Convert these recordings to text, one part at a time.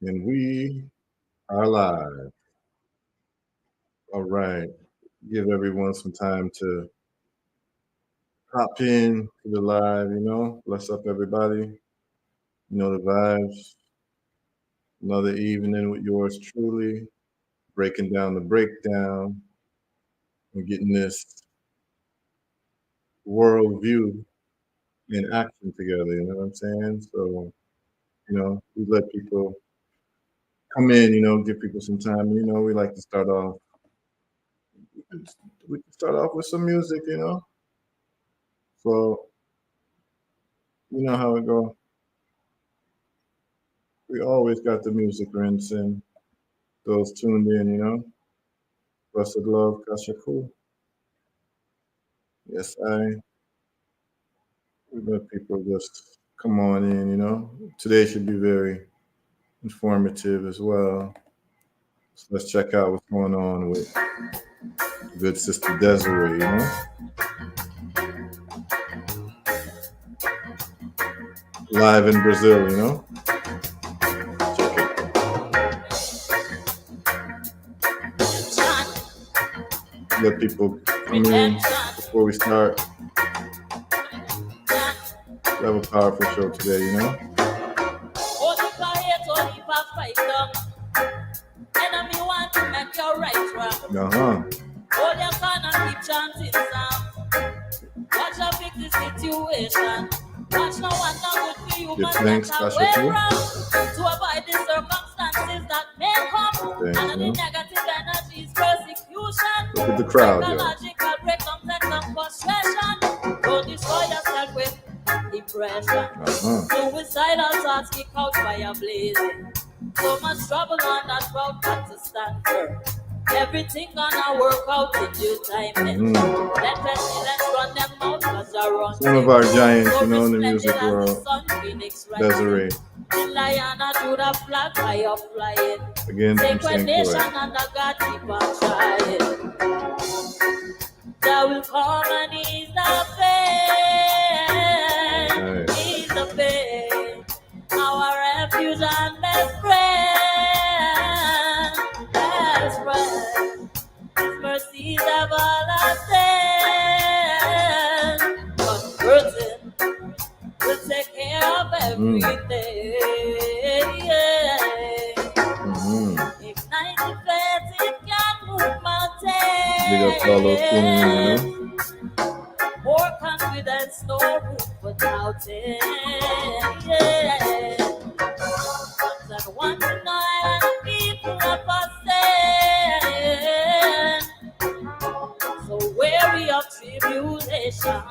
And we are live. All right. Give everyone some time to hop in to the live. Bless up everybody. You know the vibes. Another evening with yours truly, breaking down the breakdown and getting this world view in action together. You know what I'm saying? So, we let people come in, give people some time. We like to start off. We can start off with some music. So you know how it go. We always got the music rinsing. Those tuned in. Blessed love, Kashaku. Yes, we let people just come on in. Today should be very informative as well. So let's check out what's going on with good sister Desiree. Live in Brazil. Check it. Let people come in before we start. We have a powerful show today. Enemy want to make your right wrong. Hold your corner, keep chanting sound. Watch how big the situation. Watch no one not good for you, but that's how way wrong. To avoid the circumstances that may come. And the negative energies, persecution. Look at the crowd, psychological breakdowns and some frustration. Don't destroy yourself with depression. Suicidal thoughts kick out fire blazing. So much trouble on that road, got to stand firm. Everything gonna work out in due time. Let pestilence run them out, cause I run. One of our giants, in the music world, Desiree. Liana to the flag, fire flying. Again, Sacred nation and the God keep on trying. There will come and ease the pain. Ease the pain. Our refuge and best friend. Best friend. His mercies everlasting. Converting will take care of everything. Ignite the faith, it can move mountains. More confidence, no room for doubting. And one night, people of us sin. So weary of tribulation,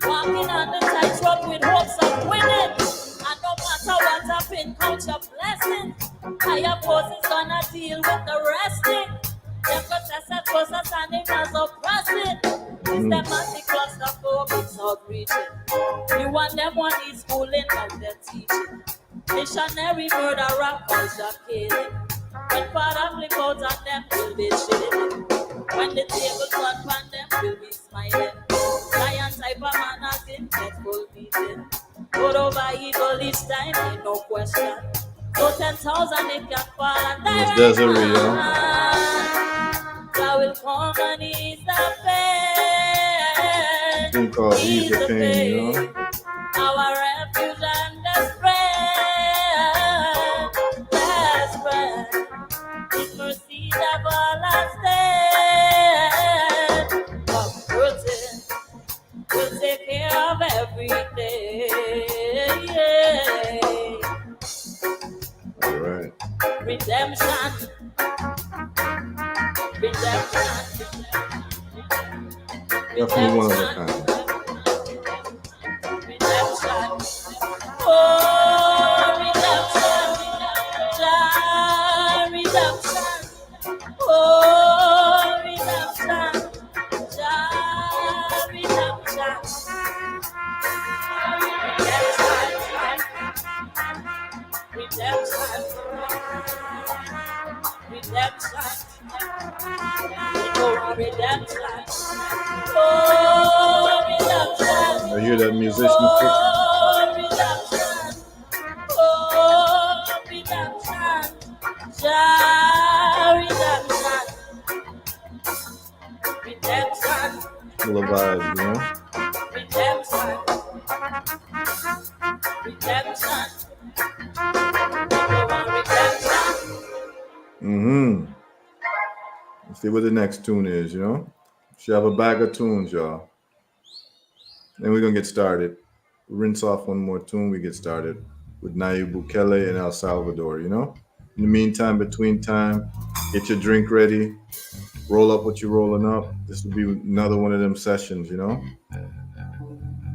walking on the tightrope with hopes of winning. And no matter what happens, count your blessing. Higher force is gonna deal with the resting. Them got test process and them as oppressing. Systematic claustrophobics outreaching. You and them one is schooling of their teaching. Missionary murderer culture killing. When father flip out on them, will be chilling. When the table turn on them, will be smiling. Lion type of man as in get full beating. Good over evil each time, ain't no question. So 10,000 it can fall and die. Desiree, I will come and ease the pain. It's called Ease the Pain, Our refuge and best friend. Best friend. His mercy everlasting. Comforting will take care of everything. All right. Redemption. Definitely one of a kind. Redemption. Oh, redemption. Jah, redemption. Oh, redemption. Jah, redemption. Redemption. Redemption. Oh, redemption. Oh, redemption. I hear that musician Oh, redemption. Redemption. People want redemption. Let's see what the next tune is, you know? Should have a bag of tunes, y'all. Then we're gonna get started. Rinse off one more tune, we get started with Nayib Bukele and El Salvador, you know? In the meantime, between time, get your drink ready, roll up what you're rolling up. This will be another one of them sessions, you know?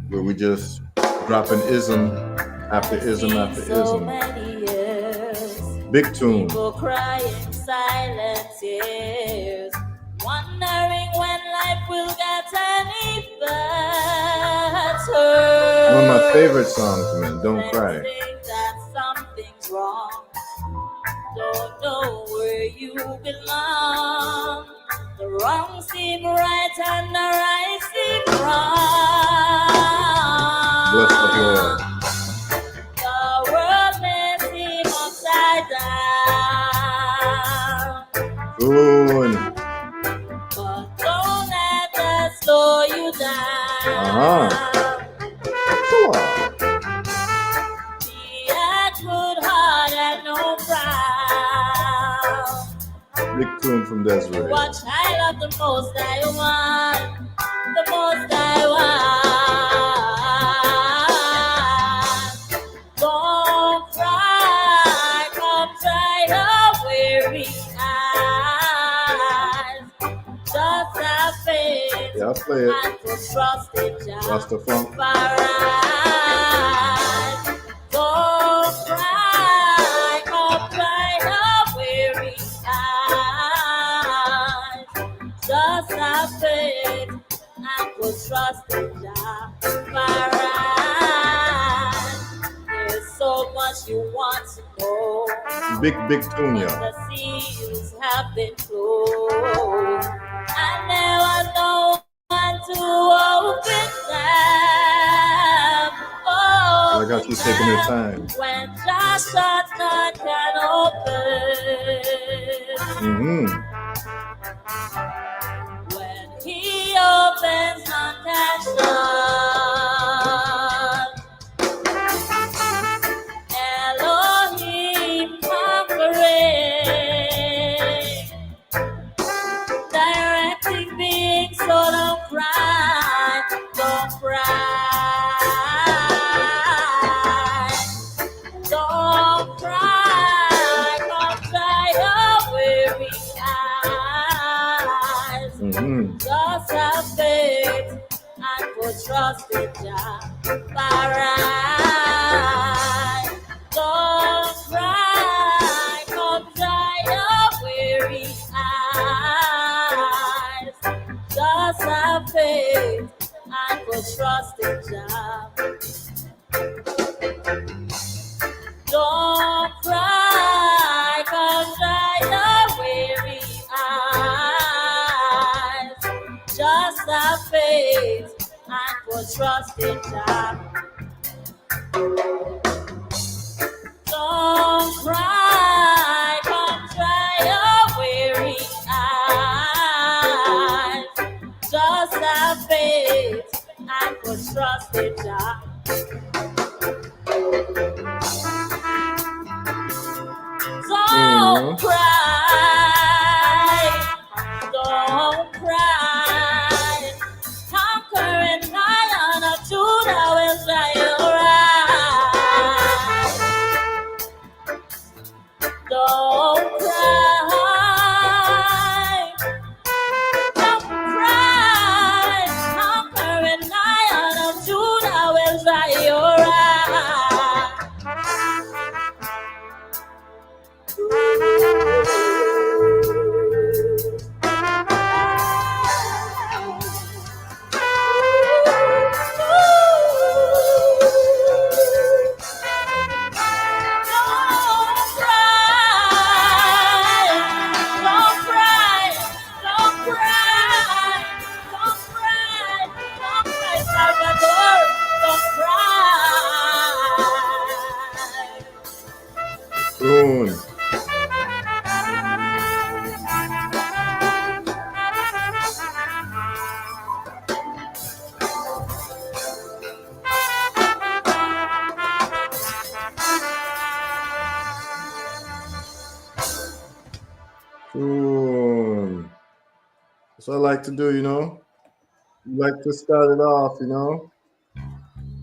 Where we just drop an ism after ism after So ism. many years. Big tune. People crying silent tears, wondering when life will get any better. One of my favorite songs, man. Don't cry. Think that something's wrong. Don't know where you belong. The wrong seem right and the right seem wrong. Bless the Lord. The world may seem upside down, Good. but don't let that slow you down. Sure. Be a good heart and no frown. Big tune from Desiree. What child of the most I want, the most I want. Don't cry, come dry your weary eyes. Just have faith Yeah, I'll play it. and to trust in Jah. Lost the funk. Don't cry, come dry your weary eyes. Just have faith and to trust in Jah. There's so much you want to know. Big tune, y'all. The seals have been closed, and there was no one to open them. Oh, I got you taking your time. when Jah shuts, none can open. When He opens, none can shut. Elohim conquering, directing beings, so don't cry, don't cry. Don't cry, come dry your weary eyes. Just have faith and put trust in Jah. Don't cry, come dry your weary eyes. Just have faith and put trust in Jah. Don't cry, come dry your weary eyes. Just have faith and put trust in Jah. Don't cry, come dry your weary eyes. Just have faith and put trust in Jah. Don't cry, don't cry. Conquering Lion of Judah will dry your eyes. Don't cry, don't cry. Conquering Lion of Judah will dry your eyes. So I like to do, we like to start it off,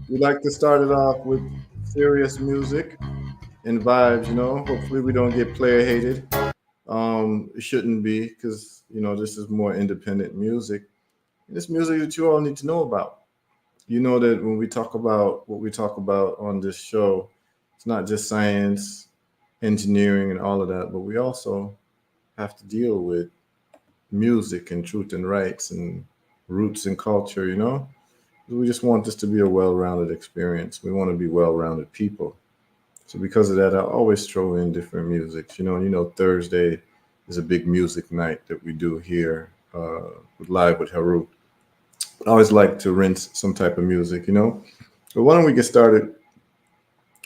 we like to start it off with serious music and vibes, Hopefully we don't get player hated. It shouldn't be because, this is more independent music. It's music that you all need to know about. You know that when we talk about what we talk about on this show, it's not just science, engineering, and all of that, but we also have to deal with music and truth and rights and roots and culture, We just want this to be a well rounded experience. We want to be well rounded people. So because of that, I always throw in different music. Thursday is a big music night that we do here live with Heru. I always like to rinse some type of music. But why don't we get started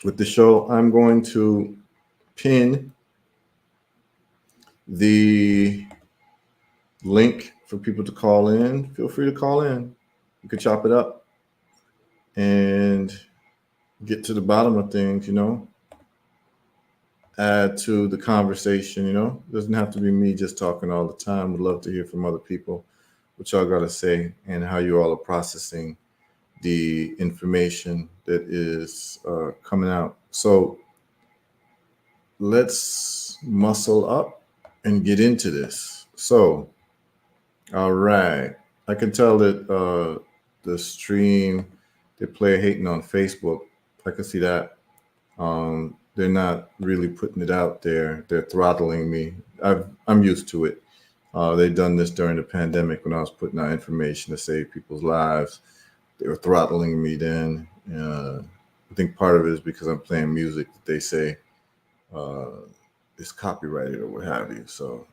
with the show? I'm going to pin the link for people to call in. Feel free to call in. You can chop it up and get to the bottom of things. Add to the conversation. It doesn't have to be me just talking all the time. Would love to hear from other people what y'all got to say and how you all are processing the information that is coming out. So let's muscle up and get into this. So, all right. I can tell that the stream, they play hating on Facebook. I can see that. They're not really putting it out there. They're throttling me. I'm used to it. They've done this during the pandemic when I was putting out information to save people's lives. They were throttling me then. I think part of it is because I'm playing music that they say is copyrighted or what have you. So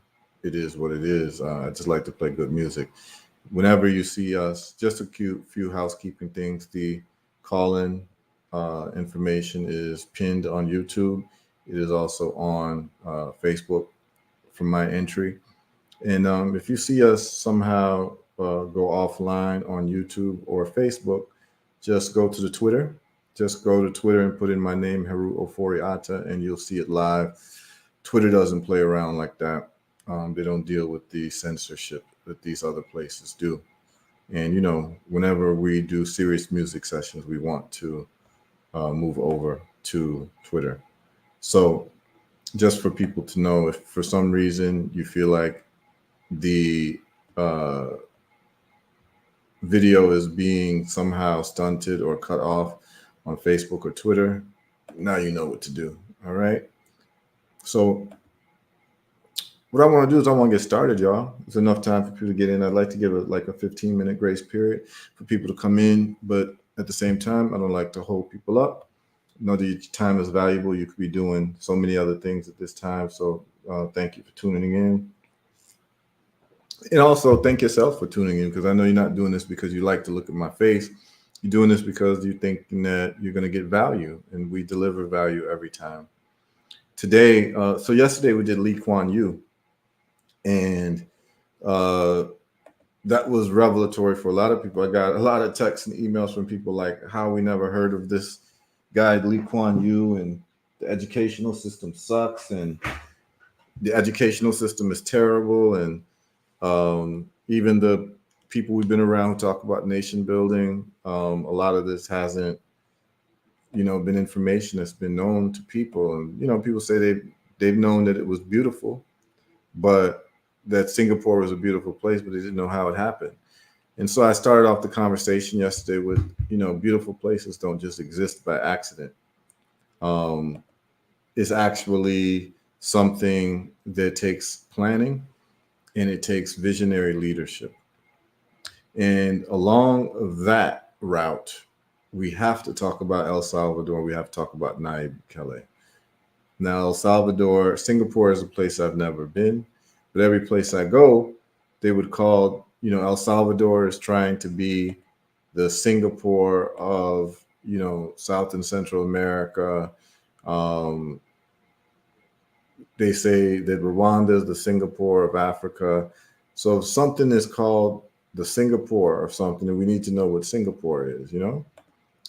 it is what it is. I just like to play good music. Whenever you see us, just a few housekeeping things. The call-in information is pinned on YouTube. It is also on Facebook from my entry. And if you see us somehow go offline on YouTube or Facebook, just go to the Twitter. Just go to Twitter and put in my name, Heru Ofori-Atta, and you'll see it live. Twitter doesn't play around like that. They don't deal with the censorship that these other places do. And, whenever we do serious music sessions, we want to move over to Twitter. So just for people to know, if for some reason you feel like the video is being somehow stunted or cut off on Facebook or Twitter, now you know what to do. All right. So what I want to do is I want to get started, y'all. It's enough time for people to get in. I'd like to give it like a 15-minute grace period for people to come in, but at the same time, I don't like to hold people up. Know that your time is valuable. You could be doing so many other things at this time. So thank you for tuning in. And also thank yourself for tuning in, because I know you're not doing this because you like to look at my face. You're doing this because you're thinking that you're going to get value, and we deliver value every time. Today, so yesterday we did Lee Kuan Yew, and that was revelatory for a lot of people. I got a lot of texts and emails from people like, how we never heard of this guy, Lee Kuan Yew, and the educational system sucks, and the educational system is terrible, and even the people we've been around who talk about nation building, a lot of this hasn't, been information that's been known to people. And, people say they've known that it was beautiful, but that Singapore was a beautiful place, but they didn't know how it happened. And so I started off the conversation yesterday with, beautiful places don't just exist by accident. It's actually something that takes planning, and it takes visionary leadership. And along that route, we have to talk about El Salvador. We have to talk about Nayib Bukele. Now, El Salvador, Singapore is a place I've never been, but every place I go, they would call, El Salvador is trying to be the Singapore of, South and Central America. They say that Rwanda is the Singapore of Africa. So if something is called the Singapore of something, then we need to know what Singapore is,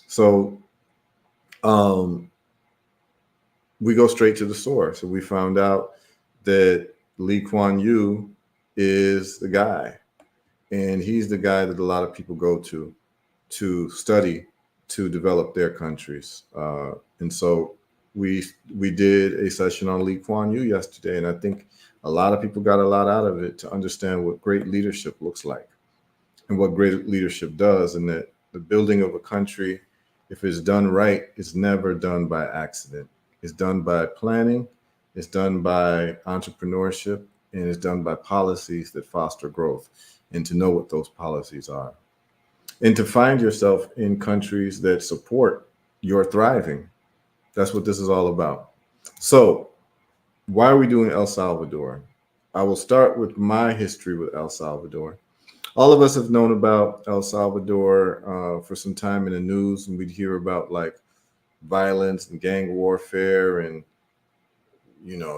So we go straight to the source. So we found out that Lee Kuan Yew is the guy. and he's the guy that a lot of people go to study to develop their countries. And so we we did a session on Lee Kuan Yew yesterday, and I think a lot of people got a lot out of it to understand what great leadership looks like and what great leadership does, and that the building of a country, if it's done right, is never done by accident. It's done by planning, it's done by entrepreneurship, and it's done by policies that foster growth, and to know what those policies are. And to find yourself in countries that support your thriving. That's what this is all about. So, why are we doing El Salvador? I will start with my history with El Salvador. All of us have known about El Salvador for some time in the news, and we'd hear about like violence and gang warfare and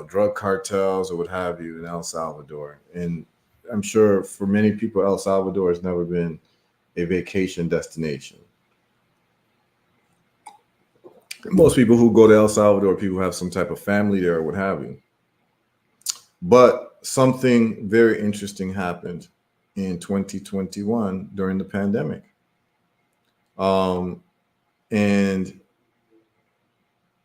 drug cartels or what have you in El Salvador. And I'm sure for many people, El Salvador has never been a vacation destination. Most people who go to El Salvador, people have some type of family there or what have you. But something very interesting happened in 2021 during the pandemic. Um, and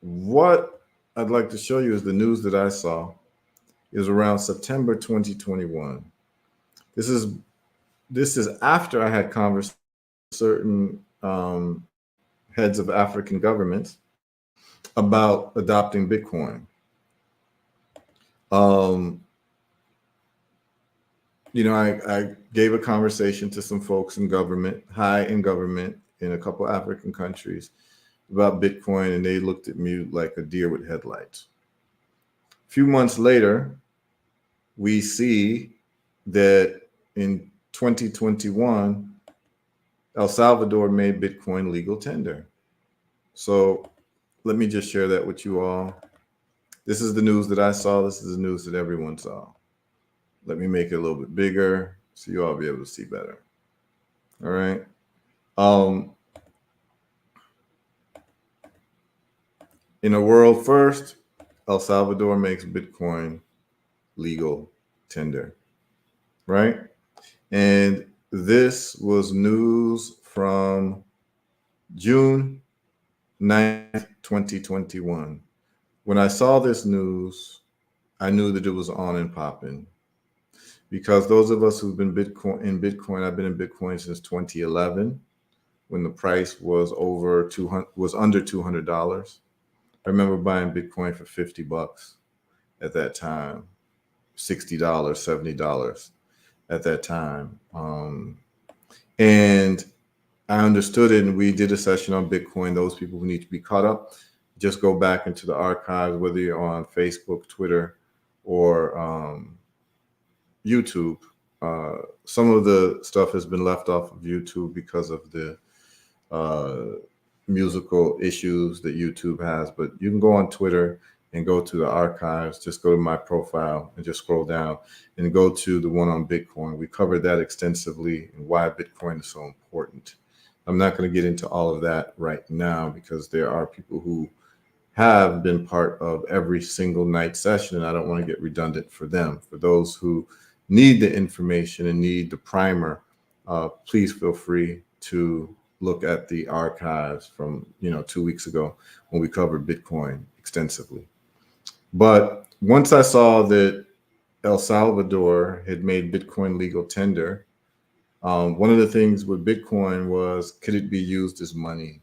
what I'd like to show you is the news that I saw. It was around September 2021. This is after I had conversations with certain heads of African governments about adopting Bitcoin. Um, I gave a conversation to some folks in government, high in government in a couple African countries about Bitcoin, and they looked at me like a deer with headlights. A few months later, we see that in 2021, El Salvador made Bitcoin legal tender. So let me just share that with you all. This is the news that I saw. This is the news that everyone saw. Let me make it a little bit bigger so you all be able to see better. All right. In a world first, El Salvador makes Bitcoin legal tender. Right. And this was news from June 9th, 2021. When I saw this news, I knew that it was on and popping. Because those of us who've been Bitcoin, I've been in Bitcoin since 2011, when the price was under $200. I remember buying Bitcoin for $50 at that time, $60, $70 at that time. And I understood it, and we did a session on Bitcoin. Those people who need to be caught up, just go back into the archives, whether you're on Facebook, Twitter, or YouTube. Some of the stuff has been left off of YouTube because of the musical issues that YouTube has, but you can go on Twitter and go to the archives. Just go to my profile and just scroll down and go to the one on Bitcoin. We covered that extensively and why Bitcoin is so important. I'm not going to get into all of that right now because there are people who have been part of every single night session, and I don't want to get redundant for them. For those who need the information and need the primer, please feel free to look at the archives from 2 weeks ago when we covered Bitcoin extensively. But once I saw that El Salvador had made Bitcoin legal tender, one of the things with Bitcoin was, could it be used as money?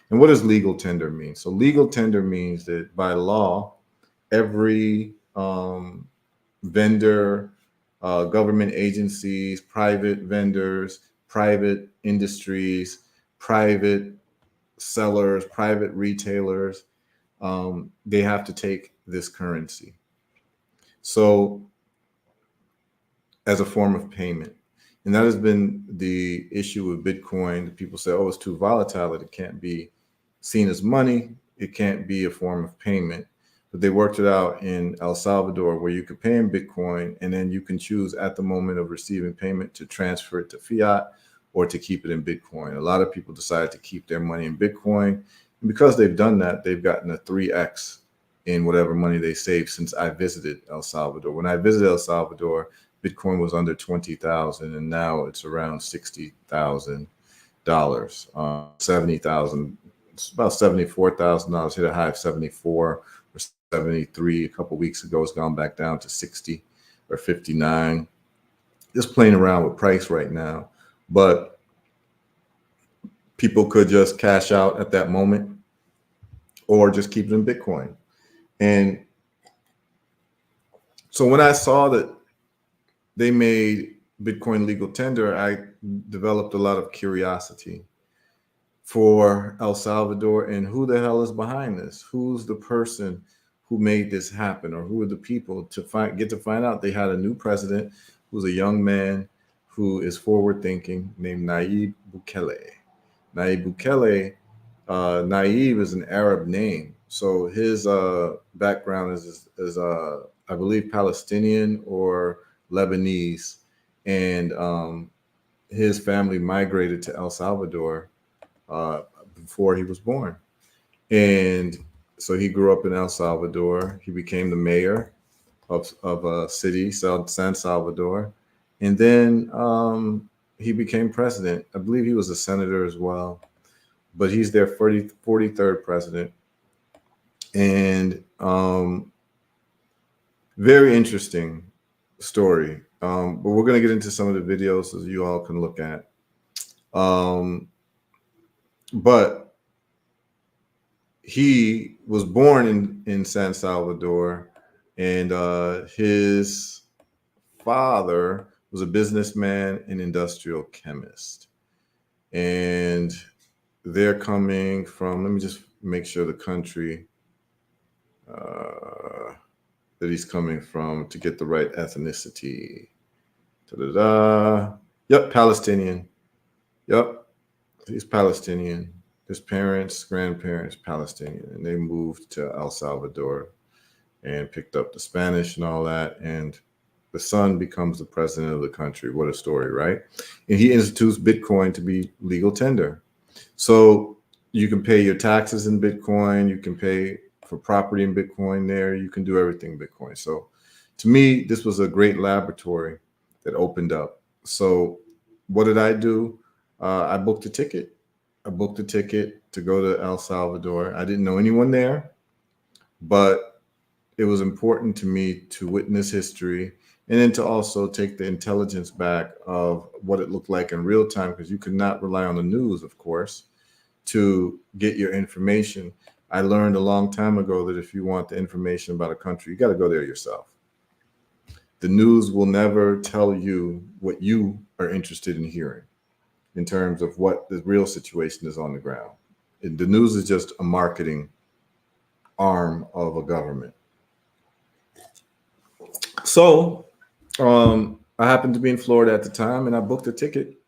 And what does legal tender mean? So legal tender means that by law, every vendor, government agencies, private vendors, private industries, private sellers, private retailers, they have to take this currency. So as a form of payment. And that has been the issue with Bitcoin. People say, oh, it's too volatile, that it can't be seen as money. It can't be a form of payment. But they worked it out in El Salvador where you could pay in Bitcoin, and then you can choose at the moment of receiving payment to transfer it to fiat or to keep it in Bitcoin. A lot of people decide to keep their money in Bitcoin. And because they've done that, they've gotten a 3x in whatever money they saved since I visited El Salvador. When I visited El Salvador, Bitcoin was under 20,000, and now it's around $60,000. 70,000. It's about $74,000. Hit a high of 74 or 73 a couple weeks ago. It's gone back down to 60 or 59. Just playing around with price right now, but people could just cash out at that moment or just keep it in Bitcoin. And so when I saw that they made Bitcoin legal tender, I developed a lot of curiosity for El Salvador and who the hell is behind this? Who's the person who made this happen, or who are the people to find out? They had a new president who's a young man who is forward thinking, named Nayib Bukele. Nayib Bukele, Nayib is an Arab name, so his background is I believe Palestinian or Lebanese, and his family migrated to El Salvador before he was born. And so he grew up in El Salvador. He became the mayor of a city, San Salvador. And then he became president. I believe he was a senator as well, but he's their 43rd president. And very interesting story. But we're going to get into some of the videos so you all can look at. But he was born in San Salvador, and his father was a businessman and industrial chemist. And they're coming from, let me just make sure the country that he's coming from to get the right ethnicity. Da-da-da. Yep, Palestinian. Yep, he's Palestinian. His parents, grandparents, Palestinian, and they moved to El Salvador and picked up the Spanish and all that. And the son becomes the president of the country. What a story, right? And he institutes Bitcoin to be legal tender. So you can pay your taxes in Bitcoin. You can pay for property in Bitcoin there. You can do everything in Bitcoin. So to me, this was a great laboratory that opened up. So what did I do? I booked a ticket. I booked a ticket to go to El Salvador. I didn't know anyone there, but it was important to me to witness history and then to also take the intelligence back of what it looked like in real time, because you could not rely on the news, of course, to get your information. I learned a long time ago that if you want the information about a country, you got to go there yourself. The news will never tell you what you are interested in hearing in terms of what the real situation is on the ground. The news is just a marketing arm of a government. So I happened to be in Florida at the time, and I booked a ticket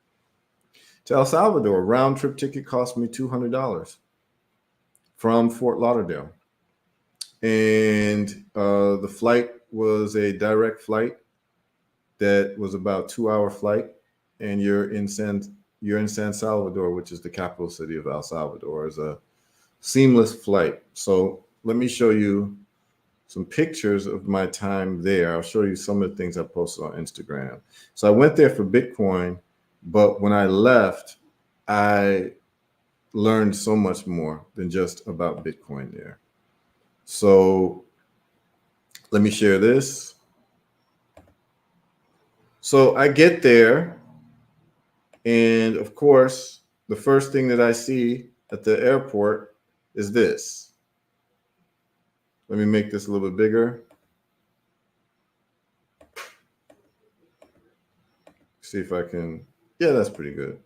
to El Salvador. Round trip ticket cost me $200 from Fort Lauderdale. And the flight was a direct flight that was about 2-hour flight, and you're in San Salvador, which is the capital city of El Salvador. It's a seamless flight. So let me show you some pictures of my time there. I'll show you some of the things I posted on Instagram. So I went there for Bitcoin, but when I left, I learned so much more than just about Bitcoin there. So let me share this. So I get there, and of course, the first thing that I see at the airport is this. Let me make this a little bit bigger. See if I can, yeah, that's pretty good.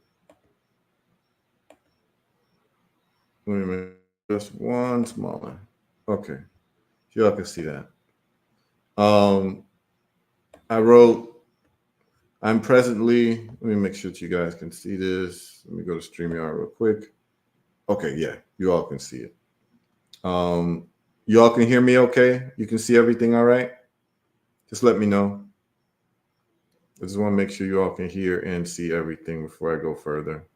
Let me make just one smaller. Okay, y'all can see that. I wrote, I'm presently, let me make sure that you guys can see this. Let me go to StreamYard real quick. Okay, yeah, you all can see it. You all can hear me okay? You can see everything all right? Just let me know. I just want to make sure you all can hear and see everything before I go further.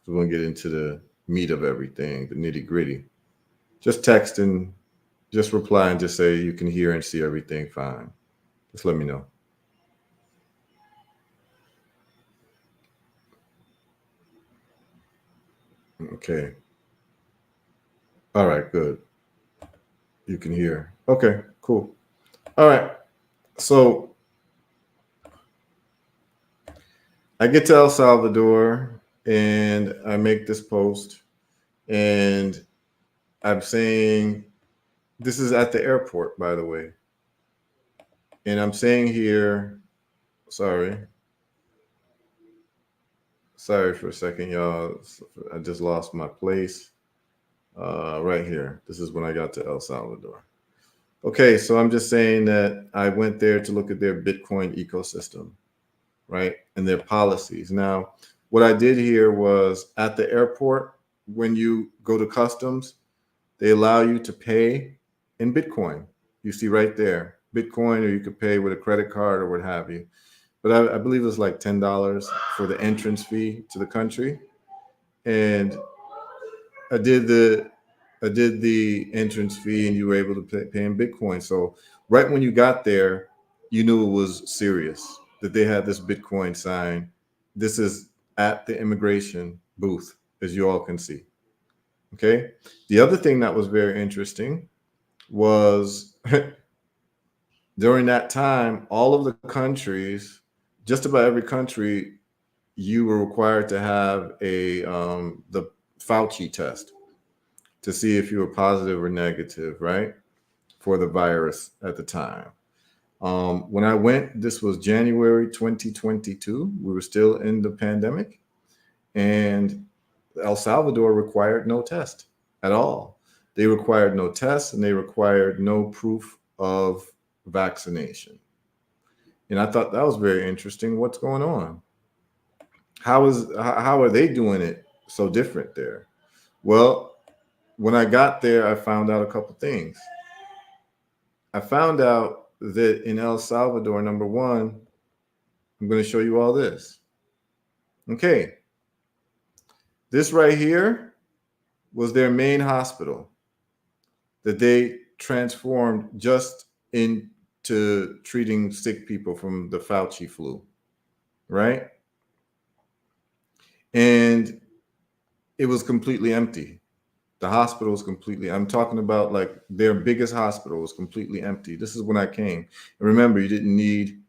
So we're going to get into the meat of everything, the nitty gritty. Just text and just reply and just say you can hear and see everything fine. Just let me know. Okay. All right, good. You can hear. Okay, cool. All right. So I get to El Salvador and I make this post and I'm saying this is at the airport, by the way. And I'm saying here, sorry, sorry for a second, y'all. I just lost my place. Right here. This is when I got to El Salvador. Okay, so I'm just saying that I went there to look at their Bitcoin ecosystem, right? And their policies. Now, what I did here was at the airport, when you go to customs, they allow you to pay in Bitcoin. You see right there, Bitcoin, or you could pay with a credit card or what have you. But I believe it's like $10 for the entrance fee to the country. And I did the I did the entrance fee, and you were able to pay in Bitcoin. So right when you got there, you knew it was serious that they had this Bitcoin sign. This is at the immigration booth, as you all can see. Okay. The other thing that was very interesting was during that time, all of the countries, just about every country, you were required to have a the Fauci test to see if you were positive or negative, right, for the virus at the time. When I went, this was January 2022. We were still in the pandemic, and El Salvador required no test at all. They required no tests and they required no proof of vaccination. And I thought that was very interesting. What's going on? How are they doing it so different there? Well, when I got there, I found out a couple things. I found out that in El Salvador, number one, I'm going to show you all this. Okay, this right here was their main hospital that they transformed just into treating sick people from the Fauci flu, right? And it was completely empty. The hospital was completely, I'm talking about like their biggest hospital was completely empty. This is when I came. And remember, you didn't need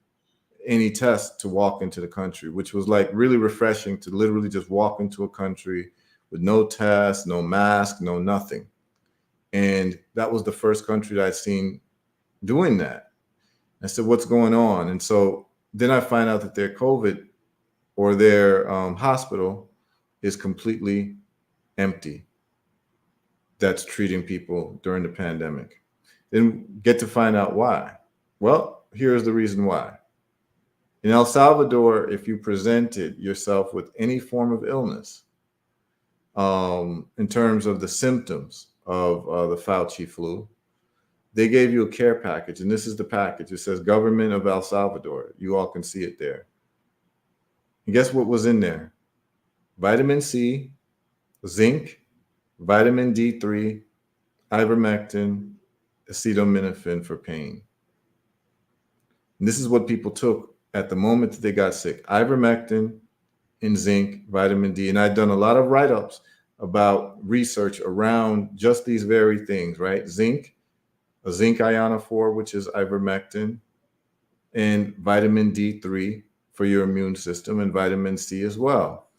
any tests to walk into the country, which was like really refreshing to literally just walk into a country with no test, no mask, no nothing. And that was the first country that I'd seen doing that. I said, what's going on? And so then I find out that their COVID or their hospital is completely empty. That's treating people during the pandemic. Then get to find out why. Well, here's the reason why. In El Salvador, if you presented yourself with any form of illness, in terms of the symptoms of the Fauci flu, they gave you a care package. And this is the package. It says Government of El Salvador. You all can see it there. And guess what was in there? Vitamin C, zinc, vitamin D3, ivermectin, acetaminophen for pain. And this is what people took at the moment that they got sick. Ivermectin and zinc, vitamin D. And I've done a lot of write-ups about research around just these very things, right? Zinc, a zinc ionophore, which is ivermectin, and vitamin D3 for your immune system, and vitamin C as well.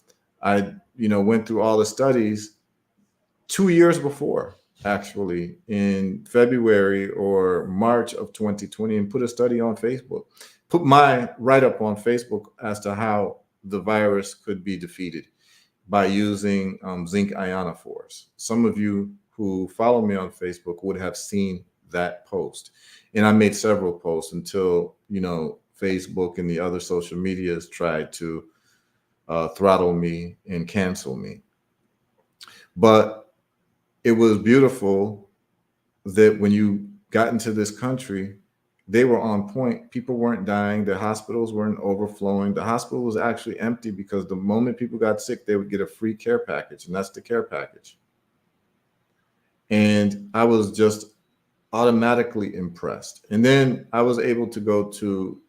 I, went through all the studies 2 years before, actually, in February or March of 2020, and put a study on Facebook, put my write-up on Facebook as to how the virus could be defeated by using zinc ionophores. Some of you who follow me on Facebook would have seen that post. And I made several posts until, Facebook and the other social medias tried to throttle me and cancel me. But it was beautiful that when you got into this country, they were on point. People weren't dying. The hospitals weren't overflowing. The hospital was actually empty because the moment people got sick, they would get a free care package, and that's the care package. And I was just automatically impressed. And then I was able to go to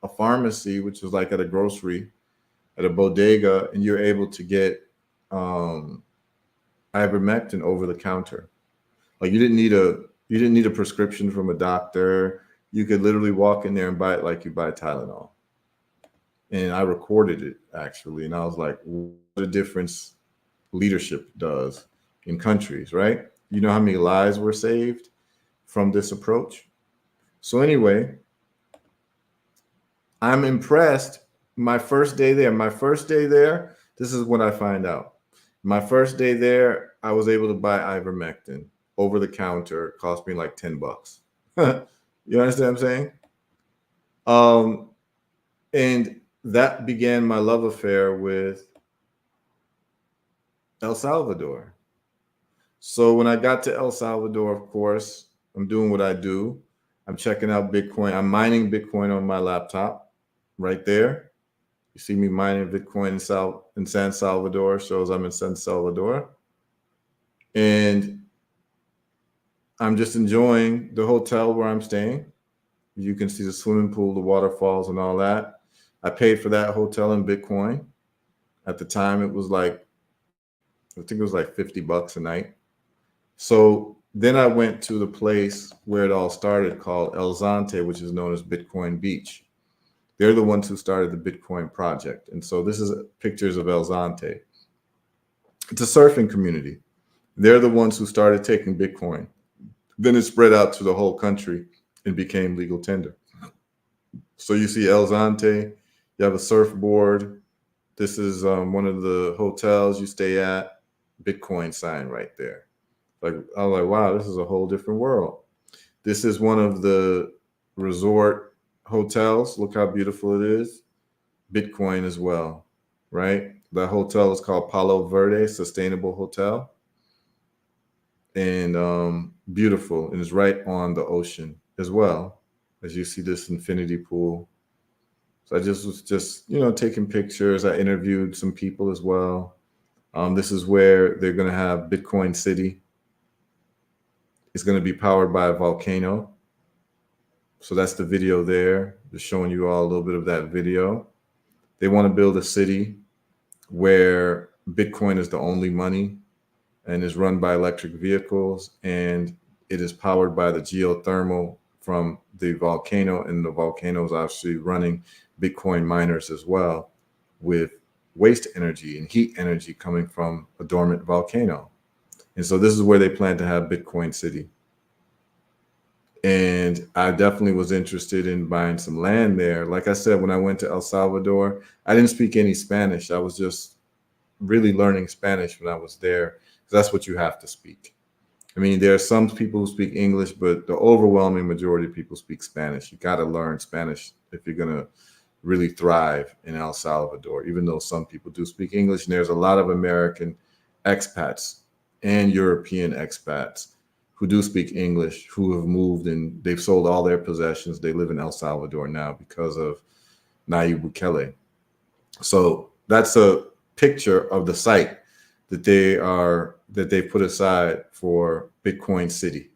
a pharmacy, which was like at a grocery, at a bodega, and you're able to get ivermectin over the counter. Like you didn't need a prescription from a doctor. You could literally walk in there and buy it like you buy Tylenol. And I recorded it actually, and I was like, what a difference leadership does in countries, right? You know how many lives were saved from this approach? So anyway, I'm impressed. My first day there, this is what I find out. My first day there, I was able to buy ivermectin over the counter. It cost me like $10. You understand what I'm saying? Um, and that began my love affair with El Salvador. So when I got to El Salvador, of course, I'm doing what I do. I'm checking out Bitcoin. I'm mining Bitcoin on my laptop right there. You see me mining Bitcoin in San Salvador, shows I'm in San Salvador. And I'm just enjoying the hotel where I'm staying. You can see the swimming pool, the waterfalls, and all that. I paid for that hotel in Bitcoin. At the time, it was like, I think it was like $50 a night. So then I went to the place where it all started called El Zante, which is known as Bitcoin Beach. They're the ones who started the Bitcoin project. And so this is pictures of El Zante. It's a surfing community. They're the ones who started taking Bitcoin. Then it spread out to the whole country and became legal tender. So you see El Zante, you have a surfboard. This is one of the hotels you stay at, Bitcoin sign right there. Like I was like, wow, this is a whole different world. This is one of the resort hotels. Look how beautiful it is. Bitcoin as well, right? The hotel is called Palo Verde Sustainable Hotel, and beautiful, and it's right on the ocean as well. As you see this infinity pool. So I just was taking pictures. I interviewed some people as well. This is where they're going to have Bitcoin City. It's going to be powered by a volcano. So that's the video there, just showing you all a little bit of that video. They want to build a city where Bitcoin is the only money and is run by electric vehicles, and it is powered by the geothermal from the volcano, and the volcano is actually running Bitcoin miners as well, with waste energy and heat energy coming from a dormant volcano. And so this is where they plan to have Bitcoin City. And I definitely was interested in buying some land there. Like I said, when I went to El Salvador, I didn't speak any Spanish. I was just really learning Spanish when I was there, because that's what you have to speak. I mean, there are some people who speak English, but the overwhelming majority of people speak Spanish. You got to learn Spanish if you're going to really thrive in El Salvador, even though some people do speak English. And there's a lot of American expats and European expats who do speak English, who have moved and they've sold all their possessions. They live in El Salvador now because of Nayib Bukele. So that's a picture of the site that they put aside for Bitcoin City.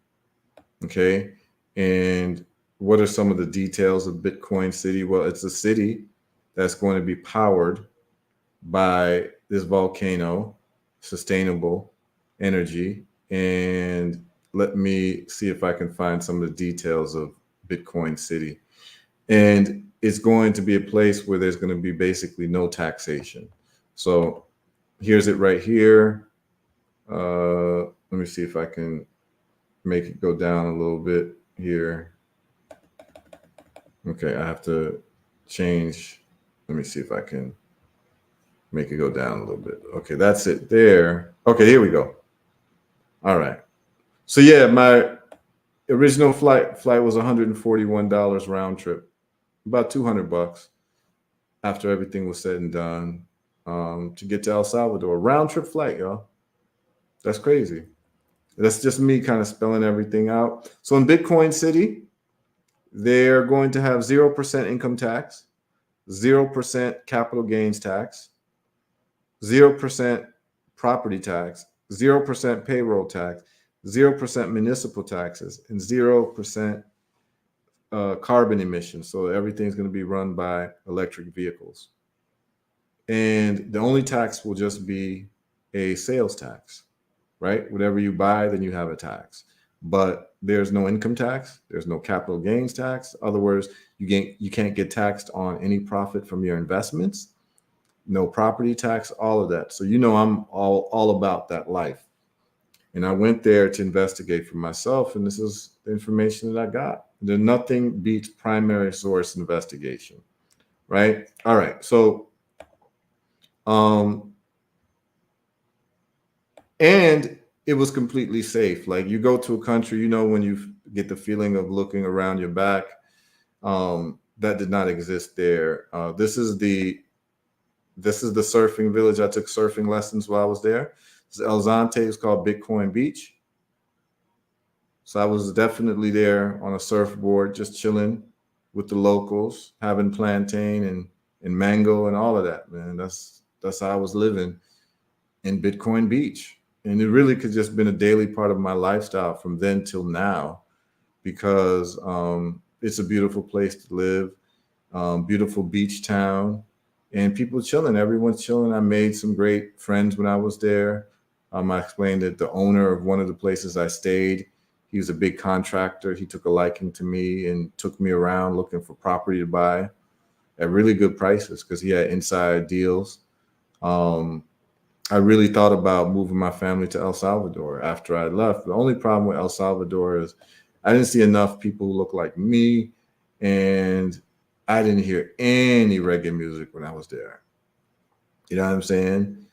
Okay. And what are some of the details of Bitcoin City? Well, it's a city that's going to be powered by this volcano, sustainable energy. And let me see if I can find some of the details of Bitcoin City. And it's going to be a place where there's going to be basically no taxation. So here's it right here. Let me see if I can make it go down a little bit here. Okay, I have to change. Let me see if I can make it go down a little bit. Okay, that's it there. Okay, here we go. All right. So yeah, my original flight was $141 round trip, about $200 after everything was said and done, to get to El Salvador. Round trip flight, y'all. That's crazy. That's just me kind of spelling everything out. So in Bitcoin City, they're going to have 0% income tax, 0% capital gains tax, 0% property tax, 0% payroll tax, 0% municipal taxes, and 0% carbon emissions. So everything's going to be run by electric vehicles. And the only tax will just be a sales tax. right? Whatever you buy, then you have a tax. But there's no income tax. There's no capital gains tax. In other words, you can't get taxed on any profit from your investments. No property tax, all of that. So I'm all about that life. And I went there to investigate for myself, and this is the information that I got. There's nothing beats primary source investigation, right? All right. So, and it was completely safe. Like, you go to a country, when you get the feeling of looking around your back, that did not exist there. This is the surfing village. I took surfing lessons while I was there. El Zante is called Bitcoin Beach. So I was definitely there on a surfboard, just chilling with the locals, having plantain and mango and all of that, man. That's how I was living in Bitcoin Beach. And it really could just been a daily part of my lifestyle from then till now, because it's a beautiful place to live, beautiful beach town, and people chilling. Everyone's chilling. I made some great friends when I was there. I explained that the owner of one of the places I stayed, he was a big contractor. He took a liking to me and took me around looking for property to buy at really good prices because he had inside deals. I really thought about moving my family to El Salvador after I left. The only problem with El Salvador is I didn't see enough people who look like me, and I didn't hear any reggae music when I was there. You know what I'm saying?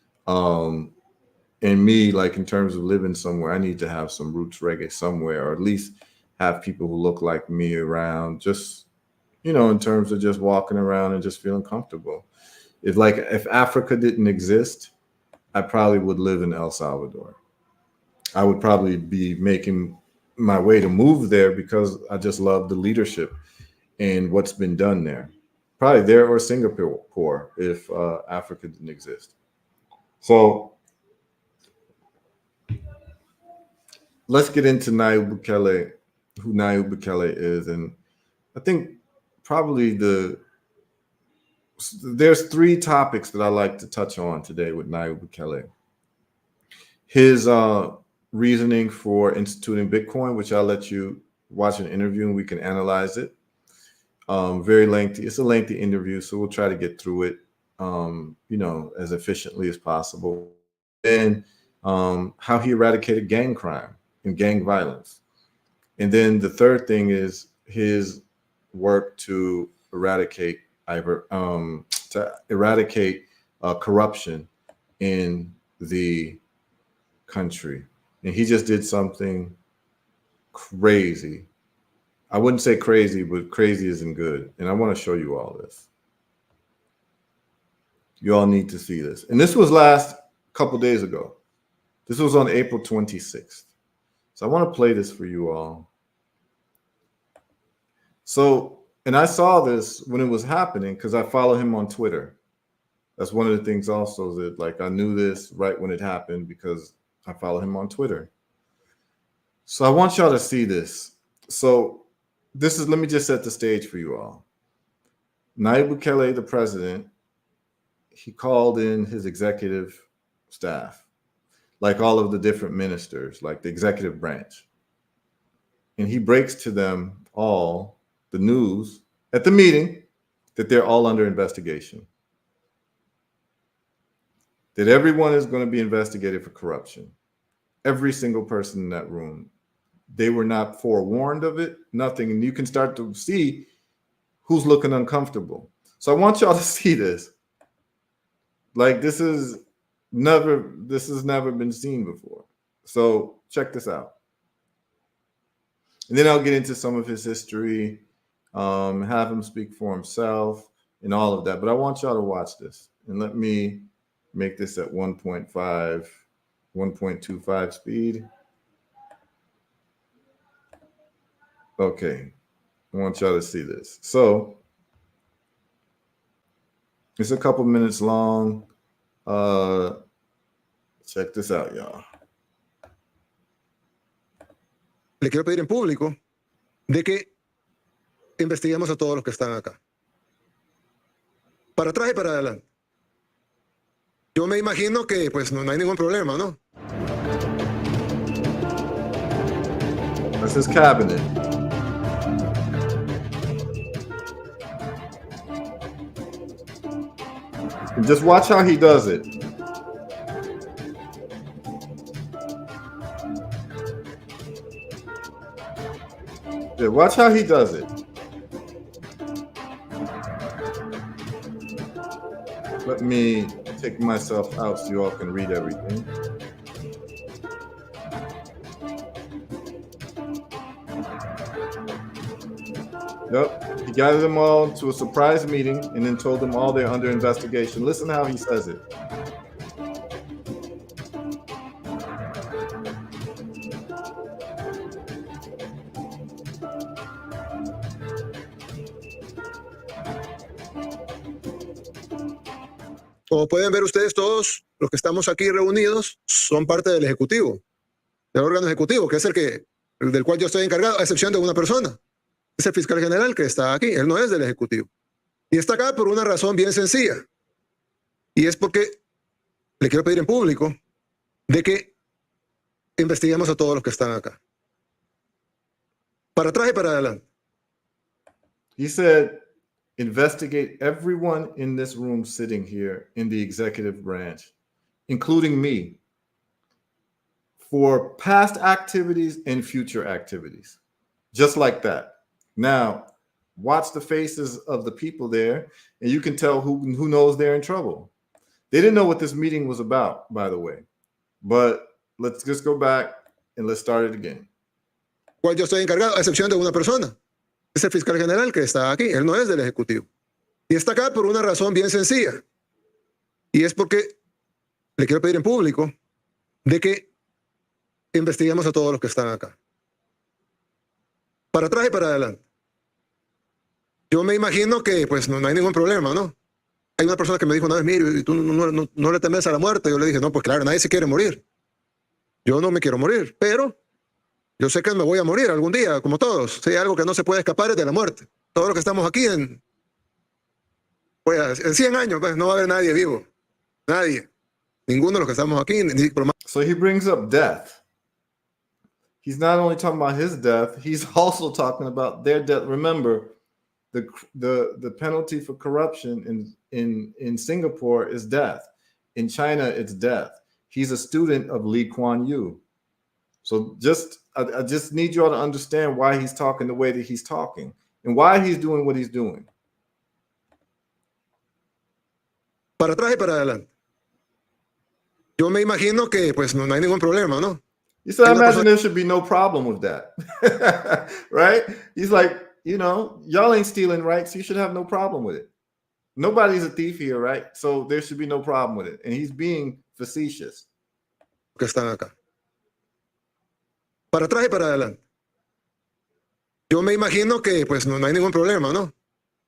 And me, like, in terms of living somewhere, I need to have some roots reggae somewhere, or at least have people who look like me around, just, in terms of just walking around and just feeling comfortable. If Africa didn't exist, I probably would live in El Salvador. I would probably be making my way to move there because I just love the leadership and what's been done there. Probably there or Singapore if Africa didn't exist. So let's get into Nayib Bukele, who Nayib Bukele is. And I think probably there's three topics that I like to touch on today with Nayib Bukele. His reasoning for instituting Bitcoin, which I'll let you watch an interview and we can analyze it. Very lengthy. It's a lengthy interview, so we'll try to get through it, as efficiently as possible. And how he eradicated gang crime and gang violence. And then the third thing is his work to eradicate corruption in the country. And he just did something crazy. I wouldn't say crazy, but crazy isn't good. And I want to show you all this. You all need to see this. And this was last couple days ago. This was on April 26th. So I want to play this for you all. So, and I saw this when it was happening because I follow him on Twitter. That's one of the things also that, like, I knew this right when it happened because I follow him on Twitter. So I want y'all to see this. So let me just set the stage for you all. Nayib Bukele, the president, he called in his executive staff, like all of the different ministers, like the executive branch. And he breaks to them all the news at the meeting that they're all under investigation. That everyone is going to be investigated for corruption. Every single person in that room. They were not forewarned of it, nothing. And you can start to see who's looking uncomfortable. So I want y'all to see this. Like, this has never been seen before. So check this out. And then I'll get into some of his history, have him speak for himself and all of that. But I want y'all to watch this. And let me make this at 1.25 speed. Okay, I want y'all to see this. So it's a couple minutes long. Check this out, y'all. Le quiero pedir en público de que investiguemos a todos los que están acá. Para atrás y para adelante. Yo me imagino que pues no hay ningún problema, ¿no? That's his cabinet. And just watch how he does it. Yeah, watch how he does it. Let me take myself out so you all can read everything. Yep. He gathered them all to a surprise meeting and then told them all they're under investigation. Listen how he says it. Como pueden ver ustedes, todos los que estamos aquí reunidos son parte del Ejecutivo, del órgano ejecutivo, que es el del cual yo estoy encargado, a excepción de una persona. Es el fiscal general que está aquí, él no es del Ejecutivo. Y está acá por una razón bien sencilla. Y es porque le quiero pedir en público de que investiguemos a todos los que están acá. Para atrás y para adelante. He said, investigate everyone in this room sitting here in the executive branch, including me, for past activities and future activities. Just like that. Now, watch the faces of the people there, and you can tell who knows they're in trouble. They didn't know what this meeting was about, by the way. But let's just go back and let's start it again. Cual yo estoy encargado, a excepción de una persona. Es el fiscal general que está aquí, él no es del Ejecutivo. Y está acá por una razón bien sencilla. Y es porque le quiero pedir en público de que investiguemos a todos los que están acá. Para atrás y para adelante. Yo me imagino que pues no hay ningún problema, ¿no? Hay una persona que me dijo una vez, mire, ¿tú no le temes a la muerte? Yo le dije, no, pues claro, nadie se quiere morir. Yo no me quiero morir, pero yo sé que me voy a morir algún día, como todos. Si hay algo que no se puede escapar es de la muerte. Todos los que estamos aquí en 100 años, pues, no va a haber nadie vivo. Nadie. Ninguno de los que estamos aquí. So he brings up death. He's not only talking about his death, he's also talking about their death. Remember, the penalty for corruption in Singapore is death. In China, it's death. He's a student of Lee Kuan Yew. So I just need you all to understand why he's talking the way that he's talking and why he's doing what he's doing. Para atrás y para adelante. Yo me imagino que pues no hay ningún problema, ¿no? He said, I imagine there should be no problem with that. Right? He's like, you know, y'all ain't stealing, right? So you should have no problem with it. Nobody's a thief here, right? So there should be no problem with it. And he's being facetious. Que están acá. Para atrás y para adelante. Yo me imagino que pues no hay ningún problema, ¿no?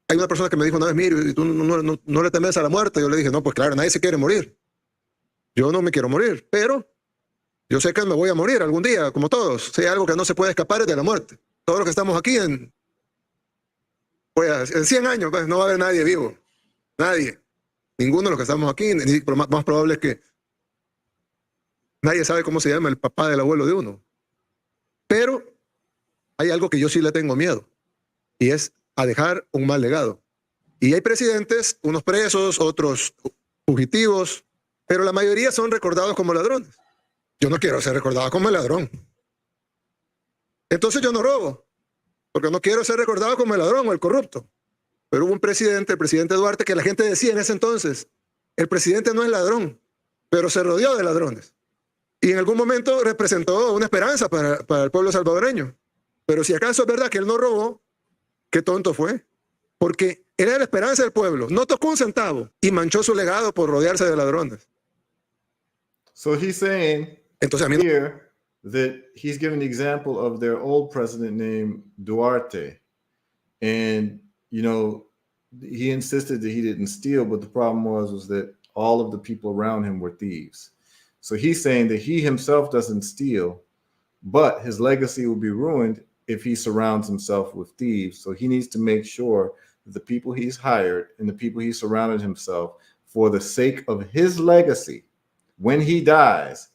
Hay una persona que me dijo una vez, mire, ¿tú no le temes a la muerte? Yo le dije, no, pues claro, nadie se quiere morir. Yo no me quiero morir, pero yo sé que me voy a morir algún día, como todos. Si hay algo que no se puede escapar es de la muerte. Todos los que estamos aquí en 100 años, pues, no va a haber nadie vivo. Nadie. Ninguno de los que estamos aquí. Lo más probable es que nadie sabe cómo se llama el papá del abuelo de uno. Pero hay algo que yo sí le tengo miedo. Y es a dejar un mal legado. Y hay presidentes, unos presos, otros fugitivos, pero la mayoría son recordados como ladrones. Yo no quiero ser recordado como el ladrón. Entonces yo no robo, porque no quiero ser recordado como el ladrón o el corrupto. Pero hubo un presidente, el presidente Duarte, que la gente decía en ese entonces, el presidente no es ladrón, pero se rodeó de ladrones. Y en algún momento representó una esperanza para el pueblo salvadoreño. Pero si acaso es verdad que él no robó, qué tonto fue. Porque era la esperanza del pueblo. No tocó un centavo y manchó su legado por rodearse de ladrones. So he's saying Entonces, here that he's giving the example of their old president named Duarte. And, you know, he insisted that he didn't steal, but the problem was that all of the people around him were thieves. So he's saying that he himself doesn't steal, but his legacy will be ruined if he surrounds himself with thieves. So he needs to make sure that the people he's hired and the people he surrounded himself, for the sake of his legacy, when he dies,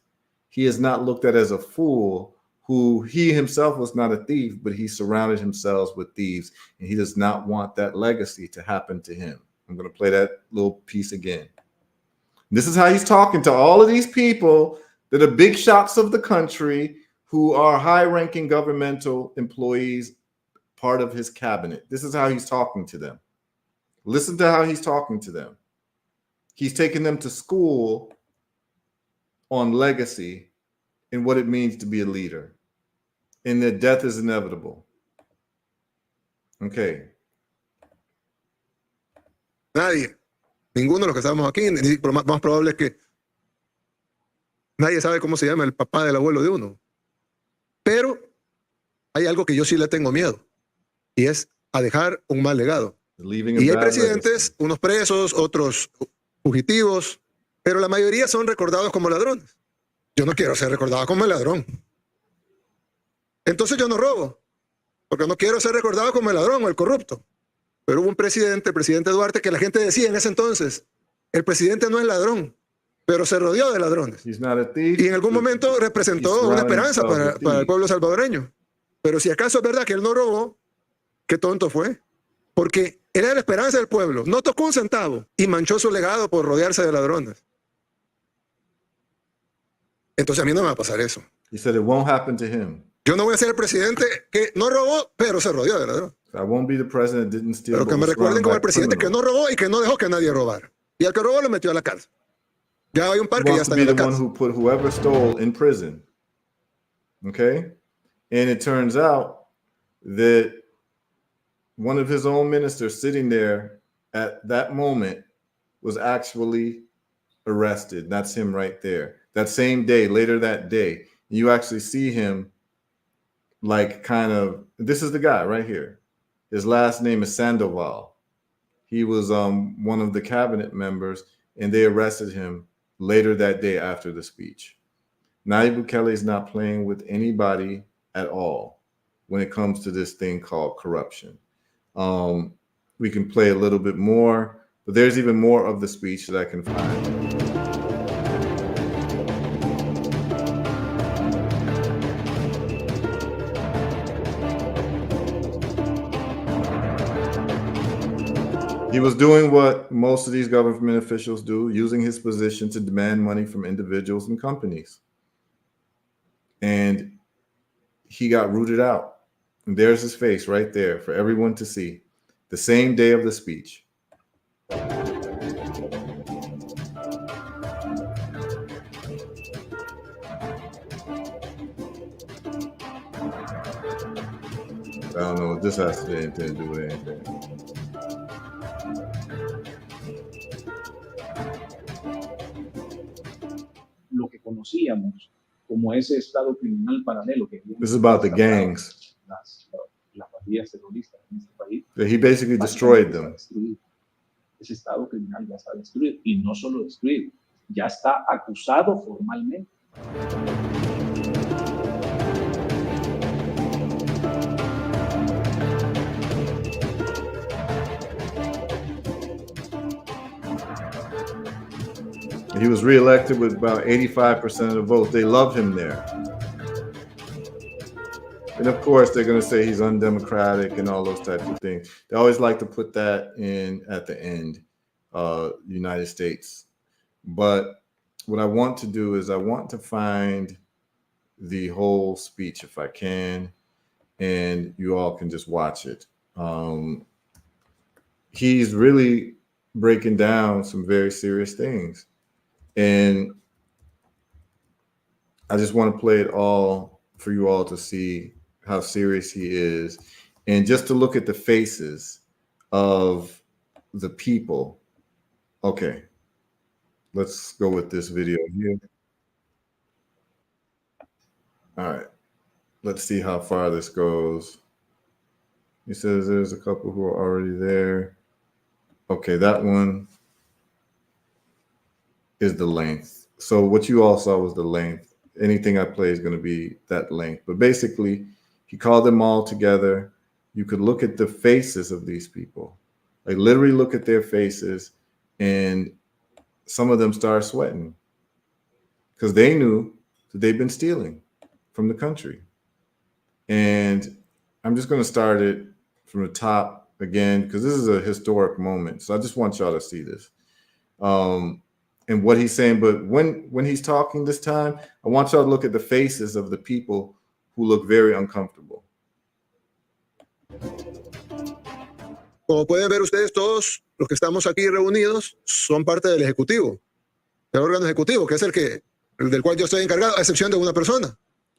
he is not looked at as a fool who he himself was not a thief, but he surrounded himself with thieves, and he does not want that legacy to happen to him. I'm going to play that little piece again. This is how he's talking to all of these people that are big shots of the country who are high-ranking governmental employees, part of his cabinet. This is how he's talking to them. Listen to how he's talking to them. He's taking them to school on legacy and what it means to be a leader, and that death is inevitable. Okay. Nadie, ninguno de los que estamos aquí, lo más probable es que nadie sabe cómo se llama el papá del abuelo de uno. Pero hay algo que yo sí le tengo miedo, y es a dejar un mal legado. Y hay presidentes, unos presos, otros fugitivos, pero la mayoría son recordados como ladrones. Yo no quiero ser recordado como el ladrón. Entonces yo no robo, porque no quiero ser recordado como el ladrón o el corrupto. Pero hubo un presidente, el presidente Duarte, que la gente decía en ese entonces, el presidente no es ladrón, pero se rodeó de ladrones. Y en algún momento representó una esperanza para el pueblo salvadoreño. Pero si acaso es verdad que él no robó, qué tonto fue. Porque era la esperanza del pueblo. No tocó un centavo y manchó su legado por rodearse de ladrones. Entonces a mí no me va a pasar eso. He said it won't happen to him. Yo no voy a ser el presidente que no robó, pero se rodeó de ladrones. I won't be the president that didn't steal. Pero que me recuerden como el presidente que no robó y que no dejó que nadie robara. Y al que robó lo metió a la cárcel. Ya hay un par que ya están en la cárcel. He wants to be the one who put whoever stole in prison. Okay? And it turns out that one of his own ministers sitting there at that moment was actually arrested. That's him right there. That same day, later that day, you actually see him like kind of, this is the guy right here. His last name is Sandoval. He was one of the cabinet members, and they arrested him later that day after the speech. Nayib Bukele is not playing with anybody at all when it comes to this thing called corruption. We can play a little bit more, but there's even more of the speech that I can find. He was doing what most of these government officials do, using his position to demand money from individuals and companies. And he got rooted out. And there's his face right there for everyone to see. The same day of the speech. I don't know what this has to do with anything. Lo que conocíamos como ese estado criminal paralelo que this is about the gangs. Las pandillas terroristas en este país. He basically destroyed them. Ese estado criminal ya está destruido, y no solo destruido, ya está acusado formalmente. He was reelected with about 85% of the votes. They love him there. And of course, they're going to say he's undemocratic and all those types of things. They always like to put that in at the end, United States. But what I want to do is I want to find the whole speech if I can, and you all can just watch it. He's really breaking down some very serious things. And I just want to play it all for you all to see how serious he is, and just to look at the faces of the people. Okay, let's go with this video here. All right, let's see how far this goes. He says there's a couple who are already there. Okay, that one is the length. So what you all saw was the length. Anything I play is going to be that length. But basically, he called them all together. You could look at the faces of these people. Like literally look at their faces, and some of them started sweating because they knew that they've been stealing from the country. And I'm just going to start it from the top again, because this is a historic moment. So I just want y'all to see this. And what he's saying. But when he's talking this time, I want y'all to look at the faces of the people who look very uncomfortable. Como pueden ver ustedes, todos los que estamos aquí reunidos son parte del Ejecutivo, del órgano ejecutivo, que es el del cual yo estoy encargado, a excepción de una persona.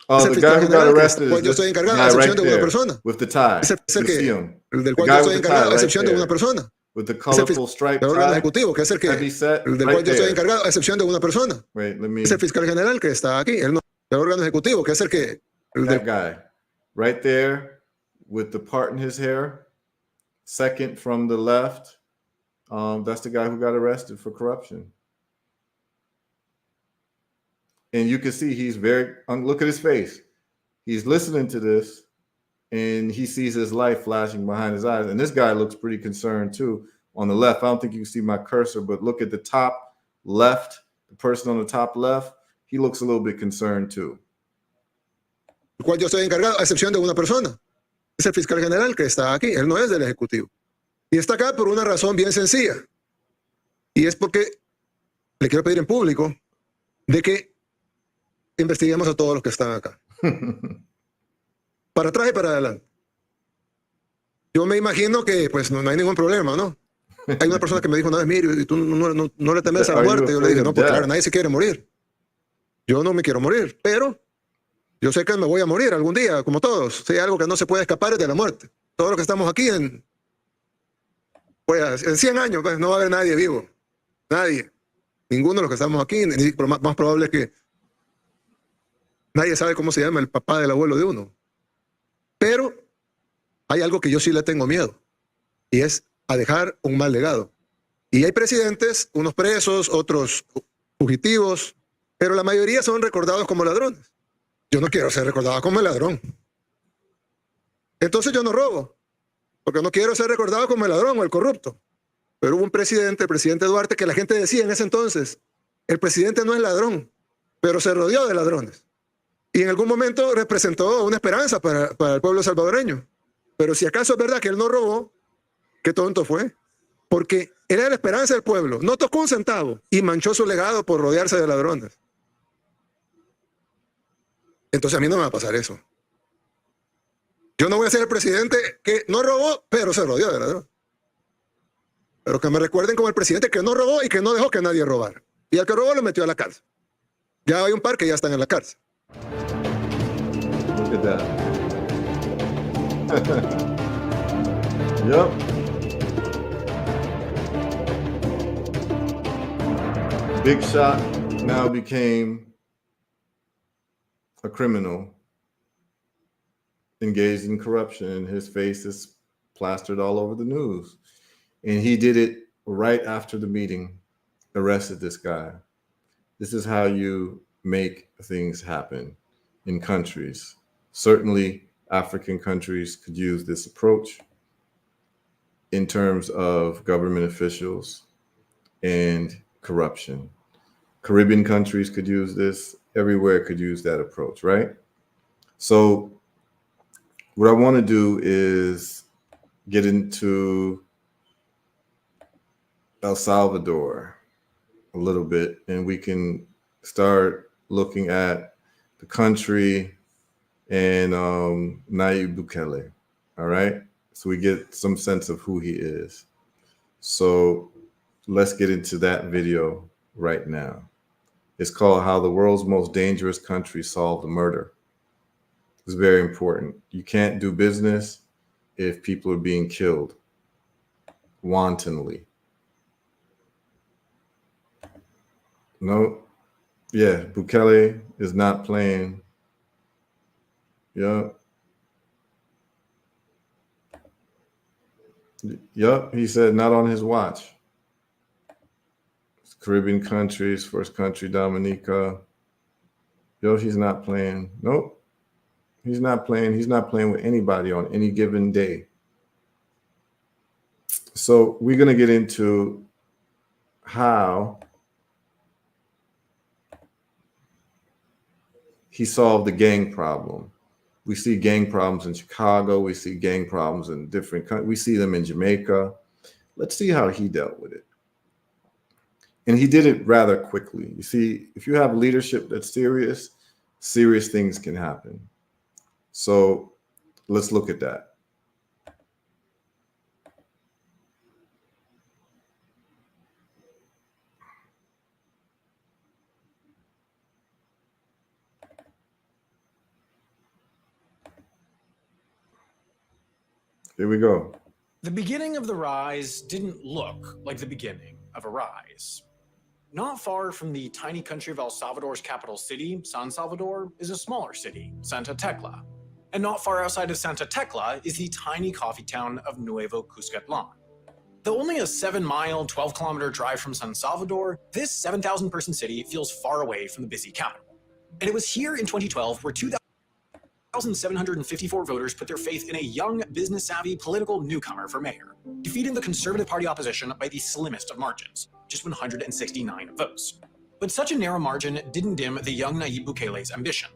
Oh, the guy who got arrested is this guy right there with the tie. You see him. El del The cual guy yo with estoy the encargado, tie a excepción de right una there. persona. With the colorful striped Del órgano tie. ejecutivo, que es Heavy set, el del right cual yo estoy there. encargado, a excepción de una persona. Wait, let me. Es el fiscal general que está aquí, el órgano ejecutivo, que es that guy right there with the part in his hair, second from the left. That's the guy who got arrested for corruption. And you can see he's very, look at his face. He's listening to this and he sees his life flashing behind his eyes. And this guy looks pretty concerned too on the left. I don't think you can see my cursor, but look at the top left, the person on the top left, he looks a little bit concerned too. El cual yo estoy encargado, a excepción de una persona. Es el fiscal general que está aquí, él no es del Ejecutivo. Y está acá por una razón bien sencilla. Y es porque le quiero pedir en público de que investiguemos a todos los que están acá. Para atrás y para adelante. Yo me imagino que pues no hay ningún problema, ¿no? Hay una persona que me dijo una vez, mire, ¿y tú no le temes a la muerte? Yo le dije, no, pues claro, nadie se quiere morir. Yo no me quiero morir, pero yo sé que me voy a morir algún día, como todos. Si hay algo que no se puede escapar es de la muerte. Todos los que estamos aquí pues, en 100 años pues, no va a haber nadie vivo. Nadie. Ninguno de los que estamos aquí. Más probable es que nadie sabe cómo se llama el papá del abuelo de uno. Pero hay algo que yo sí le tengo miedo. Y es a dejar un mal legado. Y hay presidentes, unos presos, otros fugitivos, pero la mayoría son recordados como ladrones. Yo no quiero ser recordado como el ladrón. Entonces yo no robo, porque no quiero ser recordado como el ladrón o el corrupto. Pero hubo un presidente, el presidente Duarte, que la gente decía en ese entonces, el presidente no es ladrón, pero se rodeó de ladrones. Y en algún momento representó una esperanza para el pueblo salvadoreño. Pero si acaso es verdad que él no robó, qué tonto fue. Porque era la esperanza del pueblo. No tocó un centavo y manchó su legado por rodearse de ladrones. Entonces a mí no me va a pasar eso. Yo no voy a ser el presidente que no robó, pero se rodeó de ladrones. Pero que me recuerden como el presidente que no robó y que no dejó que nadie robara. Y al que robó lo metió a la cárcel. Ya hay un par que ya están en la cárcel. Look at that. Yep. Big Shot now became a criminal engaged in corruption, and his face is plastered all over the news. And he did it right after the meeting, arrested this guy. This is how you make things happen in countries. Certainly, African countries could use this approach in terms of government officials and corruption. Caribbean countries could use this. Everywhere could use that approach, right? So what I want to do is get into El Salvador a little bit, and we can start looking at the country and Nayib Bukele, all right? So we get some sense of who he is. So let's get into that video right now. It's called How the World's Most Dangerous Country Solved a Murder. It's very important. You can't do business if people are being killed wantonly. No, yeah, Bukele is not playing. Yup. Yup, he said not on his watch. Caribbean countries, first country, Dominica. Yo, he's not playing. Nope. He's not playing. He's not playing with anybody on any given day. So we're going to get into how he solved the gang problem. We see gang problems in Chicago. We see gang problems in different countries. We see them in Jamaica. Let's see how he dealt with it. And he did it rather quickly. You see, if you have leadership that's serious, serious things can happen. So let's look at that. Here we go. The beginning of the rise didn't look like the beginning of a rise. Not far from the tiny country of El Salvador's capital city, San Salvador, is a smaller city, Santa Tecla. And not far outside of Santa Tecla is the tiny coffee town of Nuevo Cuscatlán. Though only a 7-mile, 12-kilometer drive from San Salvador, this 7,000-person city feels far away from the busy capital. And it was here in 2012 where 2,754 voters put their faith in a young, business-savvy political newcomer for mayor, defeating the Conservative Party opposition by the slimmest of margins, just 169 votes. But such a narrow margin didn't dim the young Nayib Bukele's ambition.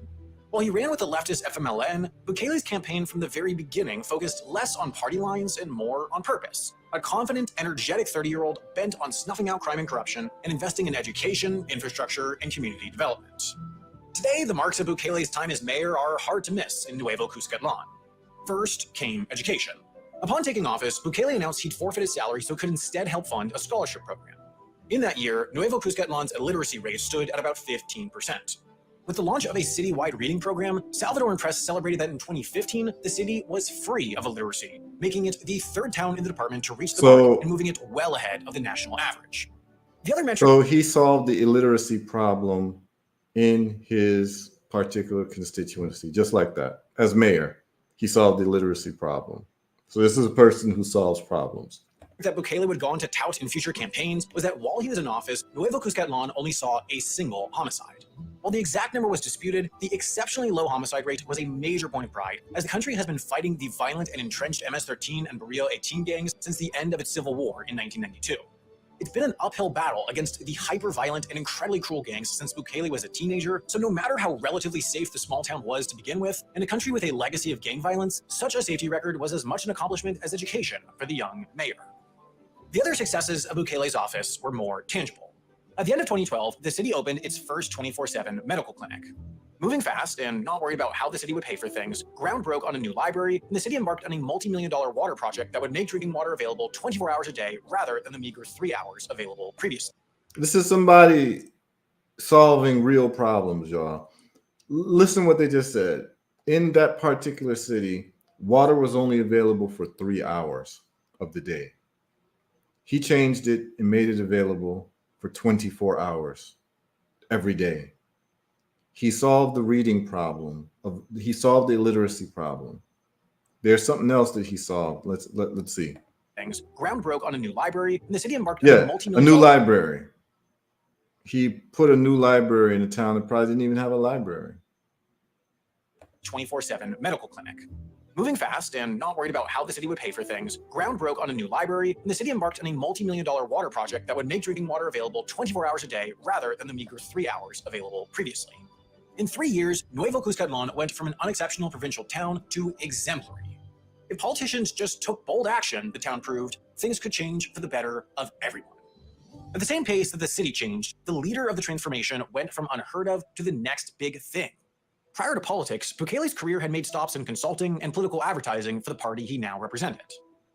While he ran with the leftist FMLN, Bukele's campaign from the very beginning focused less on party lines and more on purpose. A confident, energetic 30-year-old bent on snuffing out crime and corruption and investing in education, infrastructure, and community development. Today, the marks of Bukele's time as mayor are hard to miss in Nuevo Cuscatlán. First came education. Upon taking office, Bukele announced he'd forfeit his salary so it could instead help fund a scholarship program. In that year, Nuevo Cuscatlán's illiteracy rate stood at about 15%. With the launch of a citywide reading program, Salvadoran press celebrated that in 2015, the city was free of illiteracy, making it the third town in the department to reach the mark and moving it well ahead of the national average. The other metric— So he solved the illiteracy problem in his particular constituency, just like that. As mayor, he solved the literacy problem. So this is a person who solves problems. That Bukele would go on to tout in future campaigns was that while he was in office, Nuevo Cuscatlán only saw a single homicide. While the exact number was disputed, the exceptionally low homicide rate was a major point of pride, as the country has been fighting the violent and entrenched MS-13 and Barrio 18 gangs since the end of its civil war in 1992. It's been an uphill battle against the hyper-violent and incredibly cruel gangs since Bukele was a teenager, so no matter how relatively safe the small town was to begin with, in a country with a legacy of gang violence, such a safety record was as much an accomplishment as education for the young mayor. The other successes of Bukele's office were more tangible. At the end of 2012, the city opened its first 24/7 medical clinic. Moving fast and not worried about how the city would pay for things, ground broke on a new library, and the city embarked on a multi-million-dollar water project that would make drinking water available 24 hours a day rather than the meager 3 hours available previously. This is somebody solving real problems, y'all. Listen what they just said. In that particular city, water was only available for 3 hours of the day. He changed it and made it available for 24 hours every day. He solved the reading problem. He solved the illiteracy problem. There's something else that he solved. Let's see. Things. Ground broke on a new library, and the city embarked on a new library. He put a new library in a town that probably didn't even have a library. 24/7 medical clinic. Moving fast and not worried about how the city would pay for things, ground broke on a new library, and the city embarked on a multi-million-dollar water project that would make drinking water available 24 hours a day rather than the meager 3 hours available previously. In 3 years, Nuevo Cuscatlán went from an unexceptional provincial town to exemplary. If politicians just took bold action, the town proved, things could change for the better of everyone. At the same pace that the city changed, the leader of the transformation went from unheard of to the next big thing. Prior to politics, Bukele's career had made stops in consulting and political advertising for the party he now represented.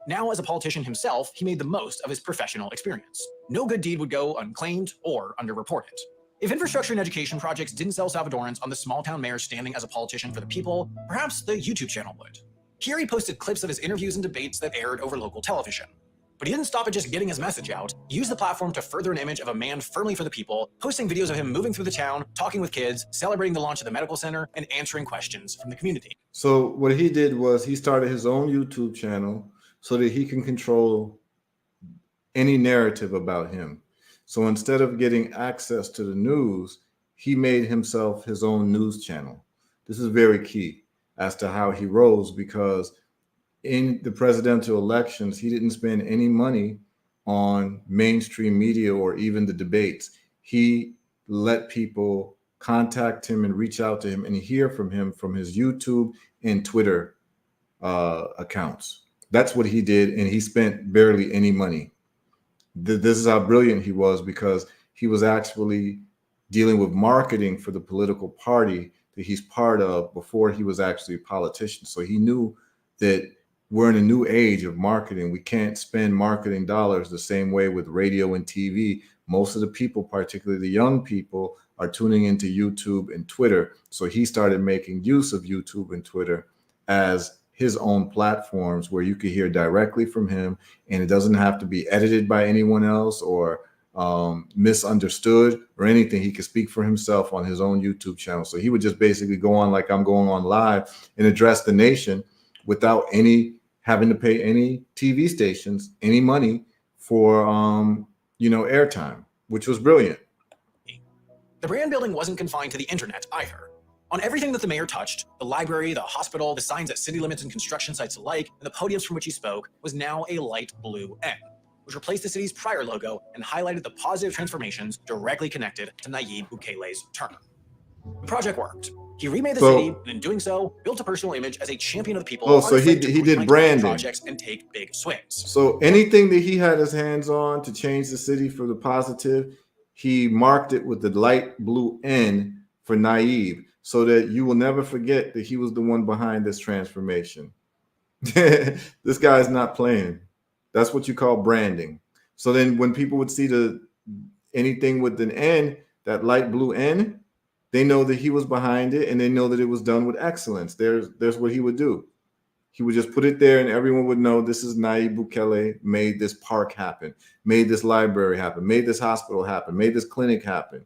Now, as a politician himself, he made the most of his professional experience. No good deed would go unclaimed or underreported. If infrastructure and education projects didn't sell Salvadorans on the small-town mayor standing as a politician for the people, perhaps the YouTube channel would. Here he posted clips of his interviews and debates that aired over local television. But he didn't stop at just getting his message out. He used the platform to further an image of a man firmly for the people, posting videos of him moving through the town, talking with kids, celebrating the launch of the medical center, and answering questions from the community. So what he did was he started his own YouTube channel so that he can control any narrative about him. So instead of getting access to the news, he made himself his own news channel. This is very key as to how he rose, because in the presidential elections, he didn't spend any money on mainstream media or even the debates. He let people contact him and reach out to him and hear from him from his YouTube in Twitter accounts. That's what he did, and he spent barely any money. This is how brilliant he was, because he was actually dealing with marketing for the political party that he's part of before he was actually a politician. So he knew that we're in a new age of marketing. We can't spend marketing dollars the same way with radio and TV. Most of the people, particularly the young people, are tuning into YouTube and Twitter. So he started making use of YouTube and Twitter as his own platforms where you could hear directly from him, and it doesn't have to be edited by anyone else or misunderstood or anything. He could speak for himself on his own YouTube channel. So he would just basically go on like I'm going on live and address the nation without any having to pay any TV stations any money for airtime, which was brilliant. The brand building wasn't confined to the internet either. On everything that the mayor touched, the library, the hospital, the signs at city limits and construction sites alike, and the podiums from which he spoke, was now a light blue N, which replaced the city's prior logo and highlighted the positive transformations directly connected to Nayib Bukele's term. The project worked. He remade the city, and in doing so, built a personal image as a champion of the people. So he did branding projects and take big swings. So anything that he had his hands on to change the city for the positive, he marked it with the light blue N for Nayib, so that you will never forget that he was the one behind this transformation. This guy is not playing. That's what you call branding. So then when people would see anything with an N, that light blue N, they know that he was behind it, and they know that it was done with excellence. There's what he would do. He would just put it there, and everyone would know this is Nayib Bukele made this park happen, made this library happen, made this hospital happen, made this clinic happen,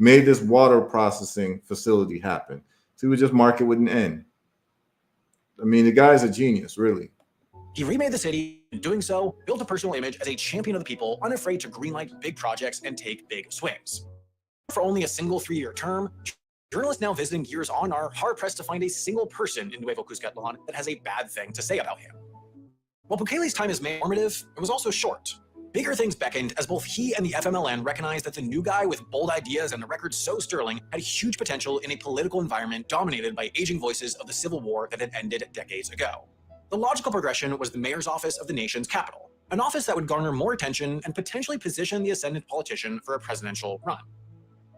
made this water processing facility happen. So he would just mark it with an N. I mean, the guy's a genius, really. He remade the city, in doing so, built a personal image as a champion of the people, unafraid to greenlight big projects and take big swings. For only a single 3-year term, journalists now visiting years on are hard-pressed to find a single person in Nuevo Cuscatlán that has a bad thing to say about him. While Bukele's time is formative, it was also short. Bigger things beckoned as both he and the FMLN recognized that the new guy with bold ideas and a record so sterling had huge potential in a political environment dominated by aging voices of the civil war that had ended decades ago. The logical progression was the mayor's office of the nation's capital, an office that would garner more attention and potentially position the ascendant politician for a presidential run.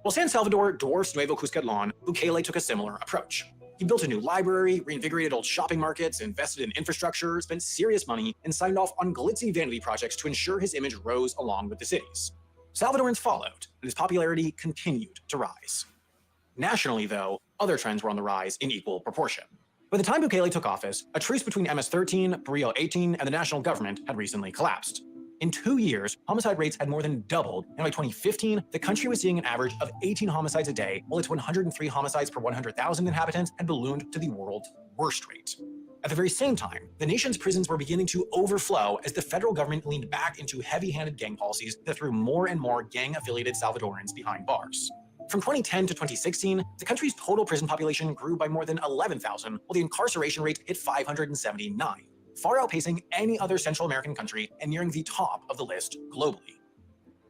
While San Salvador dwarfs Nuevo Cuscatlán, Bukele took a similar approach. He built a new library, reinvigorated old shopping markets, invested in infrastructure, spent serious money, and signed off on glitzy vanity projects to ensure his image rose along with the city's. Salvadorans followed, and his popularity continued to rise. Nationally, though, other trends were on the rise in equal proportion. By the time Bukele took office, a truce between MS-13, Barrio 18, and the national government had recently collapsed. In 2 years, homicide rates had more than doubled, and by 2015, the country was seeing an average of 18 homicides a day, while its 103 homicides per 100,000 inhabitants had ballooned to the world's worst rate. At the very same time, the nation's prisons were beginning to overflow as the federal government leaned back into heavy-handed gang policies that threw more and more gang-affiliated Salvadorans behind bars. From 2010 to 2016, the country's total prison population grew by more than 11,000, while the incarceration rate hit 579. Far outpacing any other Central American country and nearing the top of the list globally.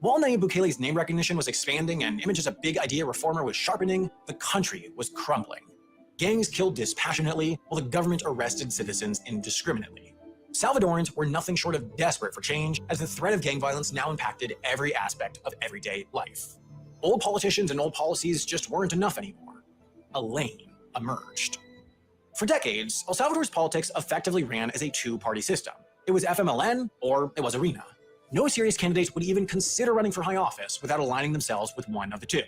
While Nayib Bukele's name recognition was expanding and image as a big idea reformer was sharpening, the country was crumbling. Gangs killed dispassionately, while the government arrested citizens indiscriminately. Salvadorans were nothing short of desperate for change, as the threat of gang violence now impacted every aspect of everyday life. Old politicians and old policies just weren't enough anymore. A lane emerged. For decades, El Salvador's politics effectively ran as a two-party system. It was FMLN or it was ARENA. No serious candidates would even consider running for high office without aligning themselves with one of the two.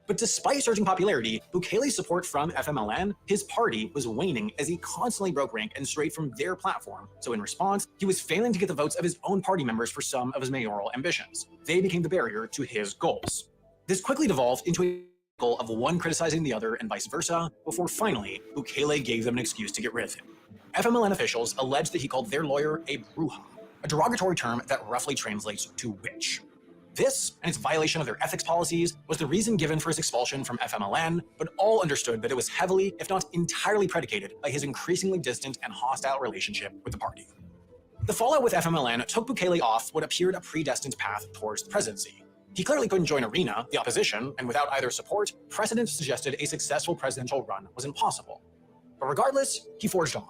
But despite surging popularity, Bukele's support from FMLN, his party was waning as he constantly broke rank and strayed from their platform. So in response, he was failing to get the votes of his own party members for some of his mayoral ambitions. They became the barrier to his goals. This quickly devolved into a of one criticizing the other and vice versa, before finally, Bukele gave them an excuse to get rid of him. FMLN officials alleged that he called their lawyer a bruja, a derogatory term that roughly translates to witch. This, and its violation of their ethics policies, was the reason given for his expulsion from FMLN, but all understood that it was heavily, if not entirely predicated, by his increasingly distant and hostile relationship with the party. The fallout with FMLN took Bukele off what appeared a predestined path towards the presidency. He clearly couldn't join ARENA, the opposition, and without either support, precedent suggested a successful presidential run was impossible. But regardless, he forged on.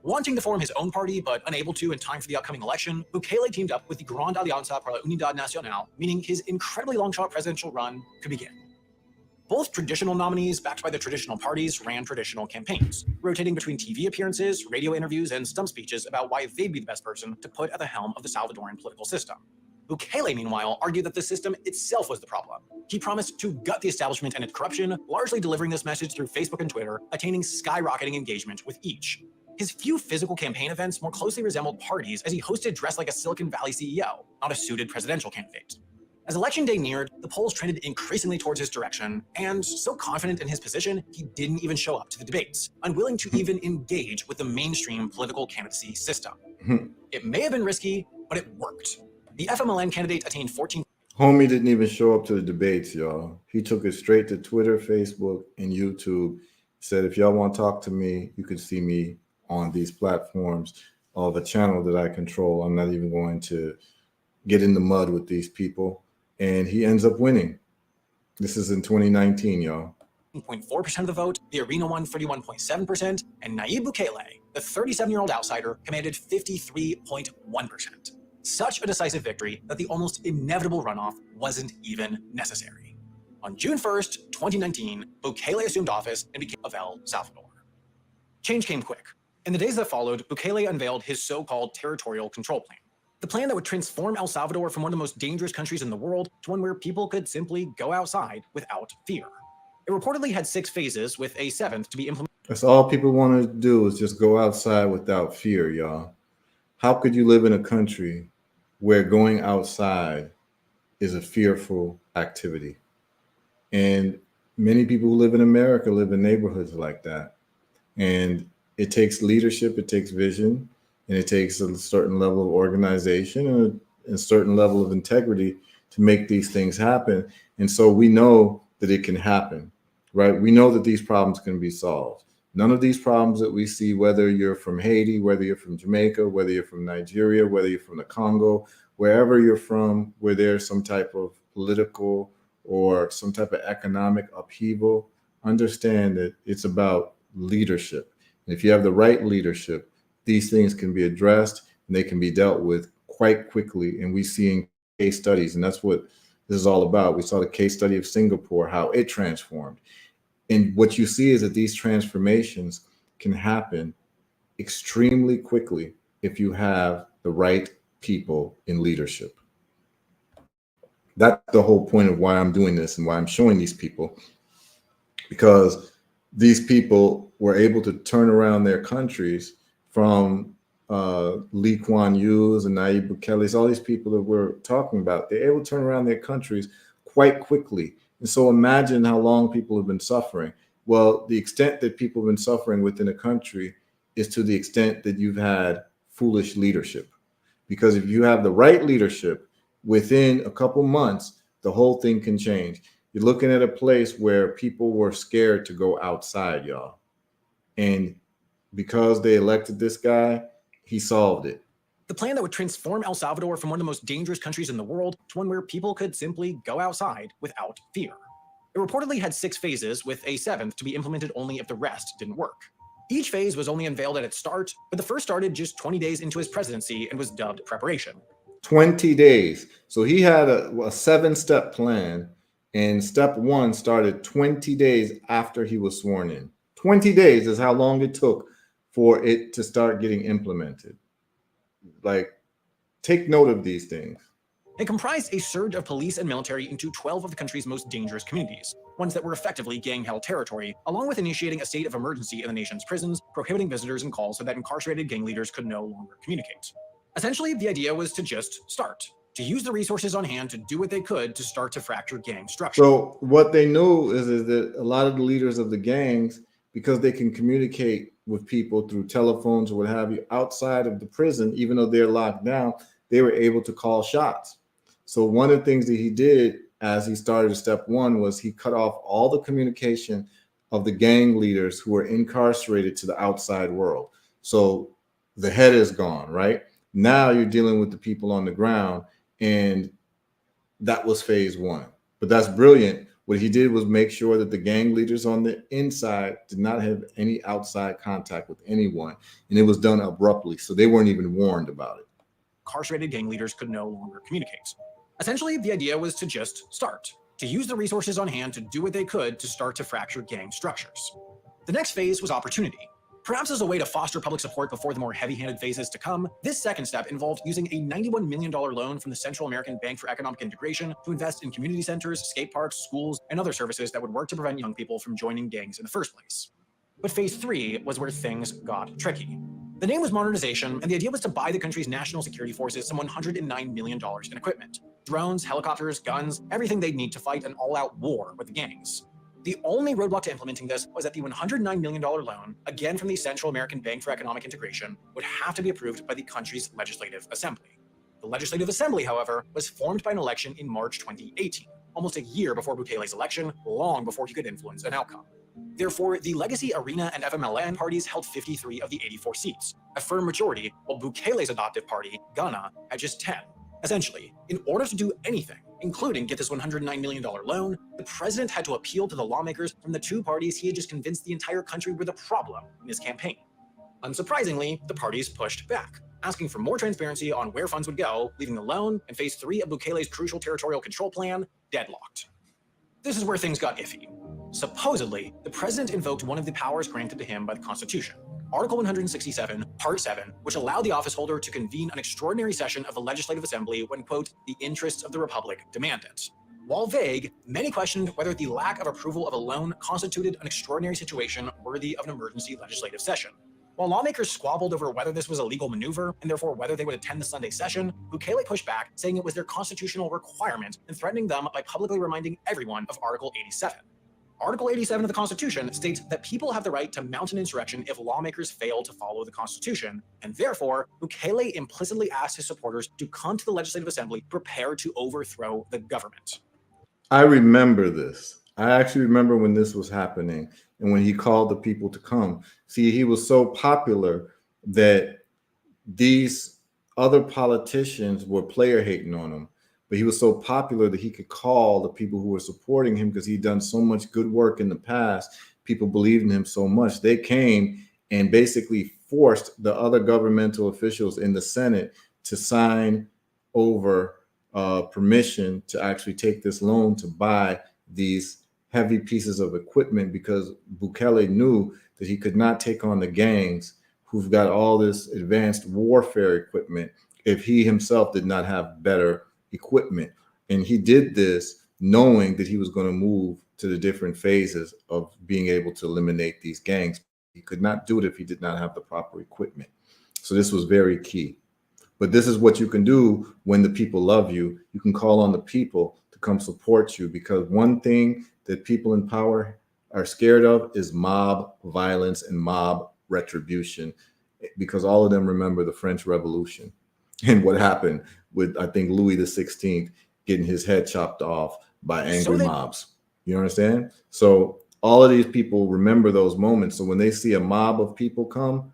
Wanting to form his own party, but unable to in time for the upcoming election, Bukele teamed up with the Grande Alianza para la Unidad Nacional, meaning his incredibly long-shot presidential run could begin. Both traditional nominees, backed by the traditional parties, ran traditional campaigns, rotating between TV appearances, radio interviews, and stump speeches about why they'd be the best person to put at the helm of the Salvadoran political system. Bukele, meanwhile, argued that the system itself was the problem. He promised to gut the establishment and its corruption, largely delivering this message through Facebook and Twitter, attaining skyrocketing engagement with each. His few physical campaign events more closely resembled parties, as he hosted dressed like a Silicon Valley CEO, not a suited presidential candidate. As election day neared, the polls trended increasingly towards his direction, and so confident in his position, he didn't even show up to the debates, unwilling to even engage with the mainstream political candidacy system. It may have been risky, but it worked. The FMLN candidate attained 14. Homie didn't even show up to the debates, y'all. He took it straight to Twitter, Facebook, and YouTube. Said, if y'all want to talk to me, you can see me on these platforms of a channel that I control. I'm not even going to get in the mud with these people. And he ends up winning. This is in 2019, y'all. 0.4% of the vote, the arena won 31.7%, and Nayib Bukele, the 37-year-old outsider, commanded 53.1%. Such a decisive victory that the almost inevitable runoff wasn't even necessary. On June 1st, 2019, Bukele assumed office and became of El Salvador. Change came quick. In the days that followed, Bukele unveiled his so-called territorial control plan. The plan that would transform El Salvador from one of the most dangerous countries in the world to one where people could simply go outside without fear. It reportedly had 6 phases, with a 7th to be implemented. That's all people want to do is just go outside without fear, y'all. How could you live in a country where going outside is a fearful activity? And many people who live in America live in neighborhoods like that. And it takes leadership, it takes vision, and it takes a certain level of organization and a certain level of integrity to make these things happen. And so we know that it can happen, right? We know that these problems can be solved. None of these problems that we see, whether you're from Haiti, whether you're from Jamaica, whether you're from Nigeria, whether you're from the Congo, wherever you're from, where there's some type of political or some type of economic upheaval, understand that it's about leadership. And if you have the right leadership, these things can be addressed and they can be dealt with quite quickly. And we see in case studies, and that's what this is all about. We saw the case study of Singapore, how it transformed. And what you see is that these transformations can happen extremely quickly if you have the right people in leadership. That's the whole point of why I'm doing this and why I'm showing these people, because these people were able to turn around their countries from Lee Kuan Yew's and Nayib Bukele's, all these people that we're talking about. They're able to turn around their countries quite quickly. And so imagine how long people have been suffering. Well, the extent that people have been suffering within a country is to the extent that you've had foolish leadership. Because if you have the right leadership, within a couple months, the whole thing can change. You're looking at a place where people were scared to go outside, y'all. And because they elected this guy, he solved it. The plan that would transform El Salvador from one of the most dangerous countries in the world to one where people could simply go outside without fear. It reportedly had 6 phases, with a 7th to be implemented only if the rest didn't work. Each phase was only unveiled at its start, but the first started just 20 days into his presidency and was dubbed preparation. 20 days. So he had a 7-step plan, and step 1 started 20 days after he was sworn in. 20 days is how long it took for it to start getting implemented. Like, take note of these things. It comprised a surge of police and military into 12 of the country's most dangerous communities, ones that were effectively gang-held territory, along with initiating a state of emergency in the nation's prisons, prohibiting visitors and calls so that incarcerated gang leaders could no longer communicate. Essentially, the idea was to just start, to use the resources on hand to do what they could to start to fracture gang structure. So what they knew is that a lot of the leaders of the gangs, because they can communicate with people through telephones or what have you outside of the prison, even though they're locked down, they were able to call shots. So one of the things that he did as he started step 1 was he cut off all the communication of the gang leaders who were incarcerated to the outside world. So the head is gone, right? Now you're dealing with the people on the ground, and that was phase 1. But that's brilliant. What he did was make sure that the gang leaders on the inside did not have any outside contact with anyone. And it was done abruptly. So they weren't even warned about it. Incarcerated gang leaders could no longer communicate. Essentially, the idea was to just start, to use the resources on hand to do what they could to start to fracture gang structures. The next phase was opportunity. Perhaps as a way to foster public support before the more heavy-handed phases to come, this second step involved using a $91 million loan from the Central American Bank for Economic Integration to invest in community centers, skate parks, schools, and other services that would work to prevent young people from joining gangs in the first place. But phase 3 was where things got tricky. The name was modernization, and the idea was to buy the country's national security forces some $109 million in equipment. Drones, helicopters, guns, everything they'd need to fight an all-out war with the gangs. The only roadblock to implementing this was that the $109 million loan, again from the Central American Bank for Economic Integration, would have to be approved by the country's Legislative Assembly. The Legislative Assembly, however, was formed by an election in March 2018, almost a year before Bukele's election, long before he could influence an outcome. Therefore, the Legacy, Arena, and FMLN parties held 53 of the 84 seats, a firm majority, while Bukele's adoptive party, Ghana, had just 10. Essentially, in order to do anything, including get this $109 million loan, the president had to appeal to the lawmakers from the two parties he had just convinced the entire country were the problem in his campaign. Unsurprisingly, the parties pushed back, asking for more transparency on where funds would go, leaving the loan and phase 3 of Bukele's crucial territorial control plan deadlocked. This is where things got iffy. Supposedly, the president invoked one of the powers granted to him by the Constitution, Article 167, Part 7, which allowed the office holder to convene an extraordinary session of the Legislative Assembly when, quote, the interests of the Republic demand it. While vague, many questioned whether the lack of approval of a loan constituted an extraordinary situation worthy of an emergency legislative session. While lawmakers squabbled over whether this was a legal maneuver and therefore whether they would attend the Sunday session, Bukele pushed back, saying it was their constitutional requirement and threatening them by publicly reminding everyone of Article 87. Article 87 of the Constitution states that people have the right to mount an insurrection if lawmakers fail to follow the Constitution, and therefore, Bukele implicitly asked his supporters to come to the Legislative Assembly prepared to overthrow the government. I remember this. I actually remember when this was happening and when he called the people to come. See, he was so popular that these other politicians were player hating on him. But he was so popular that he could call the people who were supporting him because he'd done so much good work in the past. People believed in him so much. They came and basically forced the other governmental officials in the Senate to sign over permission to actually take this loan to buy these heavy pieces of equipment, because Bukele knew that he could not take on the gangs who've got all this advanced warfare equipment if he himself did not have better equipment. And he did this knowing that he was going to move to the different phases of being able to eliminate these gangs. He could not do it if he did not have the proper equipment. So this was very key. But this is what you can do when the people love you. You can call on the people to come support you, because one thing that people in power are scared of is mob violence and mob retribution, because all of them remember the French Revolution and what happened with, I think, Louis XVI getting his head chopped off by angry mobs. You understand? So all of these people remember those moments. So when they see a mob of people come,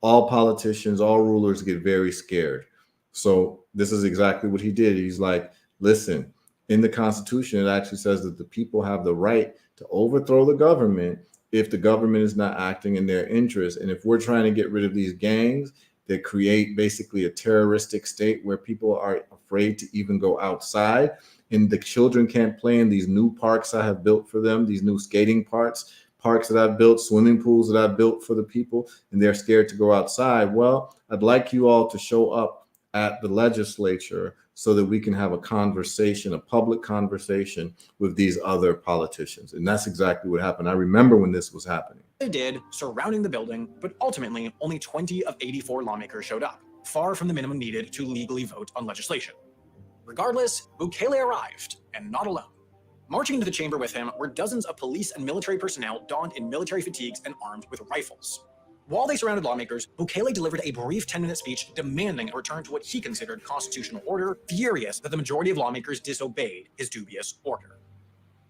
all politicians, all rulers get very scared. So this is exactly what he did. He's like, listen, in the Constitution, it actually says that the people have the right to overthrow the government if the government is not acting in their interest. And if we're trying to get rid of these gangs that create basically a terroristic state where people are afraid to even go outside, and the children can't play in these new parks I have built for them, these new skating parks that I've built, swimming pools that I've built for the people, and they're scared to go outside. Well, I'd like you all to show up at the legislature so that we can have a conversation, a public conversation with these other politicians. And that's exactly what happened. I remember when this was happening. They did, surrounding the building, but ultimately only 20 of 84 lawmakers showed up, far from the minimum needed to legally vote on legislation. Regardless, Bukele arrived, and not alone. Marching into the chamber with him were dozens of police and military personnel donned in military fatigues and armed with rifles. While they surrounded lawmakers, Bukele delivered a brief 10-minute speech demanding a return to what he considered constitutional order, furious that the majority of lawmakers disobeyed his dubious order.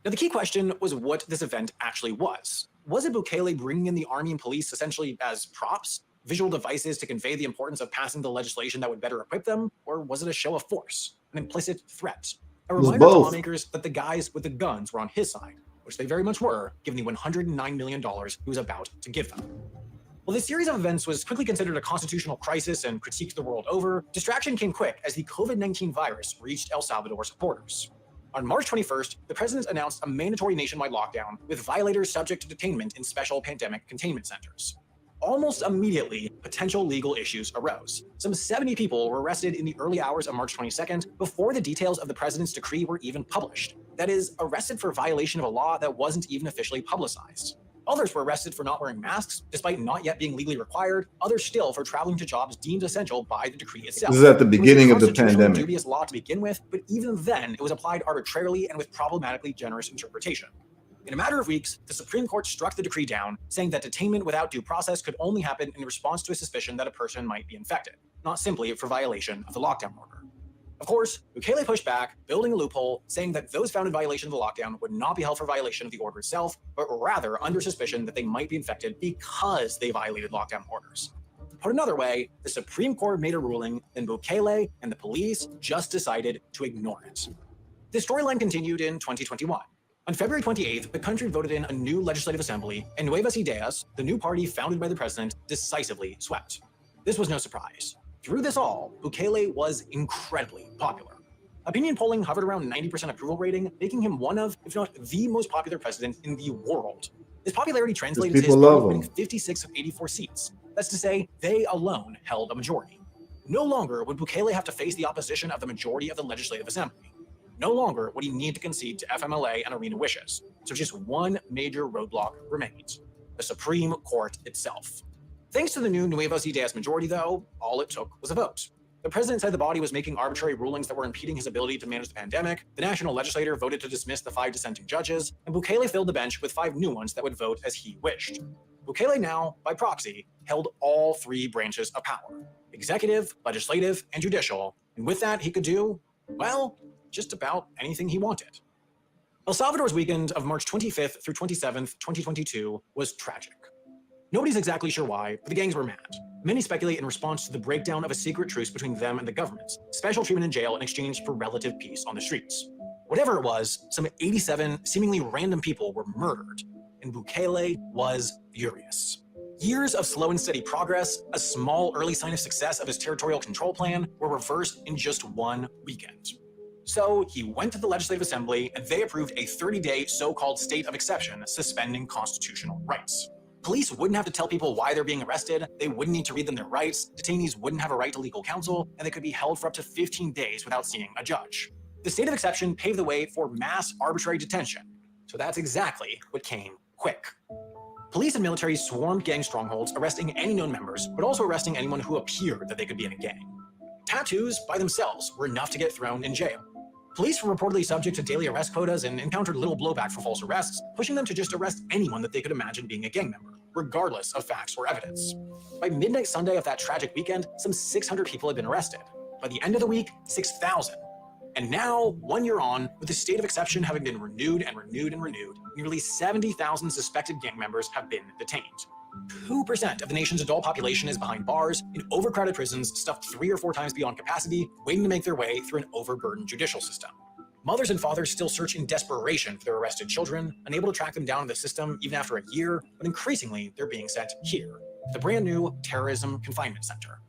Now, the key question was what this event actually was. Was it Bukele bringing in the army and police essentially as props, visual devices to convey the importance of passing the legislation that would better equip them, or was it a show of force, an implicit threat? A was reminder to both. lawmakers that the guys with the guns were on his side, which they very much were, given the $109 million he was about to give them. While this series of events was quickly considered a constitutional crisis and critiqued the world over, distraction came quick as the COVID-19 virus reached El Salvador's borders. On March 21st, the president announced a mandatory nationwide lockdown with violators subject to detainment in special pandemic containment centers. Almost immediately, potential legal issues arose. Some 70 people were arrested in the early hours of March 22nd before the details of the president's decree were even published. That is, arrested for violation of a law that wasn't even officially publicized. Others were arrested for not wearing masks, despite not yet being legally required, others still for traveling to jobs deemed essential by the decree itself. This is at the beginning of the It was a constitutionally pandemic. dubious law to begin with, but even then, it was applied arbitrarily and with problematically generous interpretation. In a matter of weeks, the Supreme Court struck the decree down, saying that detainment without due process could only happen in response to a suspicion that a person might be infected, not simply for violation of the lockdown order. Of course, Bukele pushed back, building a loophole, saying that those found in violation of the lockdown would not be held for violation of the order itself, but rather under suspicion that they might be infected because they violated lockdown orders. Put another way, the Supreme Court made a ruling, then Bukele and the police just decided to ignore it. The storyline continued in 2021. On February 28th, the country voted in a new legislative assembly, and Nuevas Ideas, the new party founded by the president, decisively swept. This was no surprise. Through this all, Bukele was incredibly popular. Opinion polling hovered around 90% approval rating, making him one of, if not the most popular president in the world. His popularity translated to his people love party him. winning 56 of 84 seats. That's to say, they alone held a majority. No longer would Bukele have to face the opposition of the majority of the Legislative Assembly. No longer would he need to concede to FMLA and Arena wishes. So just one major roadblock remains: the Supreme Court itself. Thanks to the new Nuevas Ideas majority, though, all it took was a vote. The president said the body was making arbitrary rulings that were impeding his ability to manage the pandemic. The national legislature voted to dismiss the 5 dissenting judges, and Bukele filled the bench with 5 new ones that would vote as he wished. Bukele now, by proxy, held all 3 branches of power: executive, legislative, and judicial, and with that he could do, well, just about anything he wanted. El Salvador's weekend of March 25th through 27th, 2022 was tragic. Nobody's exactly sure why, but the gangs were mad. Many speculate in response to the breakdown of a secret truce between them and the governments, special treatment in jail in exchange for relative peace on the streets. Whatever it was, some 87 seemingly random people were murdered, and Bukele was furious. Years of slow and steady progress, a small early sign of success of his territorial control plan, were reversed in just one weekend. So he went to the Legislative Assembly, and they approved a 30-day so-called state of exception suspending constitutional rights. Police wouldn't have to tell people why they're being arrested, they wouldn't need to read them their rights, detainees wouldn't have a right to legal counsel, and they could be held for up to 15 days without seeing a judge. The state of exception paved the way for mass arbitrary detention. So that's exactly what came quick. Police and military swarmed gang strongholds, arresting any known members, but also arresting anyone who appeared that they could be in a gang. Tattoos by themselves were enough to get thrown in jail. Police were reportedly subject to daily arrest quotas and encountered little blowback for false arrests, pushing them to just arrest anyone that they could imagine being a gang member, regardless of facts or evidence. By midnight Sunday of that tragic weekend, some 600 people had been arrested. By the end of the week, 6,000. And now, 1 year on, with the state of exception having been renewed and renewed and renewed, nearly 70,000 suspected gang members have been detained. 2% of the nation's adult population is behind bars, in overcrowded prisons stuffed 3 or 4 times beyond capacity, waiting to make their way through an overburdened judicial system. Mothers and fathers still search in desperation for their arrested children, unable to track them down in the system even after a year, but increasingly they're being sent here, the brand new Terrorism Confinement Center.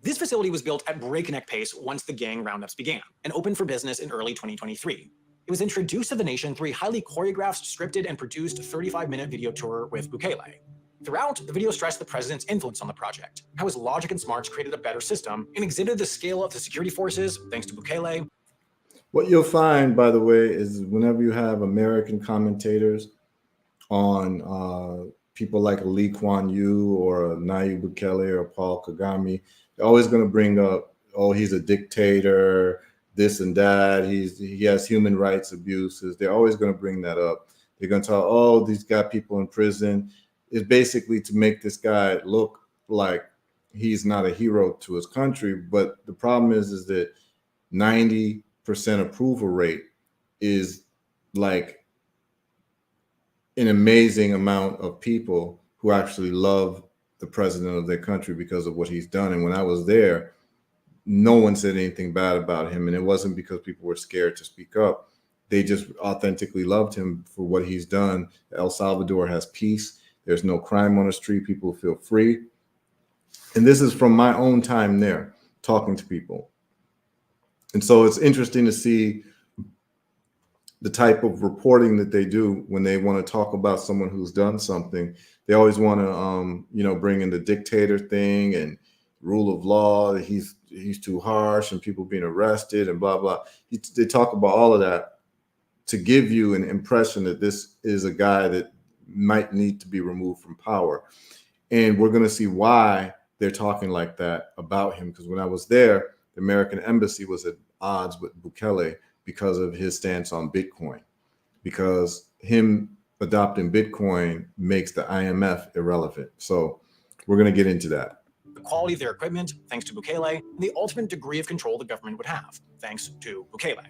This facility was built at breakneck pace once the gang roundups began, and opened for business in early 2023. It was introduced to the nation through a highly choreographed, scripted, and produced 35-minute video tour with Bukele. Throughout, the video stressed the president's influence on the project, how his logic and smarts created a better system, and exhibited the scale of the security forces, thanks to Bukele. What you'll find, by the way, is whenever you have American commentators on people like Lee Kuan Yew or Nayib Bukele or Paul Kagame, they're always going to bring up, oh, he's a dictator, this and that. He has human rights abuses. They're always going to bring that up. They're going to tell, oh, these got people in prison. It's basically to make this guy look like he's not a hero to his country. But the problem is that 90% approval rate is like an amazing amount of people who actually love the president of their country because of what he's done. And when I was there, no one said anything bad about him. And it wasn't because people were scared to speak up. They just authentically loved him for what he's done. El Salvador has peace. There's no crime on the street. People feel free. And this is from my own time there, talking to people. And so it's interesting to see the type of reporting that they do when they want to talk about someone who's done something. They always want to, bring in the dictator thing and rule of law, that he's too harsh and people being arrested and blah, blah. They talk about all of that to give you an impression that this is a guy that might need to be removed from power. And we're going to see why they're talking like that about him. Because when I was there, the American embassy was at odds with Bukele because of his stance on Bitcoin, because him adopting Bitcoin makes the IMF irrelevant. So we're going to get into that. The quality of their equipment, thanks to Bukele, and the ultimate degree of control the government would have, thanks to Bukele.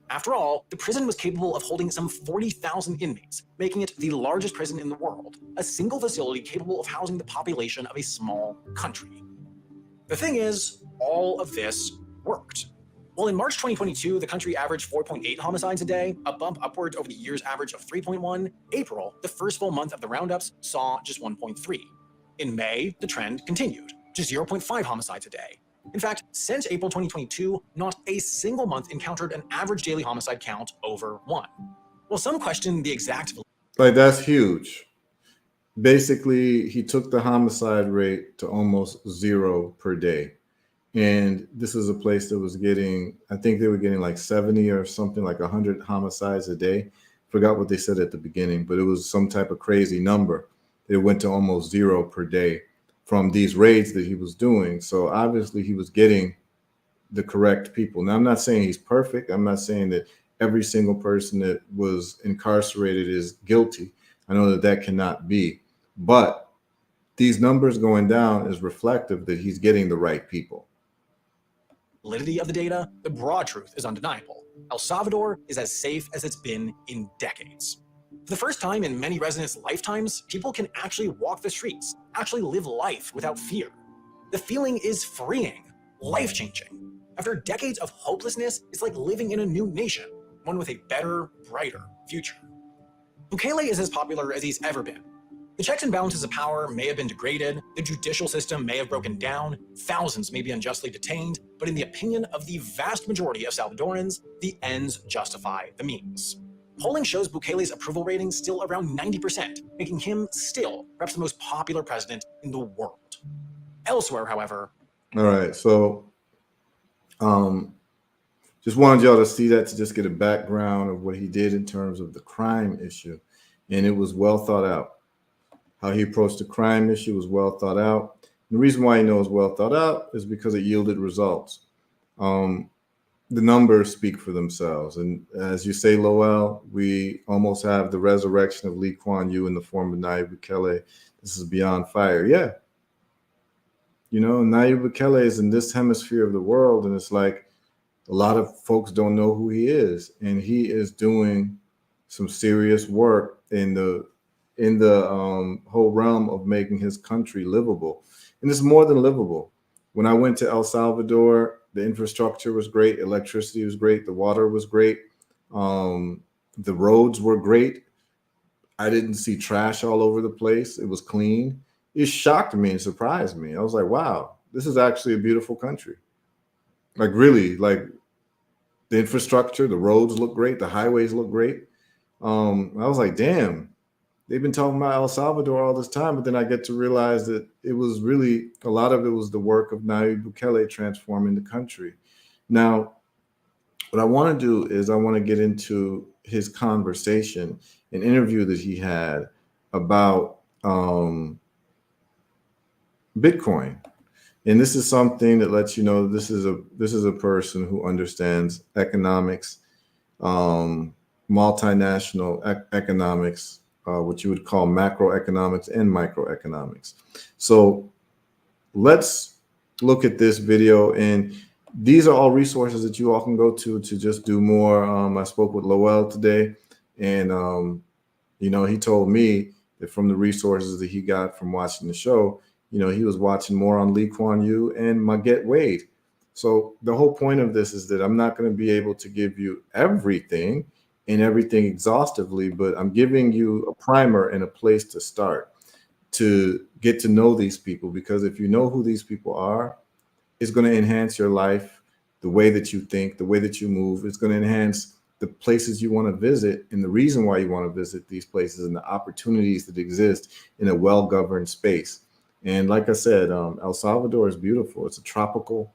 After all, the prison was capable of holding some 40,000 inmates, making it the largest prison in the world, a single facility capable of housing the population of a small country. The thing is, all of this worked. Well, in March 2022, the country averaged 4.8 homicides a day, a bump upwards over the year's average of 3.1. April, the first full month of the roundups, saw just 1.3. In May, the trend continued to 0.5 homicides a day. In fact, since April 2022, not a single month encountered an average daily homicide count over 1. Well, some question the exact... Like, that's huge. Basically, he took the homicide rate to almost 0 per day. And this is a place that was getting, I think they were getting like 70 or something, like 100 homicides a day. Forgot what they said at the beginning, but it was some type of crazy number. It went to almost 0 per day from these raids that he was doing. So obviously he was getting the correct people. Now, I'm not saying he's perfect. I'm not saying that every single person that was incarcerated is guilty. I know that that cannot be. But these numbers going down is reflective that he's getting the right people. Validity of the data, the broad truth is undeniable. El Salvador is as safe as it's been in decades. For the first time in many residents' lifetimes, people can actually walk the streets, actually live life without fear. The feeling is freeing, life-changing. After decades of hopelessness, it's like living in a new nation, one with a better, brighter future. Bukele is as popular as he's ever been. The checks and balances of power may have been degraded, the judicial system may have broken down, thousands may be unjustly detained, but in the opinion of the vast majority of Salvadorans, the ends justify the means. Polling shows Bukele's approval rating still around 90%, making him still perhaps the most popular president in the world. Elsewhere, however... All right, so just wanted y'all to see that, to just get a background of what he did in terms of the crime issue. And it was well thought out. How he approached the crime issue was well thought out. And the reason why he knows well thought out is because it yielded results. The numbers speak for themselves. And as you say, Lowell, we almost have the resurrection of Lee Kuan Yew in the form of Nayib Bukele. This is beyond fire. Yeah. You know, Nayib Bukele is in this hemisphere of the world, and it's like a lot of folks don't know who he is. And he is doing some serious work in the whole realm of making his country livable. And it's more than livable. When I went to El Salvador, the infrastructure was great. Electricity was great. The water was great. The roads were great. I didn't see trash all over the place. It was clean. It shocked me and surprised me. I was like, wow, this is actually a beautiful country. Like, really, like, the infrastructure, the roads look great. The highways look great. I was like, damn. They've been talking about El Salvador all this time, but then I get to realize that it was really, a lot of it was the work of Nayib Bukele transforming the country. Now, what I want to do is I want to get into his conversation, an interview that he had about Bitcoin. And this is something that lets you know this is a person who understands economics, multinational economics, what you would call macroeconomics and microeconomics. So let's look at this video, and these are all resources that you all can go to just do more. I spoke with Lowell today, and you know, he told me that from the resources that he got from watching the show, you know, he was watching more on Lee Kuan Yew and Maguette Wade. So the whole point of this is that I'm not going to be able to give you everything and everything exhaustively, but I'm giving you a primer and a place to start to get to know these people, because if you know who these people are, it's going to enhance your life, the way that you think, the way that you move. It's going to enhance the places you want to visit and the reason why you want to visit these places and the opportunities that exist in a well-governed space. And like I said, El Salvador is beautiful. It's a tropical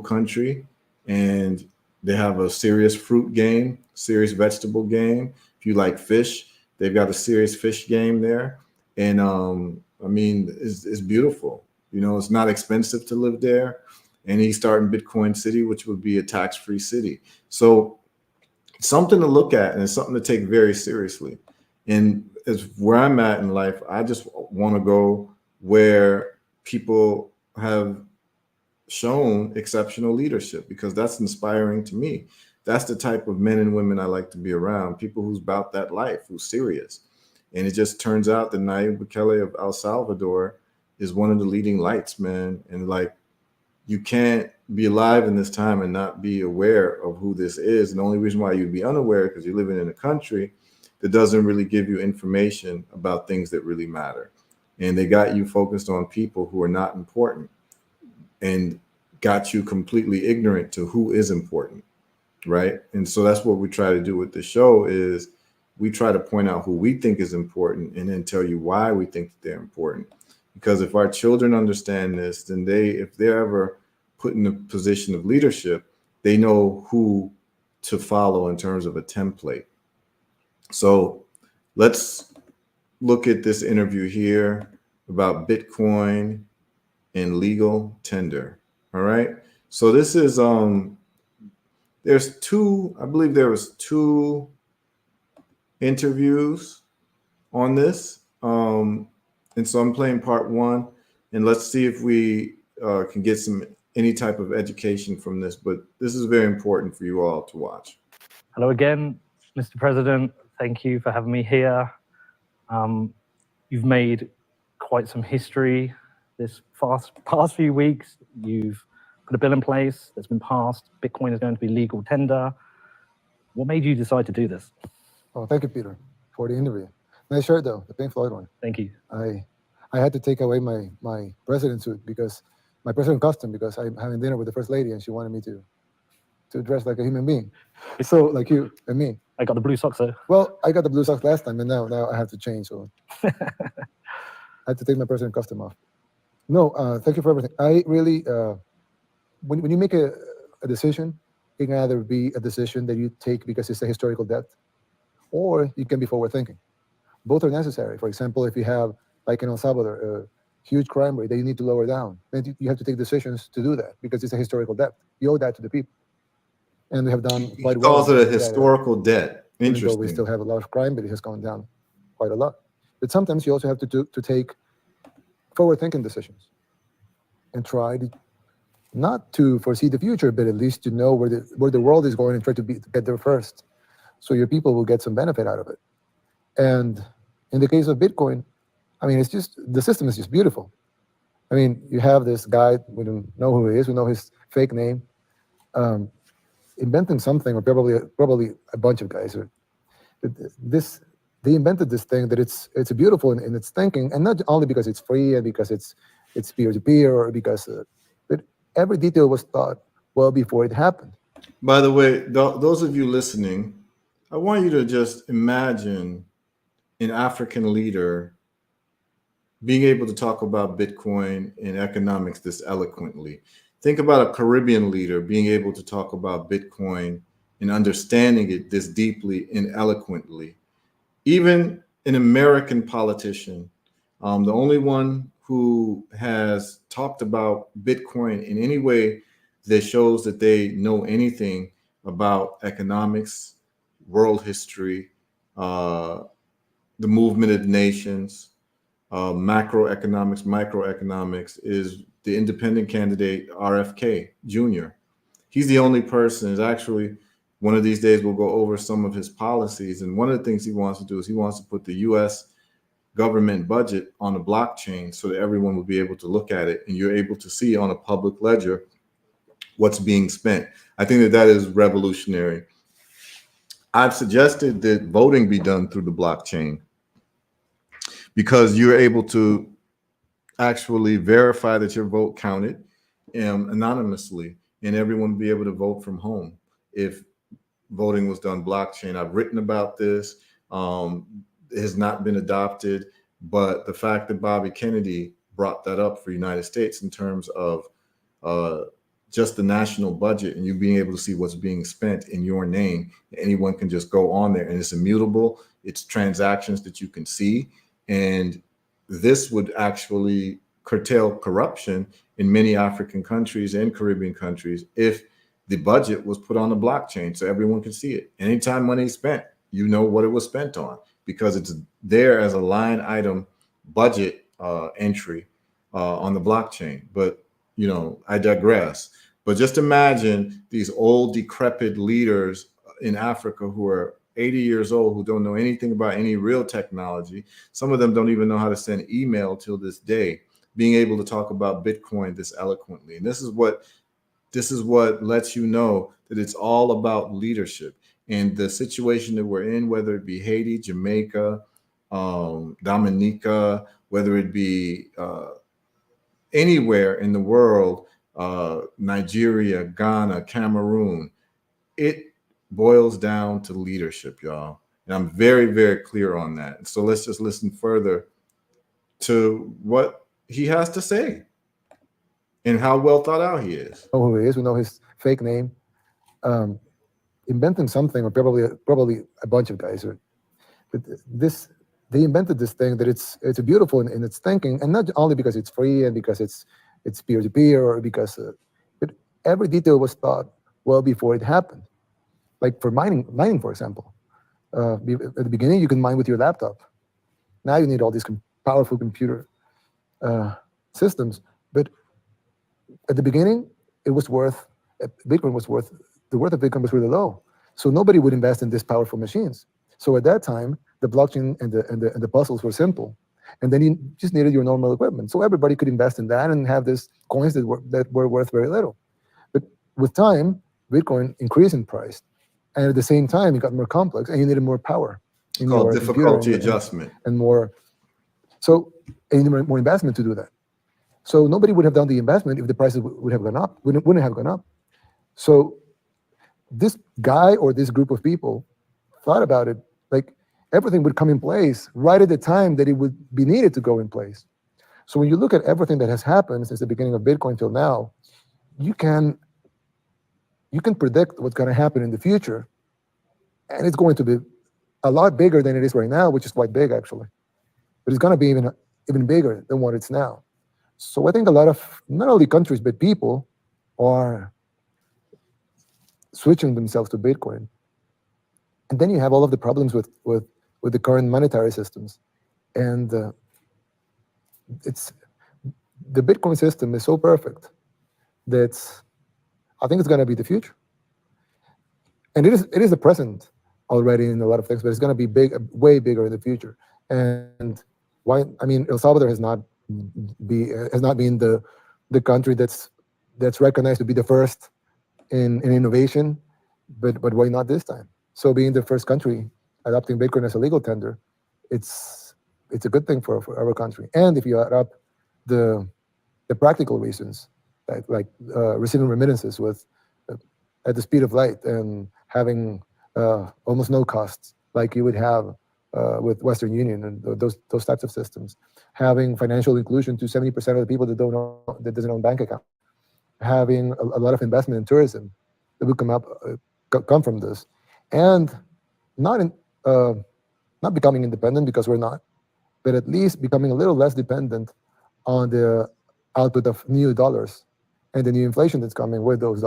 country, and they have a serious fruit game, serious vegetable game. If you like fish, they've got a serious fish game there. And I mean, it's beautiful. You know, it's not expensive to live there. And he's starting Bitcoin City, which would be a tax-free city. So something to look at, and it's something to take very seriously. And as where I'm at in life, I just want to go where people have shown exceptional leadership, because that's inspiring to me. That's the type of men and women I like to be around, people who's about that life, who's serious. And it just turns out that Nayib Bukele of El Salvador is one of the leading lights, man. And like, you can't be alive in this time and not be aware of who this is. And the only reason why you'd be unaware because you're living in a country that doesn't really give you information about things that really matter. And they got you focused on people who are not important and got you completely ignorant to who is important, right? And so that's what we try to do with the show is we try to point out who we think is important and then tell you why we think that they're important. Because if our children understand this, then if they're ever put in a position of leadership, they know who to follow in terms of a template. So let's look at this interview here about Bitcoin and legal tender. All right. So this is there's two, I believe there was two interviews on this. And so I'm playing part one, and let's see if we can get any type of education from this. But this is very important for you all to watch. Hello again, Mr. President. Thank you for having me here. You've made quite some history this past few weeks. You've put a bill in place that's been passed. Bitcoin is going to be legal tender. What made you decide to do this? Oh, thank you, Peter, for the interview. Nice shirt, though, the Pink Floyd one. Thank you. I had to take away my president suit because my president costume because I'm having dinner with the first lady and she wanted me to dress like a human being. So like you and me. I got the blue socks though. Well, I got the blue socks last time, and now I have to change. So I had to take my president costume off. No, thank you for everything. I really, when you make a decision, it can either be a decision that you take because it's a historical debt, or you can be forward thinking. Both are necessary. For example, if you have, like in El Salvador, a huge crime rate that you need to lower down, then you have to take decisions to do that because it's a historical debt. You owe that to the people. And we have done quite well. He calls it a historical debt. Interesting. We still have a lot of crime, but it has gone down quite a lot. But sometimes you also have to take forward-thinking decisions and try not to foresee the future, but at least to know where the world is going and try to get there first, so your people will get some benefit out of it. And in the case of Bitcoin, I mean, it's just the system is just beautiful. I mean, you have this guy, we don't know who he is, we know his fake name, inventing something, or probably a bunch of guys. They invented this thing that it's beautiful in its thinking, and not only because it's free and because it's peer-to-peer, or because but every detail was thought well before it happened. By the way, those of you listening, I want you to just imagine an African leader being able to talk about Bitcoin and economics this eloquently. Think about a Caribbean leader being able to talk about Bitcoin and understanding it this deeply and eloquently. Even an American politician, the only one who has talked about Bitcoin in any way that shows that they know anything about economics, world history, the movement of nations, macroeconomics, microeconomics, is the independent candidate RFK Jr. He's the only person. Is actually one of these days we'll go over some of his policies, and one of the things he wants to do is he wants to put the U.S. government budget on a blockchain so that everyone will be able to look at it, and you're able to see on a public ledger what's being spent. I think that that is revolutionary. I've suggested that voting be done through the blockchain because you're able to actually verify that your vote counted anonymously, and everyone will be able to vote from home if voting was done blockchain. I've written about this. It has not been adopted, but the fact that Bobby Kennedy brought that up for the United States in terms of just the national budget and you being able to see what's being spent in your name, anyone can just go on there and it's immutable. It's transactions that you can see. And this would actually curtail corruption in many African countries and Caribbean countries if the budget was put on the blockchain so everyone can see it. Anytime money is spent, you know what it was spent on because it's there as a line item budget entry on the blockchain. But, you know, I digress. But just imagine these old decrepit leaders in Africa who are 80 years old, who don't know anything about any real technology. Some of them don't even know how to send email till this day, being able to talk about Bitcoin this eloquently. And this is what lets you know that it's all about leadership. And the situation that we're in, whether it be Haiti, Jamaica, Dominica, whether it be anywhere in the world, Nigeria, Ghana, Cameroon, it boils down to leadership, y'all. And I'm very, very clear on that. So let's just listen further to what he has to say and how well thought out he is. Know who he is. We know his fake name. Inventing something, or probably a bunch of guys. But they invented this thing that it's beautiful in its thinking, and not only because it's free and because it's peer-to-peer, or because but every detail was thought well before it happened. Like for mining, for example. At the beginning, you can mine with your laptop. Now you need all these powerful computer systems. But at the beginning, the worth of Bitcoin was really low. So nobody would invest in these powerful machines. So at that time, the blockchain and the puzzles were simple. And then you just needed your normal equipment. So everybody could invest in that and have these coins that were worth very little. But with time, Bitcoin increased in price. And at the same time, it got more complex and you needed more power. It's called difficulty adjustment. And more, so you needed more investment to do that. So nobody would have done the investment if the prices would have gone up, wouldn't have gone up. So this guy or this group of people thought about it, like everything would come in place right at the time that it would be needed to go in place. So when you look at everything that has happened since the beginning of Bitcoin till now, you can predict what's going to happen in the future, and it's going to be a lot bigger than it is right now, which is quite big actually. But it's going to be even bigger than what it's now. So I think a lot of not only countries but people are switching themselves to Bitcoin, and then you have all of the problems with the current monetary systems, and the Bitcoin system is so perfect that I think it's going to be the future. And it is the present already in a lot of things, but it's going to be big, way bigger in the future. And why? I mean, El Salvador has not been the country that's recognized to be the first in innovation, but why not this time? So being the first country adopting Bitcoin as a legal tender, it's a good thing for our country. And if you add up the practical reasons, like receiving remittances at the speed of light and having almost no costs, like you would have with Western Union and those types of systems, having financial inclusion to 70% of the people that doesn't own bank account, having a lot of investment in tourism that would come from this, and not becoming independent, because we're not, but at least becoming a little less dependent on the output of new dollars and the new inflation that's coming with those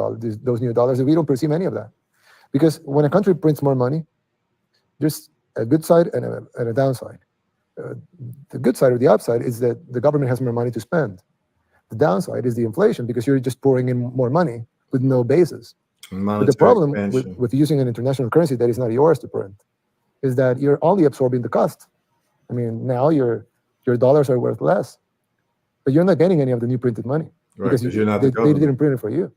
new dollars. And we don't perceive any of that, because when a country prints more money, there's a good side and a downside. The good side or the upside is that the government has more money to spend. The downside is the inflation, because you're just pouring in more money with no basis. But the problem with using an international currency that is not yours to print is that you're only absorbing the cost. I mean, now your dollars are worth less, but you're not getting any of the new printed money, right, because they didn't print it for you.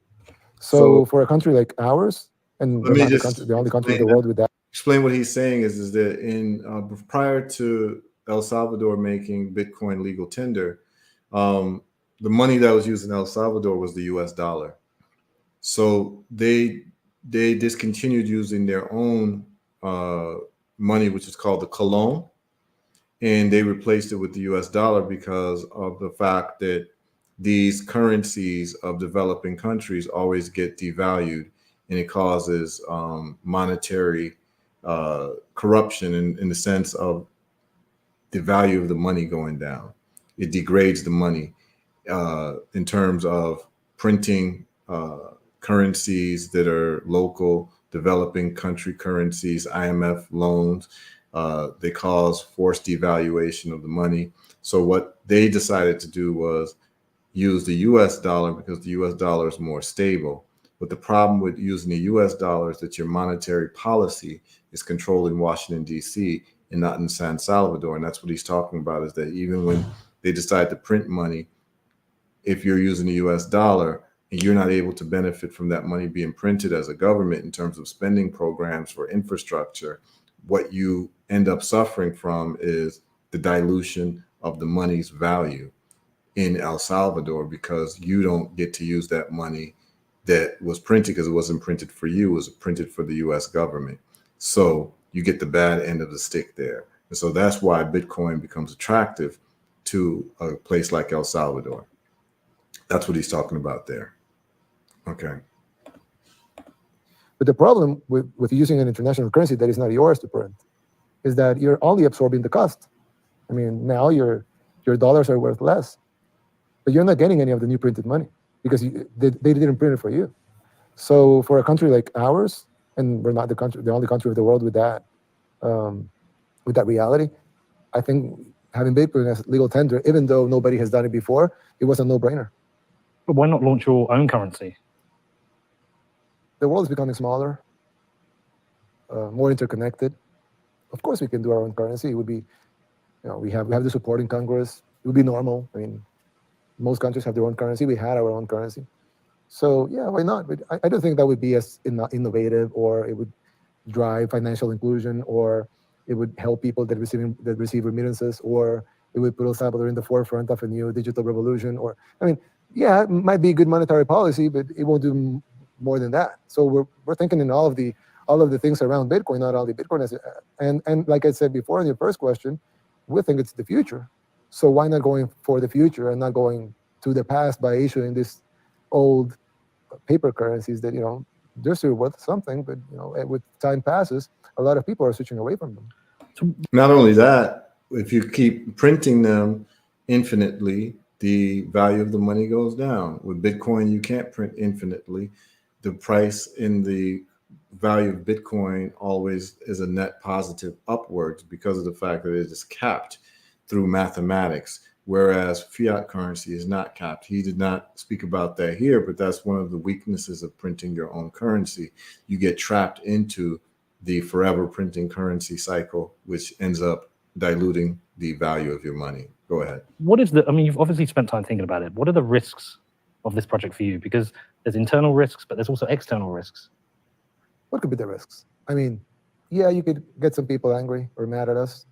So for a country like ours, and let we're me not just the only country in explain the that. world with that. Explain what he's saying is that in prior to El Salvador making Bitcoin legal tender, the money that was used in El Salvador was the U.S. dollar. So they discontinued using their own money, which is called the colon, and they replaced it with the U.S. dollar because of the fact that these currencies of developing countries always get devalued, and it causes monetary corruption in the sense of the value of the money going down. It degrades the money in terms of printing currencies that are local, developing country currencies, IMF loans. They cause forced devaluation of the money. So what they decided to do was use the US dollar because the US dollar is more stable. But the problem with using the US dollar is that your monetary policy is controlled in Washington, D.C. and not in San Salvador. And that's what he's talking about, is that even when they decide to print money, if you're using the US dollar and you're not able to benefit from that money being printed as a government in terms of spending programs for infrastructure, what you end up suffering from is the dilution of the money's value in El Salvador, because you don't get to use that money that was printed, because it wasn't printed for you, it was printed for the US government. So you get the bad end of the stick there. And so that's why Bitcoin becomes attractive to a place like El Salvador. That's what he's talking about there. Okay. But the problem with using an international currency that is not yours to print is that you're only absorbing the cost. I mean, now your dollars are worth less, but you're not getting any of the new printed money because they didn't print it for you. So for a country like ours, and we're not the only country of the world with that reality, I think having Bitcoin as legal tender, even though nobody has done it before, it was a no-brainer. But why not launch your own currency? The world is becoming smaller, more interconnected. Of course, we can do our own currency. It would be, we have the support in Congress. It would be normal. I mean, most countries have their own currency. We had our own currency. So yeah, why not? But I don't think that would be as innovative, or it would drive financial inclusion, or it would help people that receive remittances, or it would put El Salvador in the forefront of a new digital revolution. Or, I mean, yeah, it might be good monetary policy, but it won't do more than that. So we're thinking in all of the things around Bitcoin, not only Bitcoin. And like I said before in your first question, we think it's the future. So why not going for the future and not going to the past by issuing these old paper currencies that, they're still worth something, but with time passes, a lot of people are switching away from them. Not only that, if you keep printing them infinitely, the value of the money goes down. With Bitcoin, you can't print infinitely. The price in the value of Bitcoin always is a net positive upwards because of the fact that it is capped through mathematics, whereas fiat currency is not capped. He did not speak about that here, but that's one of the weaknesses of printing your own currency. You get trapped into the forever printing currency cycle, which ends up diluting the value of your money. Go ahead. You've obviously spent time thinking about it. What are the risks of this project for you? Because there's internal risks, but there's also external risks. What could be the risks? I mean, yeah, you could get some people angry or mad at us.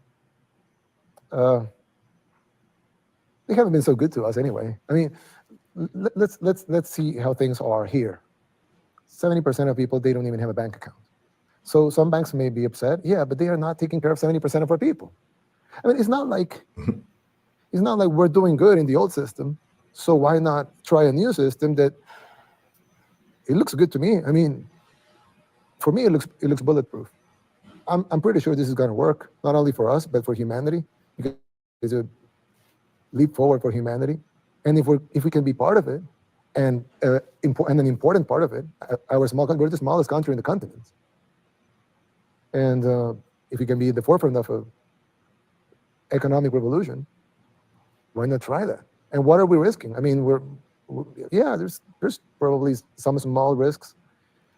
They haven't been so good to us anyway. I mean, let's see how things are here. 70% of people, they don't even have a bank account. So some banks may be upset, yeah, but they are not taking care of 70% of our people. I mean, it's not like we're doing good in the old system. So why not try a new system that it looks good to me? I mean, for me, it looks bulletproof. I'm pretty sure this is going to work, not only for us but for humanity, because it's a leap forward for humanity. And if we can be part of it, and an important part of it, our small country, we're the smallest country in the continent. And if we can be at the forefront of an economic revolution, why not try that? And what are we risking? I mean, there's probably some small risks,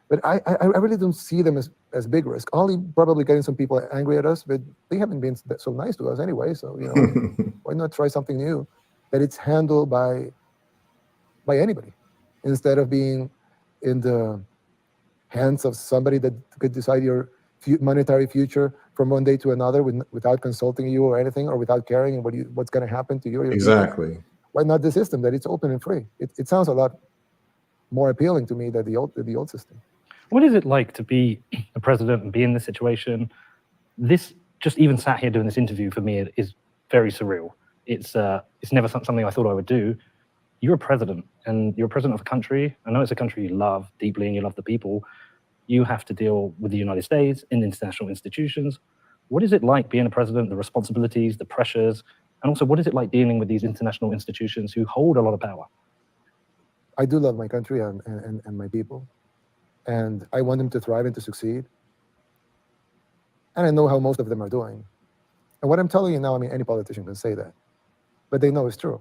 but I really don't see them as big risk. Only probably getting some people angry at us, but they haven't been so nice to us anyway. So why not try something new that it's handled by anybody, instead of being in the hands of somebody that could decide your monetary future from one day to another without consulting you or anything, or without caring what's going to happen to you or your future? Exactly. Why not the system that it's open and free? It sounds a lot more appealing to me than the old system. What is it like to be a president and be in this situation? This, just even sat here doing this interview, for me is very surreal. It's never something I thought I would do. You're a president, and you're a president of a country. I know it's a country you love deeply and you love the people. You have to deal with the United States and international institutions. What is it like being a president, the responsibilities, the pressures, and also what is it like dealing with these international institutions who hold a lot of power? I do love my country and my people, and I want them to thrive and to succeed. And I know how most of them are doing. And what I'm telling you now, I mean, any politician can say that, but they know it's true.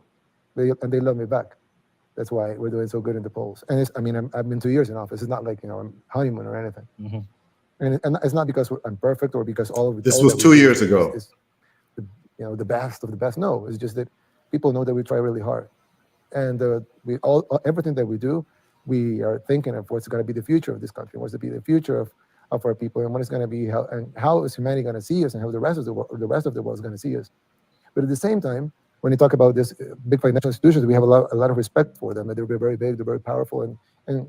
They love me back. That's why we're doing so good in the polls. And I've been 2 years in office. It's not like, I'm honeymoon or anything. Mm-hmm. And it's not because I'm perfect or because all of This was 2 years ago. Is the best of the best. No, it's just that people know that we try really hard, and everything that we do, we are thinking of what's going to be the future of this country, what's going to be the future of our people, and what is going to be how is humanity going to see us, and how the rest of the world is going to see us. But at the same time, when you talk about this big financial institutions, we have a lot of respect for them. They're very big, they're very powerful, and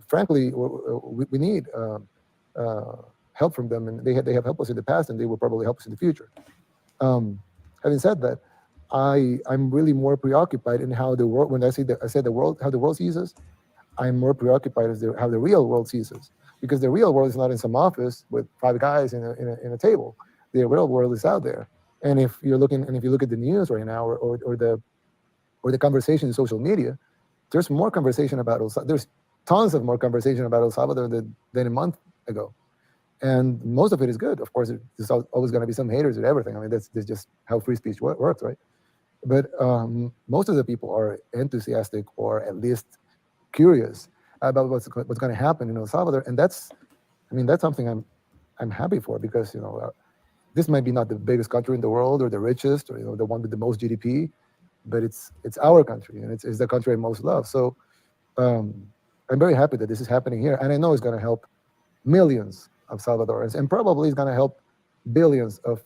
frankly, we need help from them, and they have helped us in the past, and they will probably help us in the future. Having said that, I'm really more preoccupied in how the world. When I said the world, how the world sees us, I'm more preoccupied as how the real world sees us, because the real world is not in some office with 5 guys in a table. The real world is out there. And if you look at the news right now, or the conversation in social media, there's more conversation about there's tons of more conversation about El Salvador than a month ago, and most of it is good. Of course, there's always going to be some haters and everything. I mean, that's just how free speech works, right? But most of the people are enthusiastic, or at least curious about what's going to happen in El Salvador, and that's something I'm happy for, because this might be not the biggest country in the world or the richest or the one with the most GDP, but it's our country, and it's the country I most love. So I'm very happy that this is happening here, and I know it's going to help millions of Salvadorans, and probably it's going to help billions of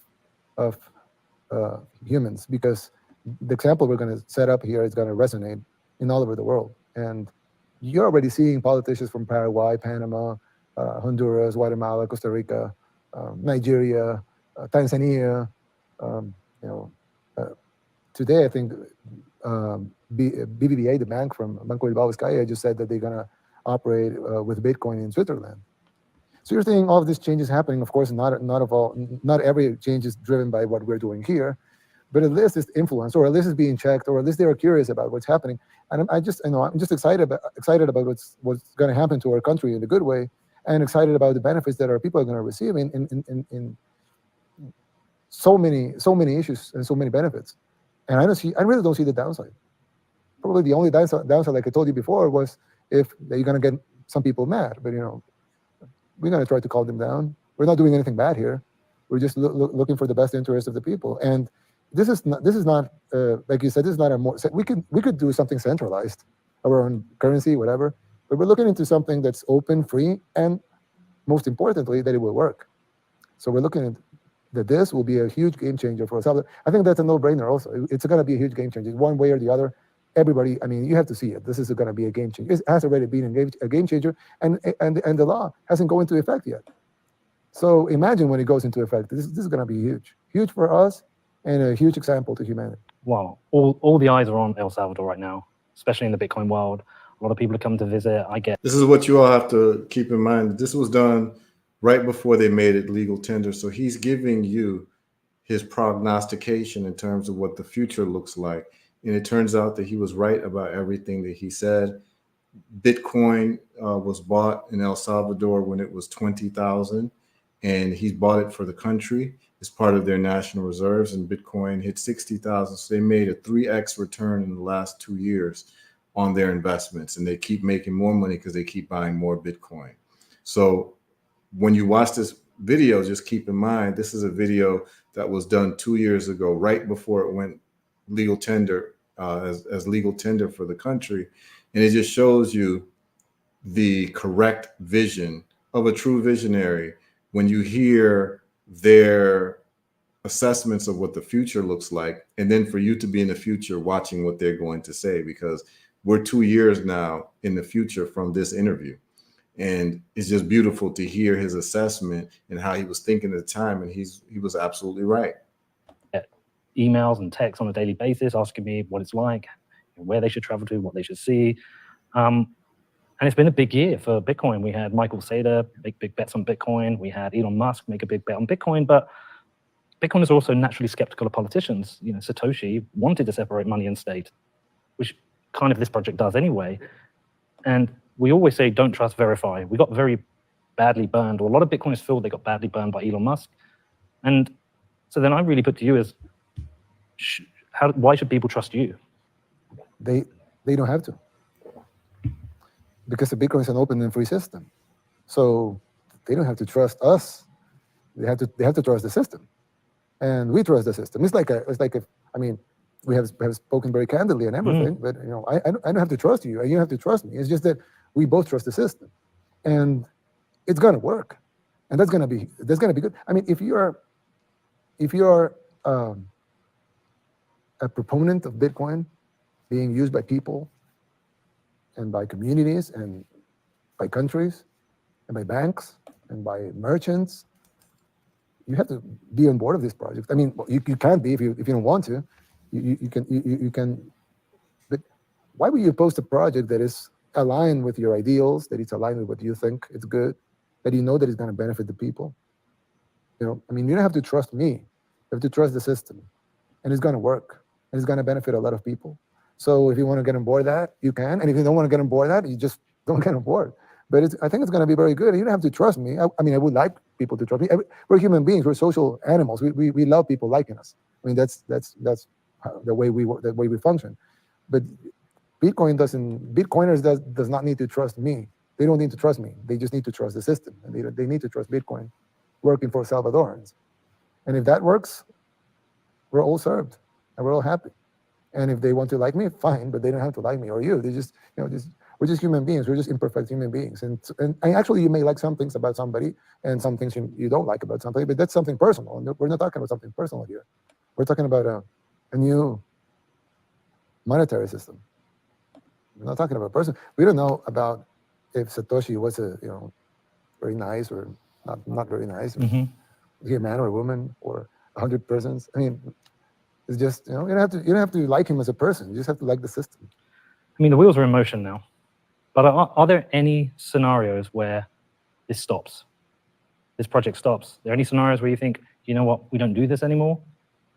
humans, because the example we're going to set up here is going to resonate in all over the world. And you're already seeing politicians from Paraguay, Panama, Honduras, Guatemala, Costa Rica, Nigeria, Tanzania. Today, I think BBVA, the bank from Banco Bilbao Vizcaya, just said that they're going to operate with Bitcoin in Switzerland. So you're seeing all of these changes happening. Of course, not every change is driven by what we're doing here, but at least it's influenced, or at least it's being checked, or at least they are curious about what's happening. And I'm just excited about what's going to happen to our country in a good way, and excited about the benefits that our people are going to receive in so many issues and so many benefits. And I really don't see the downside. Probably the only downside, like I told you before, was if you're going to get some people mad. But we're going to try to calm them down. We're not doing anything bad here. We're just looking for the best interest of the people. And this is not like you said. This is not a more. We could do something centralized, our own currency, whatever. But we're looking into something that's open, free, and most importantly, that it will work. So we're looking at that this will be a huge game changer for us. I think that's a no-brainer also. It's going to be a huge game changer, one way or the other. Everybody, you have to see it. This is going to be a game changer. It has already been a game changer, and the law hasn't gone into effect yet. So imagine when it goes into effect. This is going to be huge for us, and a huge example to humanity. Wow, all the eyes are on El Salvador right now, especially in the Bitcoin world. A lot of people are coming to visit. This is what you all have to keep in mind. This was done right before they made it legal tender. So he's giving you his prognostication in terms of what the future looks like. And it turns out that he was right about everything that he said. Bitcoin was bought in El Salvador when it was 20,000, and he's bought it for the country as part of their national reserves, and Bitcoin hit 60,000. So they made a 3x return in the last 2 years on their investments, and they keep making more money because they keep buying more Bitcoin. So when you watch this video, just keep in mind, this is a video that was done 2 years ago, right before it went legal tender, as legal tender for the country. And it just shows you the correct vision of a true visionary when you hear their assessments of what the future looks like, and then for you to be in the future watching what they're going to say, because we're 2 years now in the future from this interview. And it's just beautiful to hear his assessment and how he was thinking at the time, and he was absolutely right. Emails and texts on a daily basis asking me what it's like, where they should travel to, what they should see. And it's been a big year for Bitcoin. We had Michael Saylor make big bets on Bitcoin. We had Elon Musk make a big bet on Bitcoin. But Bitcoin is also naturally skeptical of politicians. You know, Satoshi wanted to separate money and state, which kind of this project does anyway. And we always say, don't trust, verify. We got very badly burned, or a lot of Bitcoiners feel they got badly burned by Elon Musk. And so then I really put to you is, why should people trust you? They don't have to, because the Bitcoin is an open and free system. So they don't have to trust us. They have to trust the system, and we trust the system. It's like I mean, we have spoken very candidly and everything, but you know, I don't have to trust you, and you have to trust me. It's just that we both trust the system, and it's gonna work, and that's gonna be good. I mean, if you're a proponent of Bitcoin being used by people and by communities and by countries and by banks and by merchants, you have to be on board of this project. I mean, you can't be if you don't want to. You can. But why would you post a project that is aligned with your ideals, that it's aligned with what you think it's good, that you know that it's going to benefit the people? You know, I mean, you don't have to trust me. You have to trust the system, and it's going to work, and it's going to benefit a lot of people. So if you want to get on board that, you can, and if you don't want to get on board that, you just don't get on board. But I think it's going to be very good. And you don't have to trust me. I mean, I would like people to trust me. We're human beings. We're social animals. We love people liking us. I mean, that's the way we work, the way we function. But Bitcoiners does not need to trust me. They don't need to trust me. They just need to trust the system, and they need to trust Bitcoin working for Salvadorans. And if that works, we're all served and we're all happy. And if they want to like me, fine, but they don't have to like me or you. They just, you know, we're just human beings. We're just imperfect human beings. And actually, you may like some things about somebody and some things you don't like about somebody, but that's something personal. And we're not talking about something personal here. We're talking about a new monetary system. We're not talking about a person. We don't know about if Satoshi was very nice or not very nice, or he a man or a woman or 100 persons. I mean, it's just, you don't have to like him as a person. You just have to like the system. I mean, the wheels are in motion now. But are there any scenarios where this stops? This project stops? Are there any scenarios where you think, you know what, we don't do this anymore?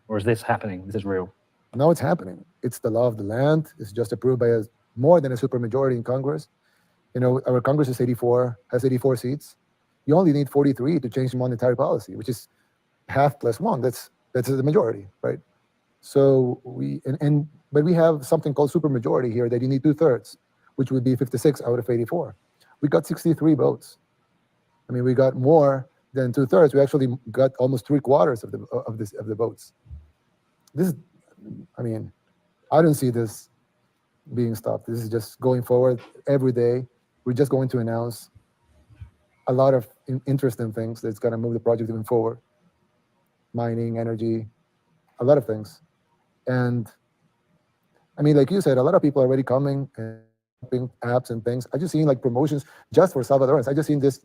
Or is this happening? This is real? No, it's happening. It's the law of the land. It's just approved by more than a supermajority in Congress. You know, our Congress has 84 seats. You only need 43 to change monetary policy, which is half plus one. That's the majority, right? So but we have something called supermajority here that you need 2/3, which would be 56 out of 84. We got 63 votes. I mean, we got more than 2/3. We actually got almost 3/4 of the votes. This, I mean, I don't see this being stopped. This is just going forward every day. We're just going to announce a lot of interesting things that's going to move the project even forward. Mining, energy, a lot of things. And I mean, like you said, a lot of people are already coming and apps and things. I just seen like promotions just for Salvadorans. I just seen this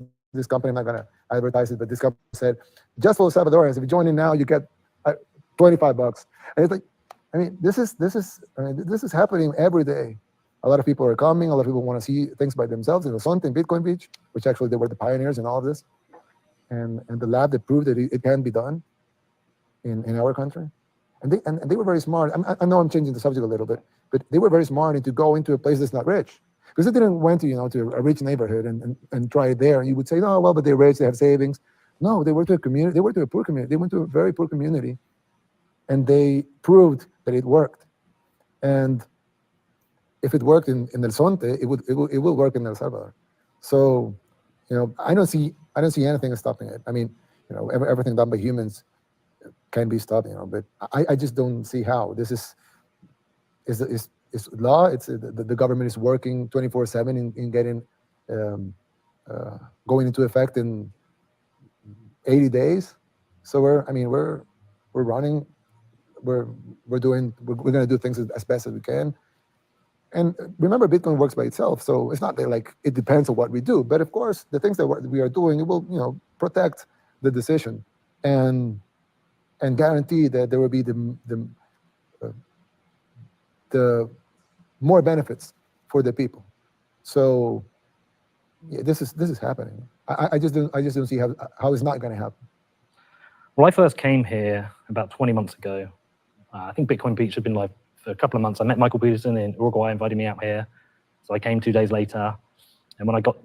company, I'm not gonna advertise it, but this company said, just for Salvadorans, if you join in now, you get $25. And it's like, I mean, this is happening every day. A lot of people are coming. A lot of people want to see things by themselves. In the Sonte in Bitcoin Beach, which actually they were the pioneers in all of this, and the lab that proved that it can be done in our country. And they were very smart. I know I'm changing the subject a little bit, but they were very smart into go into a place that's not rich, because they didn't went to a rich neighborhood and try it there. And you would say, no, well, but they're rich, they have savings. No, they went to a community. They went to a poor community. They went to a very poor community, and they proved that it worked. And if it worked in El Sonte, it will work in El Salvador. So, I don't see anything stopping it. I mean, everything done by humans can be stopped, but I just don't see how. This is law. It's the government is working 24/7 in getting um, going into effect in 80 days. So we're running, we're going to do things as best as we can. And remember, Bitcoin works by itself, so it's not that like it depends on what we do. But of course, the things that we are doing, it will protect the decision and guarantee that there will be the more benefits for the people. So yeah, this is happening. I just don't see how it's not going to happen. Well, I first came here about 20 months ago. I think Bitcoin Beach had been live for a couple of months. I met Michael Peterson in Uruguay, invited me out here. So I came 2 days later. And when I got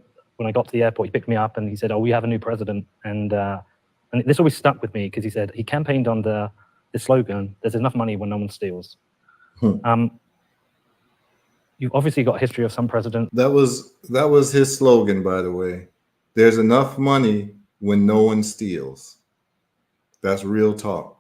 to the airport, he picked me up and he said, "Oh, we have a new president." And this always stuck with me because he said he campaigned under this slogan, "There's enough money when no one steals." You've obviously got a history of some presidents. That was his slogan, by the way. There's enough money when no one steals. That's real talk.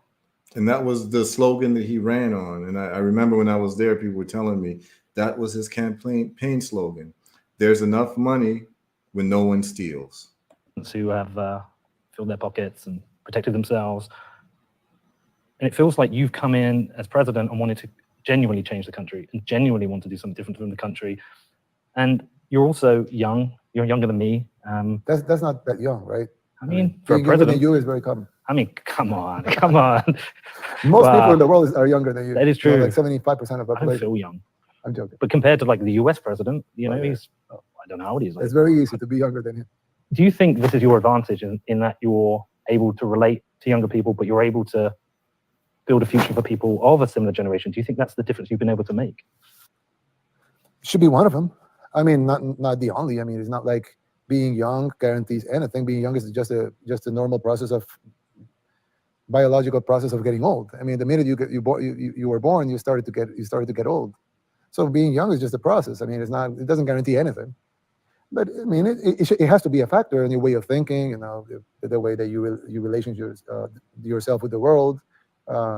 And that was the slogan that he ran on. And I remember when I was there, people were telling me that was his campaign slogan. There's enough money when no one steals. Who have filled their pockets and protected themselves. And it feels like you've come in as president and wanted to genuinely change the country and genuinely want to do something different from the country. And you're also young. You're younger than me. That's not that young, right? I mean, for a being younger than president, you is very common. I mean, come on, come on. Most Wow. people in the world are younger than you. That is true. Like 75% of the I don't population. feel young. I'm joking. But compared to like the US president, yeah. he's, I don't know how old he is. Like, It's very easy to be younger than him. do you think this is your advantage in that you're able to relate to younger people, but you're able to build a future for people of a similar generation? Do you think that's the difference you've been able to make? Should be one of them. I mean, not the only. I mean, it's not like being young guarantees anything. Being young is just a normal process of biological process of getting old. I mean, the minute you were born, you started to get old. So being young is just a process. I mean, it doesn't guarantee anything. But I mean, it has to be a factor in your way of thinking, the way that you relation yourself with the world,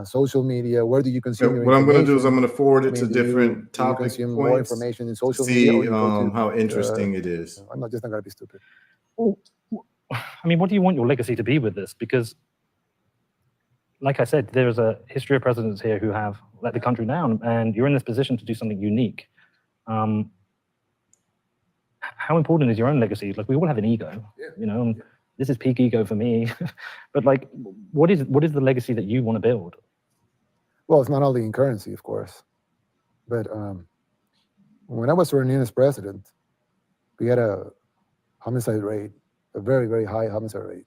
social media. Where do you consume your What I'm going to do is information? I'm going to forward it to do you different topic consume more points information in to social see media, or you go to, how interesting it is. I'm not going to be stupid. Well, I mean, what do you want your legacy to be with this? Because, like I said, there is a history of presidents here who have let the country down, and you're in this position to do something unique. How important is your own legacy? Like, we all have an ego, and this is peak ego for me. But like, what is the legacy that you want to build? Well, it's not only in currency, of course, but when I was running as president, we had a homicide rate, a very, very high homicide rate.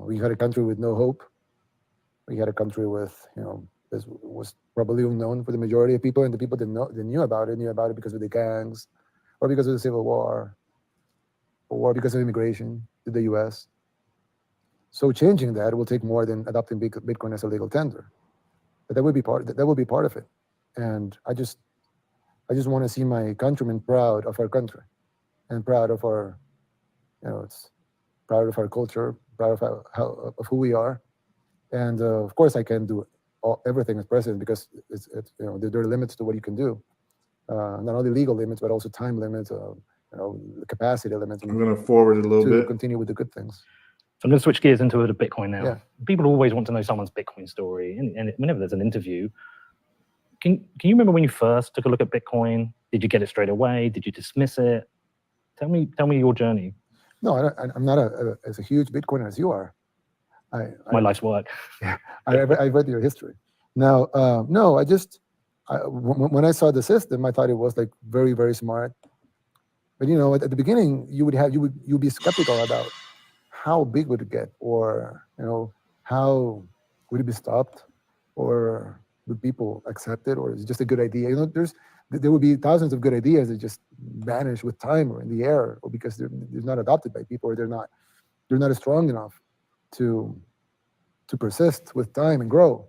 We had a country with no hope. We had a country with, this was probably unknown for the majority of people, and the people that knew about it because of the gangs, or because of the Civil War, or because of immigration to the U.S. So changing that will take more than adopting Bitcoin as a legal tender, but that would be part of it. And I just want to see my countrymen proud of our country, and proud of our, it's proud of our culture, proud of who we are. And of course, I can't do everything as president because there are limits to what you can do. Not only legal limits, but also time limits, capacity limits. I'm going to forward it a little bit. Continue with the good things. So I'm going to switch gears into a Bitcoin now. Yeah. People always want to know someone's Bitcoin story, and whenever there's an interview, can you remember when you first took a look at Bitcoin? Did you get it straight away? Did you dismiss it? Tell me your journey. No, I'm not as a huge Bitcoiner as you are. My life's work. Yeah, I read your history. Now, no, when I saw the system, I thought it was like very, very smart. But at the beginning, you'd be skeptical about how big would it get, or how would it be stopped, or would people accept it, or is it just a good idea? There would be thousands of good ideas that just vanish with time or in the air, or because they're not adopted by people, or they're not strong enough to persist with time and grow.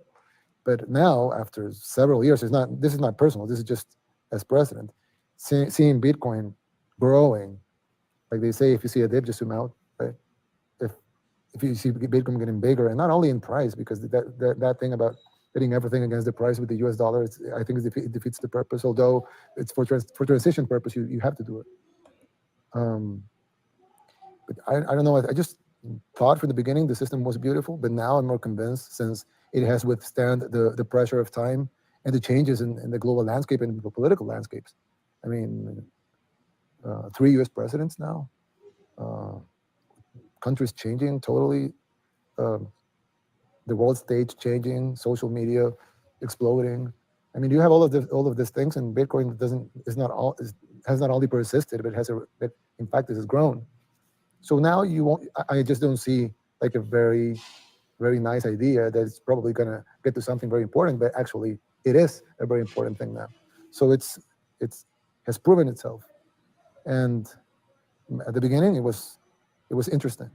But now, after several years, this is not personal. This is just as president, seeing Bitcoin growing. Like they say, if you see a dip, just zoom out. Right? If you see Bitcoin getting bigger, and not only in price, because that thing about hitting everything against the price with the US dollar, I think it defeats the purpose. Although it's for transition purpose, you have to do it. But I don't know. I just thought from the beginning the system was beautiful, but now I'm more convinced since it has withstand the pressure of time and the changes in the global landscape and the political landscapes. I mean, 3 U.S. presidents now, countries changing totally, the world stage changing, social media exploding. I mean, you have all of these things, and Bitcoin has not only persisted, but but in fact, it has grown. So now you won't. I just don't see like a very, very nice idea that it's probably going to get to something very important, but actually it is a very important thing now. So it's has proven itself, and at the beginning it was interesting.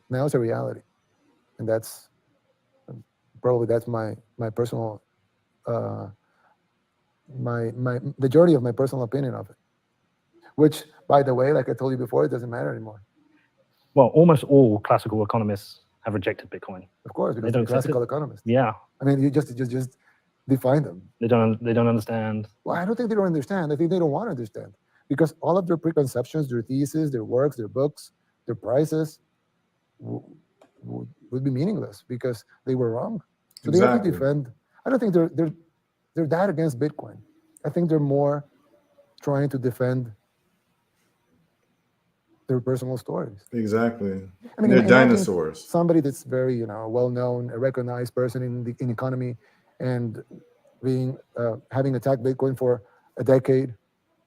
Now it's a reality, and that's probably my personal my the majority of my personal opinion of it. Which, by the way, like I told you before, it doesn't matter anymore. Well, almost all classical economists have rejected Bitcoin. Of course, because don't they're accept classical it? economists. Yeah, I mean, you just define them. they don't understand. Well, I don't think they don't understand. I think they don't want to understand because all of their preconceptions, their theses, their works, their books, their prices would be meaningless because they were wrong. So they have to Exactly. defend. I don't think they're that against Bitcoin. I think they're more trying to defend their personal stories. Exactly. I mean, They're imagine dinosaurs. somebody that's very, well-known, a recognized person in economy, and being having attacked Bitcoin for a decade,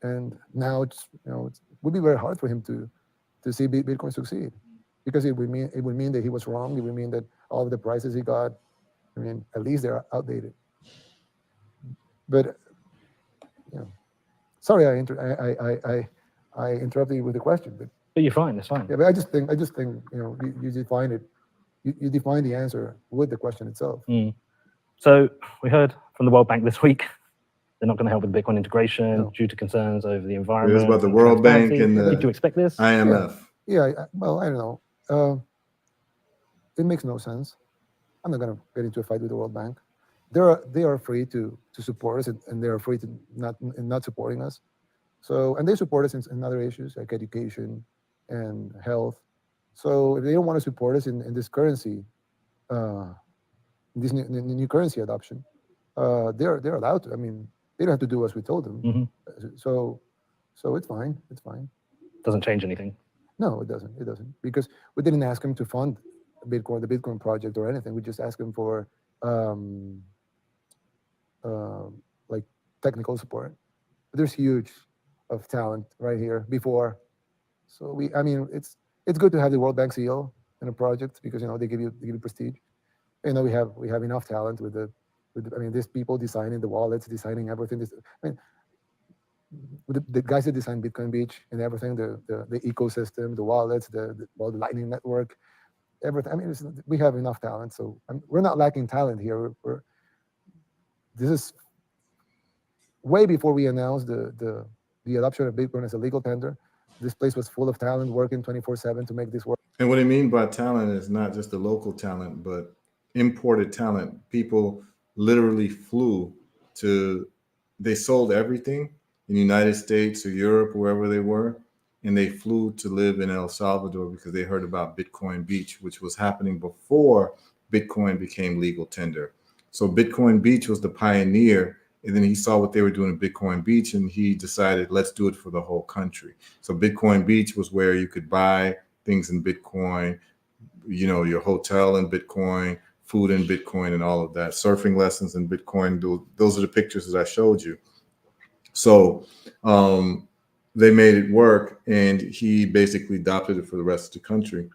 and now it would be very hard for him to see Bitcoin succeed, because it would mean that he was wrong. It would mean that all of the prices he got, I mean, at least they're outdated. But sorry, I interrupted you with the question, but you're fine. It's fine. yeah, but I just think you define it. You define the answer with the question itself. So we heard from the World Bank this week they're not going to help with Bitcoin integration No. due to concerns over the It environment. was about the and World Bank transparency. and Did you the expect this? IMF. Yeah, well, I don't know. It makes no sense. I'm not going to get into a fight with the World Bank. They are free to support us, and they are free to not supporting us. So, and they support us in other issues like education and health. So if they don't want to support us in this currency, this new currency adoption, they're allowed to. I mean, they don't have to do as we told them. So it's fine. It's fine. Doesn't change anything. No, it doesn't. It doesn't, because we didn't ask them to fund the Bitcoin project or anything. We just asked them for like technical support. But there's huge of talent right here before. So I mean, it's good to have the World Bank seal in a project because they give you prestige. We have enough talent with these people designing the wallets, designing everything. I mean, with the guys that design Bitcoin Beach and everything, the ecosystem, the wallets, the Lightning Network, everything. I mean, we have enough talent, so we're not lacking talent here. This is way before we announced the adoption of Bitcoin as a legal tender. This place was full of talent working 24/7 to make this work. And what I mean by talent is not just the local talent, but imported talent. People literally they sold everything in the United States or Europe, wherever they were, and they flew to live in El Salvador because they heard about Bitcoin Beach, which was happening before Bitcoin became legal tender. So Bitcoin Beach was the pioneer, and then he saw what they were doing at Bitcoin Beach, and he decided, let's do it for the whole country. So Bitcoin Beach was where you could buy things in Bitcoin, your hotel in Bitcoin, food in Bitcoin, and all of that. Surfing lessons in Bitcoin. Those are the pictures that I showed you. So they made it work, and he basically adopted it for the rest of the country.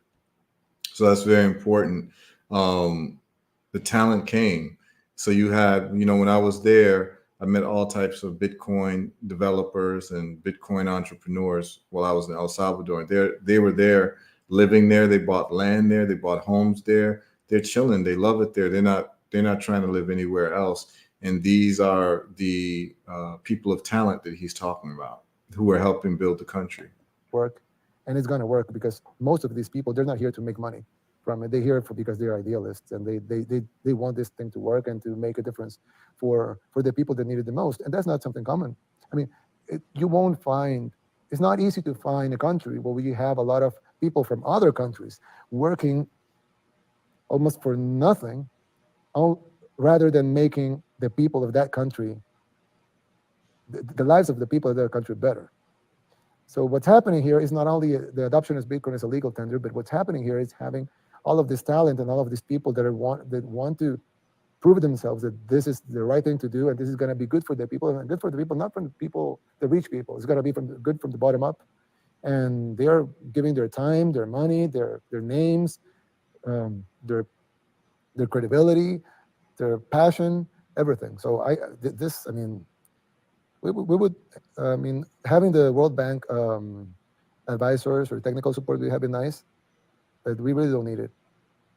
So that's very important. The talent came. So you had, when I was there, I met all types of Bitcoin developers and Bitcoin entrepreneurs while I was in El Salvador. They were there, living there. They bought land there. They bought homes there. They're chilling. They love it there. They're not trying to live anywhere else. And these are the people of talent that he's talking about, who are helping build the country. Work, and it's going to work because most of these people, they're not here to make money from it. They're here because they're idealists, and they want this thing to work and to make a difference for the people that need it the most. And that's not something common. I mean, you won't find it's not easy to find a country where we have a lot of people from other countries working almost for nothing, rather than making the people of that country, the lives of the people of that country better. So what's happening here is not only the adoption of Bitcoin as a legal tender, but what's happening here is having all of this talent and all of these people that want to prove themselves that this is the right thing to do, and this is going to be good for the people, and good for the people, not from the people, the rich people. It's going to be good from the bottom up, and they are giving their time, their money, their names, their credibility, their passion, everything. So we would, having the World Bank advisors or technical support we have been nice, but we really don't need it.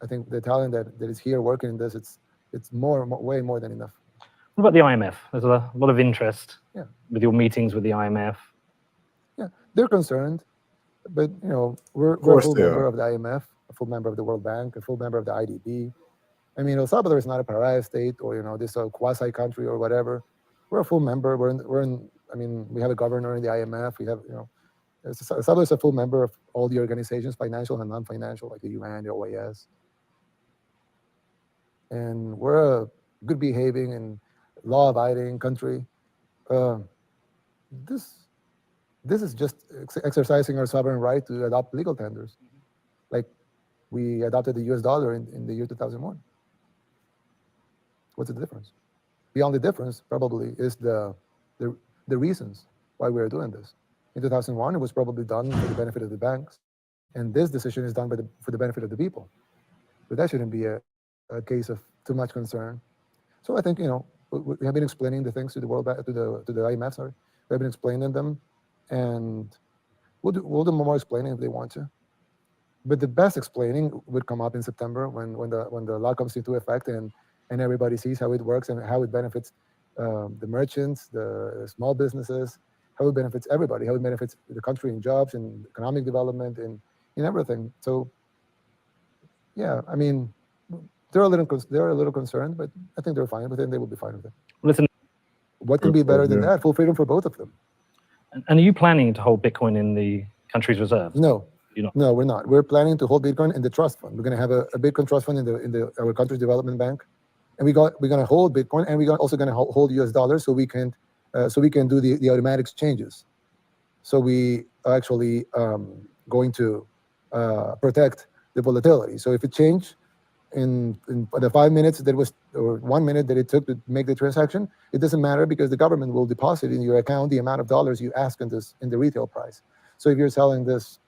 I think the talent that is here working in this, it's way more than enough. What about the IMF? There's a lot of interest Yeah. with your meetings with the IMF. Yeah, they're concerned, but we're a full member of the IMF, a full member of the World Bank, a full member of the IDB. I mean, El Salvador is not a pariah state or this quasi country or whatever. We're a full member. We have a governor in the IMF. We have El Salvador is a full member of all the organizations, financial and non-financial, like the UN, the OAS. And we're a good behaving and law-abiding country. This is just exercising our sovereign right to adopt legal tenders, like we adopted the US dollar in the year 2001. What's the difference? The only difference probably is the reasons why we are doing this. In 2001, it was probably done for the benefit of the banks, and this decision is done for the benefit of the people. But that shouldn't be a case of too much concern. So I think we have been explaining the things to the World Bank, to the IMF. Sorry, we have been explaining them, and we'll do more explaining if they want to. But the best explaining would come up in September when the law comes into effect and everybody sees how it works and how it benefits the merchants, the small businesses, how it benefits everybody, how it benefits the country in jobs and economic development and in everything. So, yeah, I mean, they're a little concerned, but I think they're fine with it, and they will be fine with it. Listen, what can be better than that? Full freedom for both of them. And are you planning to hold Bitcoin in the country's reserves? No. You're not? No, we're not. We're planning to hold Bitcoin in the trust fund. We're going to have a Bitcoin trust fund in our country's development bank, and we're going to hold Bitcoin, and we're also going to hold US dollars so we can do the automatic exchanges. So we are actually going to protect the volatility. So if it changed in the 5 minutes that was, or 1 minute that it took to make the transaction, it doesn't matter because the government will deposit in your account the amount of dollars you ask in the retail price. So if you're selling this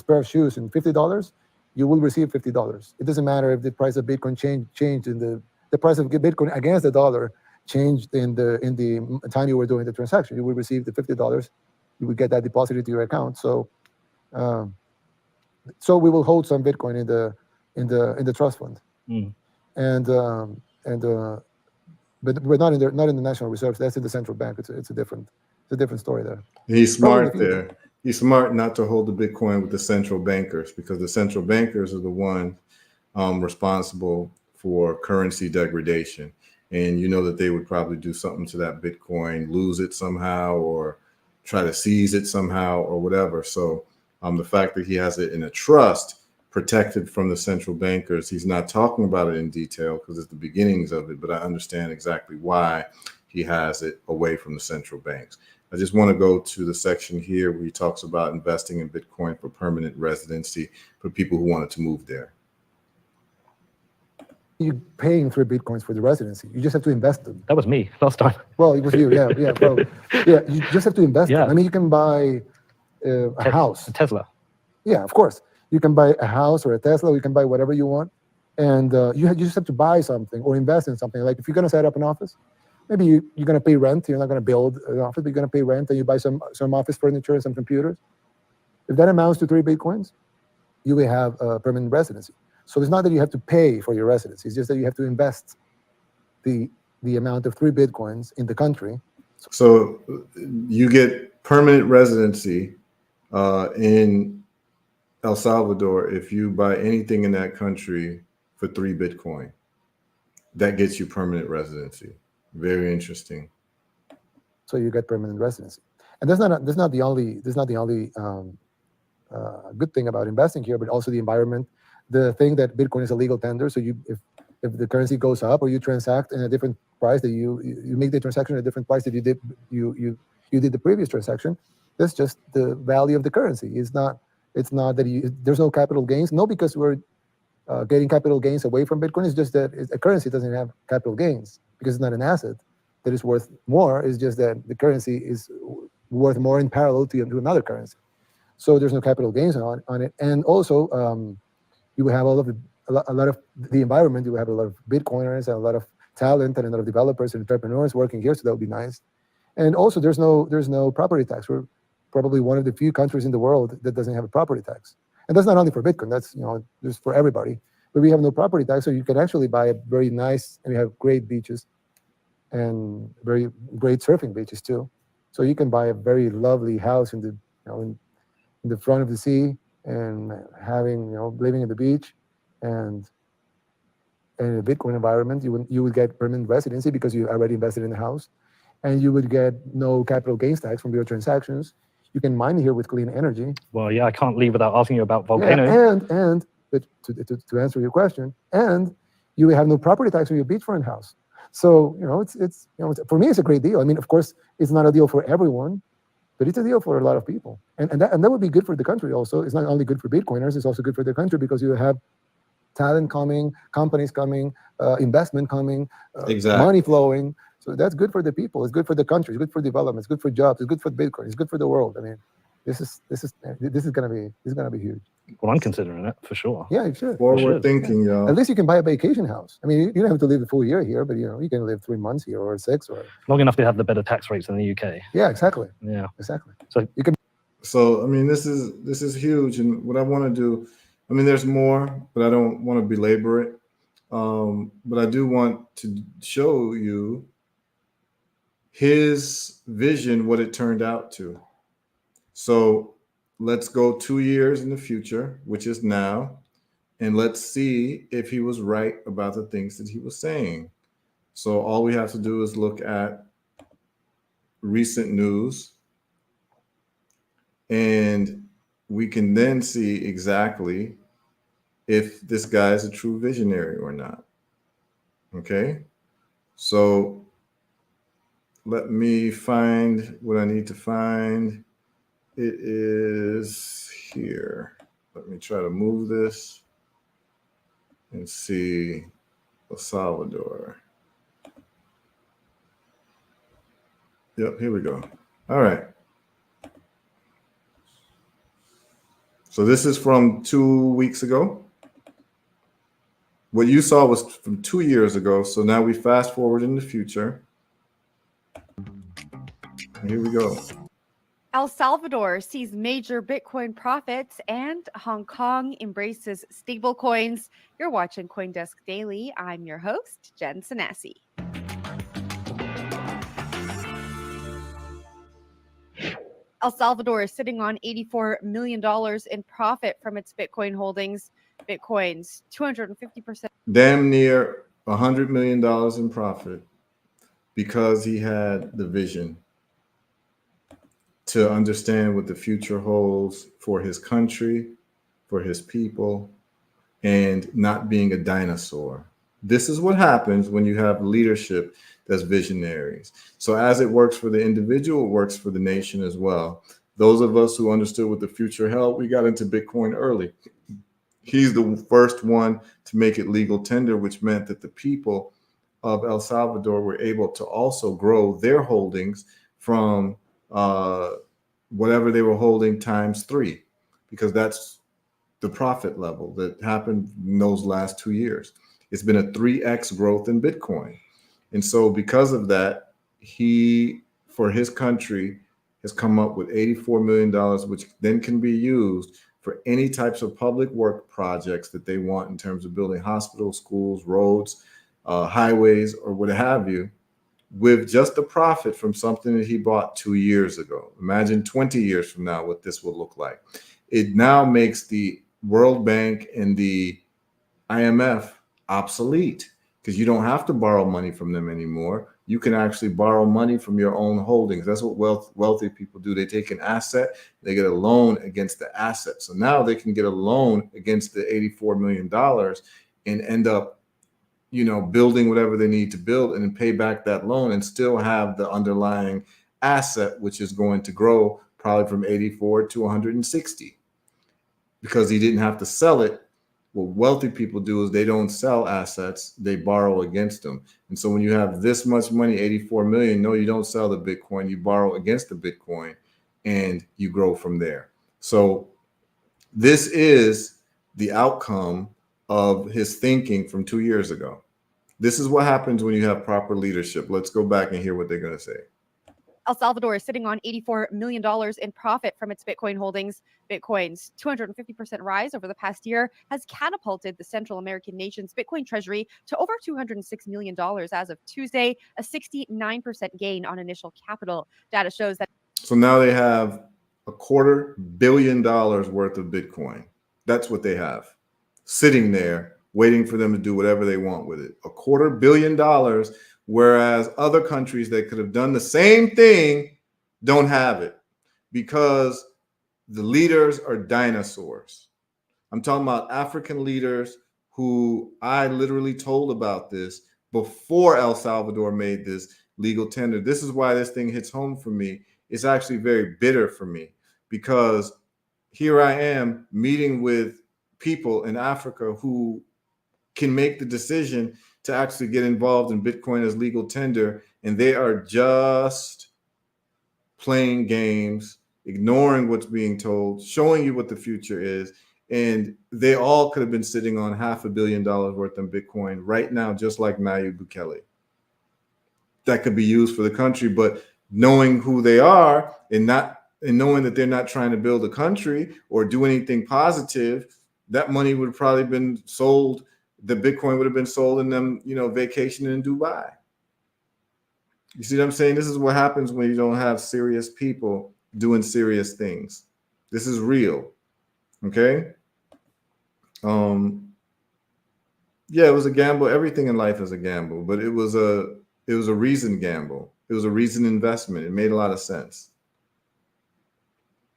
pair of shoes in $50, you will receive $50. It doesn't matter if the price of Bitcoin changed in the price of Bitcoin against the dollar changed in the time you were doing the transaction. You will receive the $50. You will get that deposited to your account. So we will hold some Bitcoin in the trust fund, but we're not in the national reserves. That's in the central bank. It's a different story there. He's smart there. He's smart not to hold the Bitcoin with the central bankers, because the central bankers are the one responsible for currency degradation. And you know that they would probably do something to that Bitcoin, lose it somehow, or try to seize it somehow, or whatever. So the fact that he has it in a trust protected from the central bankers, he's not talking about it in detail because it's the beginnings of it, but I understand exactly why he has it away from the central banks. I just want to go to the section here where he talks about investing in Bitcoin for permanent residency for people who wanted to move there. You're paying 3 Bitcoins for the residency. You just have to invest them. That was me last time. Well, it was you, yeah, bro. Yeah, you just have to invest them. I mean, you can buy a house. A Tesla. Yeah, of course. You can buy a house or a Tesla. You can buy whatever you want. And you just have to buy something or invest in something. Like if you're going to set up an office, maybe you're going to pay rent. You're not going to build an office, but you're going to pay rent, and you buy some office furniture and some computers. If that amounts to 3 Bitcoins, you will have a permanent residency. So it's not that you have to pay for your residency. It's just that you have to invest the amount of 3 Bitcoins in the country. So you get permanent residency in El Salvador if you buy anything in that country for 3 Bitcoin. That gets you permanent residency. Very interesting. So you get permanent residency. And that's not the only good thing about investing here, but also the environment. The thing that Bitcoin is a legal tender, so if the currency goes up or you transact in a different price that you make the transaction at a different price that you did the previous transaction, that's just the value of the currency. It's not that there's no capital gains. No, because we're getting capital gains away from Bitcoin. It's just that a currency doesn't have capital gains because it's not an asset that is worth more. It's just that the currency is worth more in parallel to another currency. So there's no capital gains on it. And also, you have a lot of the environment. You have a lot of Bitcoiners and a lot of talent and a lot of developers and entrepreneurs working here. So that would be nice. And also, there's no property tax. We're probably one of the few countries in the world that doesn't have a property tax. And that's not only for Bitcoin. That's just for everybody. But we have no property tax, so you can actually buy a very nice. And we have great beaches, and very great surfing beaches too. So you can buy a very lovely house in the in the front of the sea, and having living at the beach, and in a Bitcoin environment, you would get permanent residency because you already invested in the house, and you would get no capital gains tax from your transactions. You can mine here with clean energy. Well, yeah, I can't leave without asking you about volcanoes. Yeah, but to answer your question, and you have no property tax on your beachfront house. So it's for me, it's a great deal. I mean, of course, it's not a deal for everyone, but it's a deal for a lot of people, and that would be good for the country also. It's not only good for Bitcoiners, it's also good for the country because you have talent coming, companies coming, investment coming, money flowing. So that's good for the people. It's good for the country. It's good for development. It's good for jobs. It's good for Bitcoin. It's good for the world. I mean, this is gonna be huge. Well, I'm considering it for sure. Yeah, you should. Forward thinking, y'all. At least you can buy a vacation house. I mean, you don't have to live the full year here, but you can live 3 months here or 6 or long enough to have the better tax rates in the UK. Yeah, exactly. Yeah, exactly. So you can. So I mean, this is huge, and what I want to do. I mean, there's more, but I don't want to belabor it. But I do want to show you his vision, what it turned out to. So let's go 2 years in the future, which is now, and let's see if he was right about the things that he was saying. So all we have to do is look at recent news, and we can then see exactly if this guy is a true visionary or not. Okay, so let me find what I need to find. It is here. Let me try to move this and see El Salvador. Yep, here we go. All right. So this is from 2 weeks ago. What you saw was from 2 years ago. So now we fast forward in the future. And here we go. El Salvador sees major Bitcoin profits and Hong Kong embraces stablecoins. You're watching CoinDesk Daily. I'm your host, Jen Sanasi. El Salvador is sitting on $84 million in profit from its Bitcoin holdings. Bitcoin's 250%. Damn near $100 million in profit because he had the vision to understand what the future holds for his country, for his people, and not being a dinosaur. This is what happens when you have leadership that's visionaries. So as it works for the individual, it works for the nation as well. Those of us who understood what the future held, we got into Bitcoin early. He's the first one to make it legal tender, which meant that the people of El Salvador were able to also grow their holdings from whatever they were holding times 3, because that's the profit level that happened in those last 2 years. It's been a 3x growth in Bitcoin. And so because of that, he, for his country, has come up with $84 million, which then can be used for any types of public work projects that they want in terms of building hospitals, schools, roads, highways, or what have you, with just the profit from something that he bought 2 years ago. Imagine 20 years from now what this will look like. It now makes the World Bank and the IMF obsolete because you don't have to borrow money from them anymore. you can actually borrow money from your own holdings. That's what wealthy people do. They take an asset, they get a loan against the asset. So now they can get a loan against the $84 million and end up, building whatever they need to build and then pay back that loan and still have the underlying asset, which is going to grow probably from 84 to 160 because he didn't have to sell it. What wealthy people do is they don't sell assets, they borrow against them. And so when you have this much money, 84 million, no, you don't sell the Bitcoin, you borrow against the Bitcoin and you grow from there. So this is the outcome of his thinking from 2 years ago. This is what happens when you have proper leadership. Let's go back and hear what they're going to say. El Salvador is sitting on $84 million in profit from its Bitcoin holdings. Bitcoin's 250% rise over the past year has catapulted the Central American nation's Bitcoin treasury to over $206 million as of Tuesday, a 69% gain on initial capital. Data shows that. So now they have $250 million worth of Bitcoin. That's what they have sitting there waiting for them to do whatever they want with it. $250 million, whereas other countries that could have done the same thing don't have it because the leaders are dinosaurs. I'm talking about African leaders who I literally told about this before El Salvador made this legal tender. This is why this thing hits home for me. It's actually very bitter for me because here I am meeting with people in Africa who can make the decision to actually get involved in Bitcoin as legal tender, and they are just playing games, ignoring what's being told, showing you what the future is, and they all could have been sitting on $500 million worth of Bitcoin right now, just like Nayib Bukele. That could be used for the country, but knowing who they are and knowing that they're not trying to build a country or do anything positive, that money would have probably been sold. The Bitcoin would have been sold in them, vacationing in Dubai. You see what I'm saying? This is what happens when you don't have serious people doing serious things. This is real. Okay. Yeah, it was a gamble. Everything in life is a gamble, but it was a reasoned gamble. It was a reasoned investment. It made a lot of sense.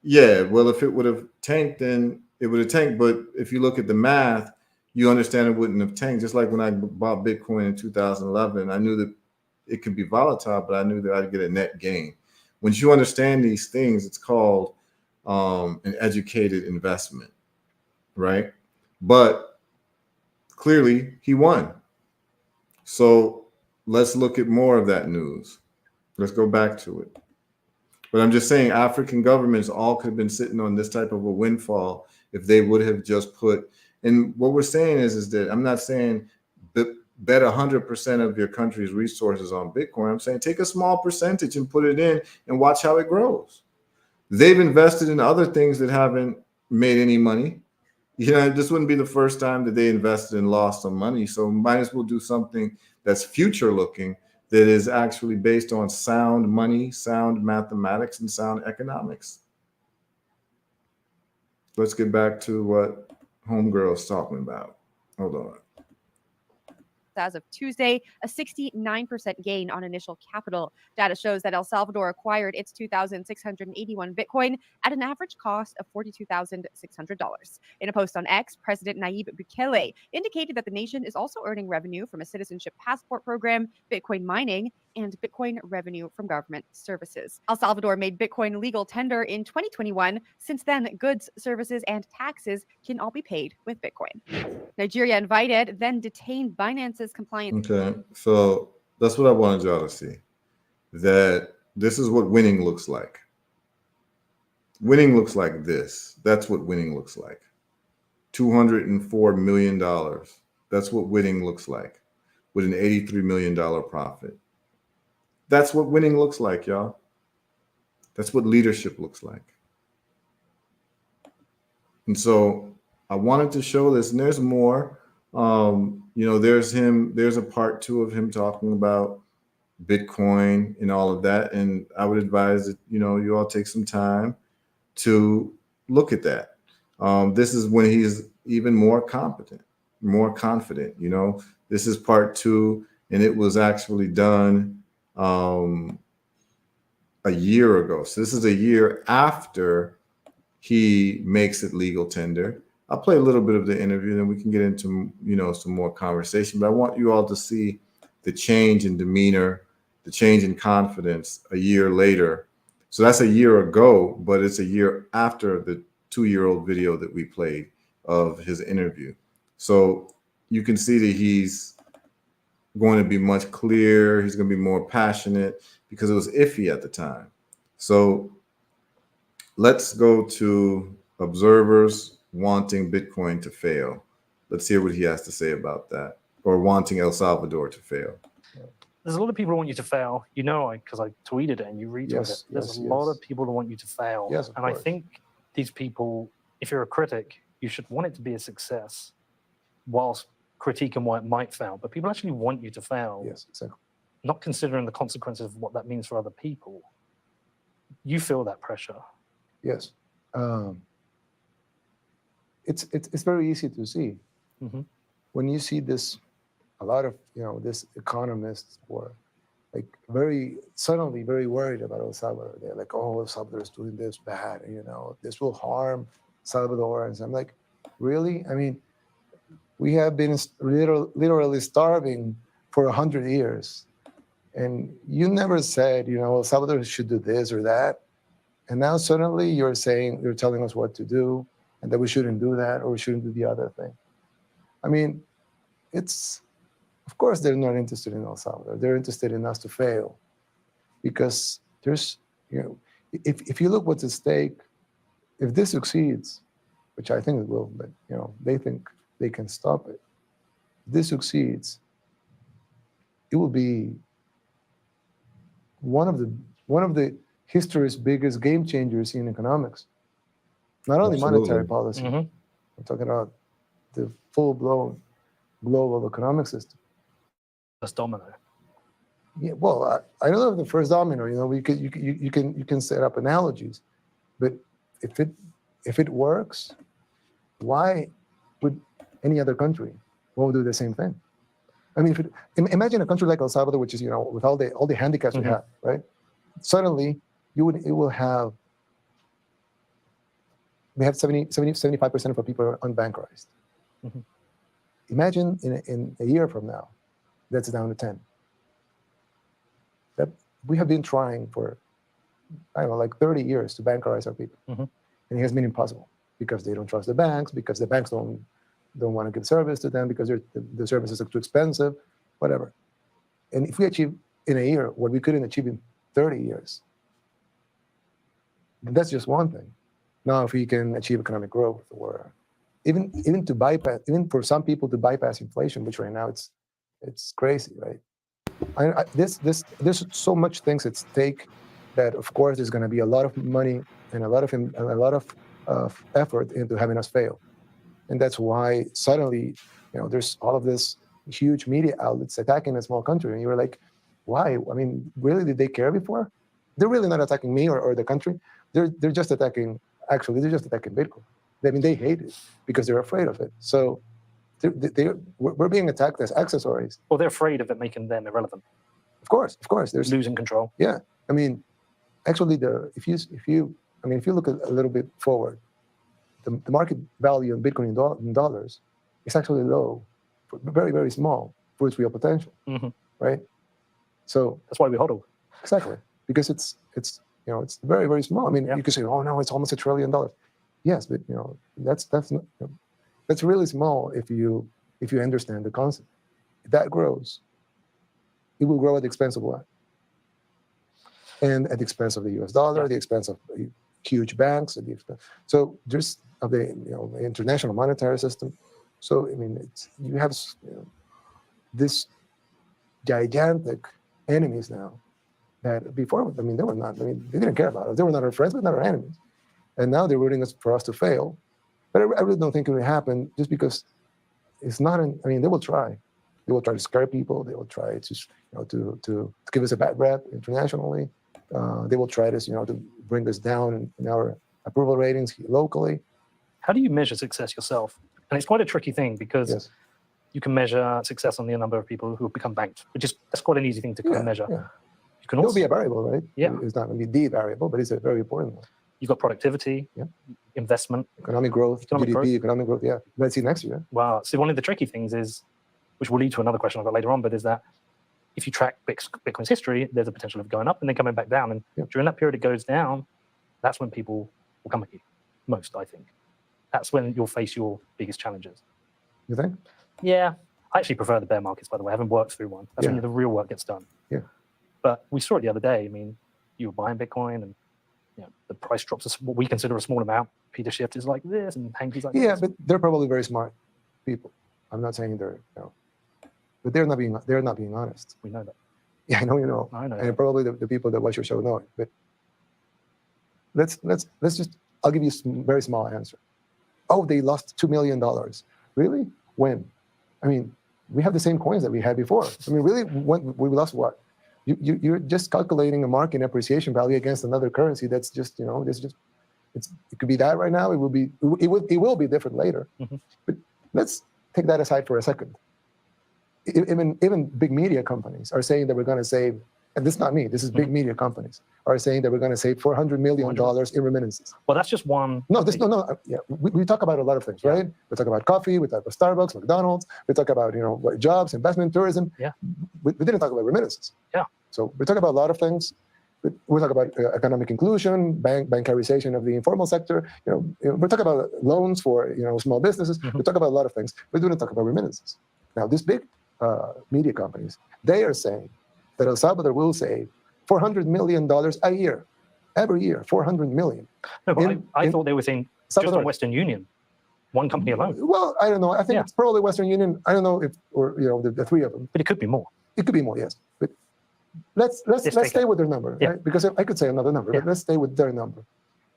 Yeah, well, if it would have tanked, then it would have tanked. But if you look at the math, you understand it wouldn't have tanked. Just like when I bought Bitcoin in 2011, I knew that it could be volatile, but I knew that I'd get a net gain. Once you understand these things, it's called an educated investment, right? But clearly he won. So let's look at more of that news. Let's go back to it. But I'm just saying African governments all could have been sitting on this type of a windfall if they would have just put. And what we're saying is that I'm not saying bet 100% of your country's resources on Bitcoin. I'm saying take a small percentage and put it in and watch how it grows. They've invested in other things that haven't made any money. This wouldn't be the first time that they invested and lost some money. So might as well do something that's future looking, that is actually based on sound money, sound mathematics, and sound economics. Let's get back to what Homegirl's talking about. Hold on. As of Tuesday, a 69% gain on initial capital. Data shows that El Salvador acquired its 2,681 Bitcoin at an average cost of $42,600. In a post on X, President Nayib Bukele indicated that the nation is also earning revenue from a citizenship passport program, Bitcoin mining, and Bitcoin revenue from government services. El Salvador made Bitcoin legal tender in 2021. Since then, goods, services, and taxes can all be paid with Bitcoin. Nigeria invited, then detained Binance's compliance. Okay, so that's what I wanted y'all to see. That this is what winning looks like. Winning looks like this. That's what winning looks like. $204 million. That's what winning looks like, with an $83 million profit. That's what winning looks like, y'all. That's what leadership looks like. And so I wanted to show this, and there's more. There's a part 2 of him talking about Bitcoin and all of that. And I would advise that, you all take some time to look at that. This is when he's even more competent, more confident. This is part 2, and it was actually done a year ago. So this is a year after he makes it legal tender. I'll play a little bit of the interview, then we can get into, you know, some more conversation. But I want you all to see the change in demeanor, the change in confidence a year later. So that's a year ago, but it's a year after the 2-year-old video that we played of his interview. So you can see that he's going to be much clearer. He's going to be more passionate because it was iffy at the time. So let's go to observers wanting Bitcoin to fail. Let's hear what he has to say about that, or wanting El Salvador to fail. There's a lot of people who want you to fail. You know, because I tweeted it and you retweeted Yes, it. There's yes, a lot yes. of people who want you to fail. Yes, of and I course. think these people, if you're a critic, you should want it to be a success whilst critiquing why it might fail. But people actually want you to fail, Yes, exactly. not considering the consequences of what that means for other people. You feel that pressure. Yes. It's very easy to see. Mhm. When you see this, a lot of, you know, this economists were like suddenly very worried about El Salvador. They're like, oh, El Salvador is doing this bad, you know, this will harm Salvadorans. I'm like, really? I mean, we have been literally starving for 100 years. And you never said, you know, El Salvador should do this or that. And now suddenly you're telling us what to do and that we shouldn't do that or we shouldn't do the other thing. I mean, of course, they're not interested in El Salvador. They're interested in us to fail because there's, you know, if you look what's at stake, if this succeeds, which I think it will, but, you know, they think they can stop it. If this succeeds, it will be one of the history's biggest game changers in economics. Not only monetary policy. Mhm. I'm talking about the full-blown global economic system. That's domino. Yeah, well, I don't know if the first domino. You know, you can set up analogies, but if it works, why would any other country won't do the same thing? I mean, imagine a country like El Salvador, which is, you know, with all the handicaps we have, right? Suddenly, we have 75% of our people are unbankerized. Mhm. Imagine in a year from now, that's down to 10. That we have been trying for, I don't know, like 30 years to bankerize our people. Mhm. And it has been impossible because they don't trust the banks, because the banks don't want to give service to them, because the services are too expensive, whatever. And if we achieve in a year what we couldn't achieve in 30 years, that's just one thing. Now, if we can achieve economic growth, or even for some people to bypass inflation, which right now it's crazy, right? There's so much things at stake that, of course, there's going to be a lot of money and a lot of effort into having us fail, and that's why suddenly, you know, there's all of this huge media outlets attacking a small country, and you were like, why? I mean, really, did they care before? They're really not attacking me or the country. They're just attacking. Actually, they're just attacking Bitcoin. I mean, they hate it because they're afraid of it. So we're being attacked as accessories. Well, they're afraid of it making them irrelevant. Of course, there's losing control. Yeah, I mean, actually, if you look a little bit forward, the market value of Bitcoin in dollars is actually low, very, very small for its real potential, right? So that's why we hodl. Exactly, because it's you know, it's very, very small. I mean, you could say, oh no, it's almost $1 trillion. Yes, but you know, that's really small if you understand the concept. If that grows, it will grow at the expense of what? And at the expense of the US dollar, at the expense of huge banks, at the expense. So there's of the international monetary system. So I mean, you have this gigantic enemies now that before, I mean, they were not. I mean, they didn't care about us. They were not our friends, but not our enemies. And now they're rooting for us to fail. But I really don't think it will happen just because it's not. I mean, they will try. They will try to scare people. They will try to give us a bad rep internationally. They will try to bring us down in our approval ratings locally. How do you measure success yourself? And it's quite a tricky thing because you can measure success on the number of people who have become banked, that's quite an easy thing to measure. Yeah. You can It'll also be a variable, right? Yeah. It's not going to be the variable, but it's a very important one. you've got productivity, Yeah. investment. Economic growth, Economic GDP, growth. economic growth. Yeah, let's see next year. Wow. So one of the tricky things is, which will lead to another question I've got later on, but is that if you track Bitcoin's history, there's a potential of going up and then coming back down. And Yeah. during that period it goes down, that's when people will come at you most, I think. That's when you'll face your biggest challenges. You think? Yeah. I actually prefer the bear markets, by the way. I haven't worked through one. That's Yeah. when the real work gets done. Yeah. But we saw it the other day. I mean, you were buying Bitcoin and the price drops what we consider a small amount. Peter Schiff is like this and Hankey's like Yeah, this. but they're probably very smart people. I'm not saying they're, but they're not being honest. We know that. Yeah, I know you know. I know. And probably the people that watch your show know it. But let's just, I'll give you a very small answer. Oh, they lost $2 million. Really? When? I mean, we have the same coins that we had before. I mean, really, when we lost what? You're just calculating a market appreciation value against another currency. That's just, it could be that right now. It will be different later. Mm-hmm. But let's take that aside for a second. Even big media companies are saying that we're going to save, and this is not me, this is big media companies, are saying that we're going to save $400 million in remittances. Well, that's just one. No, yeah, we talk about a lot of things, right? We talk about coffee, we talk about Starbucks, McDonald's, we talk about, jobs, investment, tourism. Yeah. We didn't talk about remittances. Yeah. So we talk about a lot of things. We talk about economic inclusion, bankarization of the informal sector. We talk about loans for small businesses. Mm-hmm. We talk about a lot of things. We didn't talk about remittances. Now, these big media companies, they are saying that El Salvador will save $400 million a year, every year, $400 million. No, but I thought they were saying Salvador. just on Western Union, one company alone. Well, I don't know. I think it's probably Western Union. I don't know if, or the three of them. But it could be more. It could be more, yes. But let's stay with their number, right? Because I could say another number, but let's stay with their number.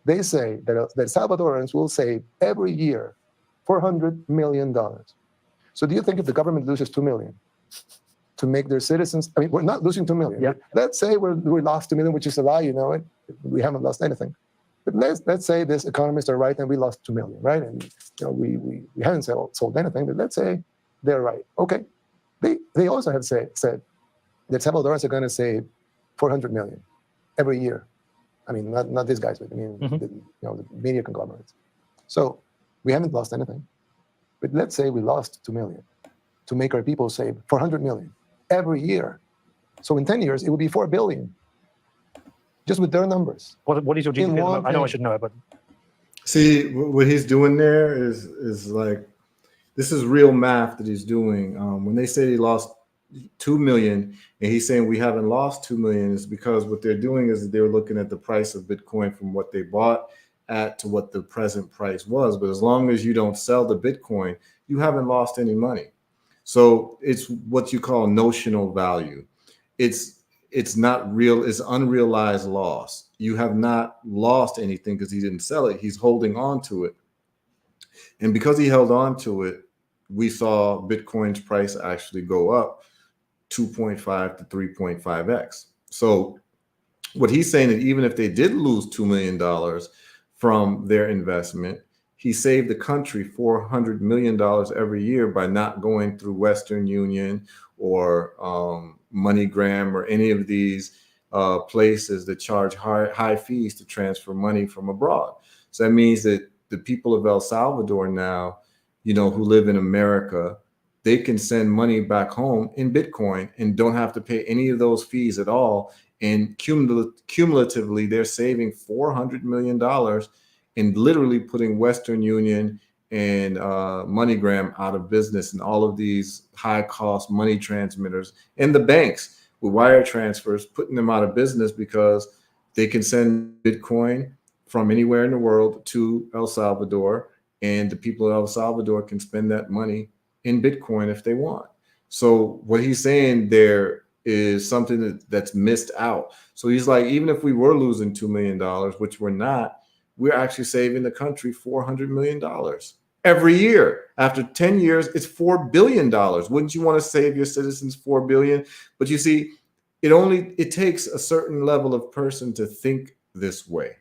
They say that Salvadorans will save every year $400 million. So do you think if the government loses $2 million to make their citizens, I mean, we're not losing $2 million. Yeah. Let's say we lost $2 million, which is a lie, we haven't lost anything. But let's say these economists are right and we lost $2 million, right? And we haven't sold anything, but let's say they're right. Okay. They also have said that Salvadorans are going to save $400 million every year. I mean, not these guys, but I mean, the media conglomerates. So we haven't lost anything. But let's say we lost $2 million to make our people save $400 million every year. So in 10 years, it would be $4 billion, just with their numbers. What is your GDP? at the moment? I know I should know it, but see what he's doing there is like, this is real math that he's doing. When they say he lost 2 million and he's saying we haven't lost 2 million, is because what they're doing is they're looking at the price of Bitcoin from what they bought at to what the present price was. But as long as you don't sell the Bitcoin, you haven't lost any money. So it's what you call notional value. It's not real, it's unrealized loss. You have not lost anything because he didn't sell it. He's holding on to it. And because he held on to it, we saw Bitcoin's price actually go up 2.5 to 3.5x. So what he's saying is even if they did lose $2 million from their investment, he saved the country $400 million every year by not going through Western Union or MoneyGram or any of these places that charge high fees to transfer money from abroad. So that means that the people of El Salvador now, who live in America, they can send money back home in Bitcoin and don't have to pay any of those fees at all. And cumulatively, they're saving $400 million and literally putting Western Union and MoneyGram out of business, and all of these high-cost money transmitters and the banks with wire transfers, putting them out of business because they can send Bitcoin from anywhere in the world to El Salvador, and the people of El Salvador can spend that money in Bitcoin if they want. So what he's saying there is something that's missed out. So he's like, even if we were losing $2 million, which we're not, we're actually saving the country $400 million every year. After 10 years, it's $4 billion. Wouldn't you want to save your citizens $4 billion? But you see, it takes a certain level of person to think this way.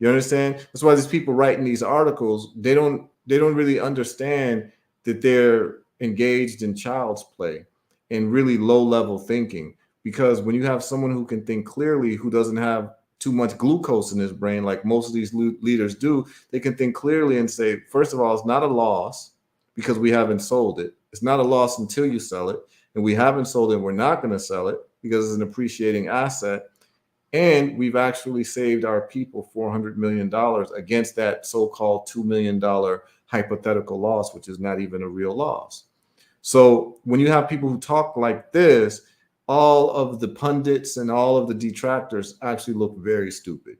You understand? That's why these people writing these articles, they don't really understand that they're engaged in child's play and really low level thinking, because when you have someone who can think clearly, who doesn't have too much glucose in his brain, like most of these leaders do, they can think clearly and say, first of all, it's not a loss because we haven't sold it. It's not a loss until you sell it. And we haven't sold it, and we're not going to sell it because it's an appreciating asset. And we've actually saved our people $400 million against that so-called $2 million hypothetical loss, which is not even a real loss. So when you have people who talk like this, all of the pundits and all of the detractors actually look very stupid.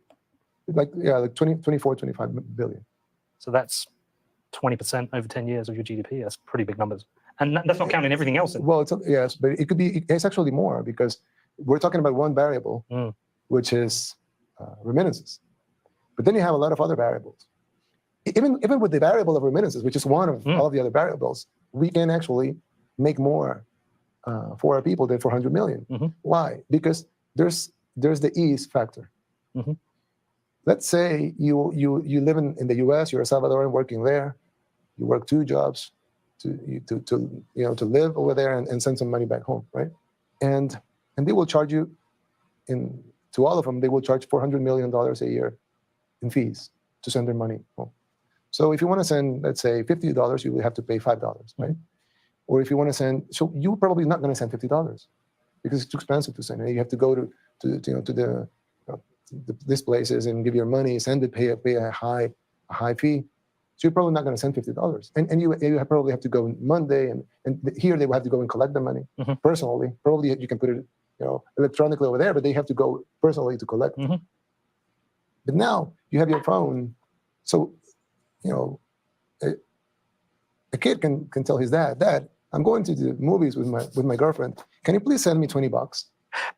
Like 24, 25 billion. So that's 20% over 10 years of your GDP. That's pretty big numbers. And that's not counting everything else. Well, yes, but it could be, it's actually more because we're talking about one variable, which is remittances. But then you have a lot of other variables. Even with the variable of remittances, which is one of all of the other variables, we can actually make more for our people than 400 million. Why? Because there's the ease factor. Let's say you live in the U.S., you're a Salvadoran working there, you work 2 jobs to live over there and send some money back home, right? And they will charge you to all of them, they will charge $400 million a year in fees to send their money home. So if you want to send, let's say, $50, you will have to pay $5, right? Or if you want to send, so you're probably not going to send $50 because it's too expensive to send. You have to go to these places and give your money, send it, pay a high fee. So you're probably not going to send $50. And you probably have to go Monday, and here they will have to go and collect the money personally. Probably you can put it electronically over there, but they have to go personally to collect. But now you have your phone, so a kid can tell his dad, I'm going to the movies with my girlfriend. Can you please send me $20?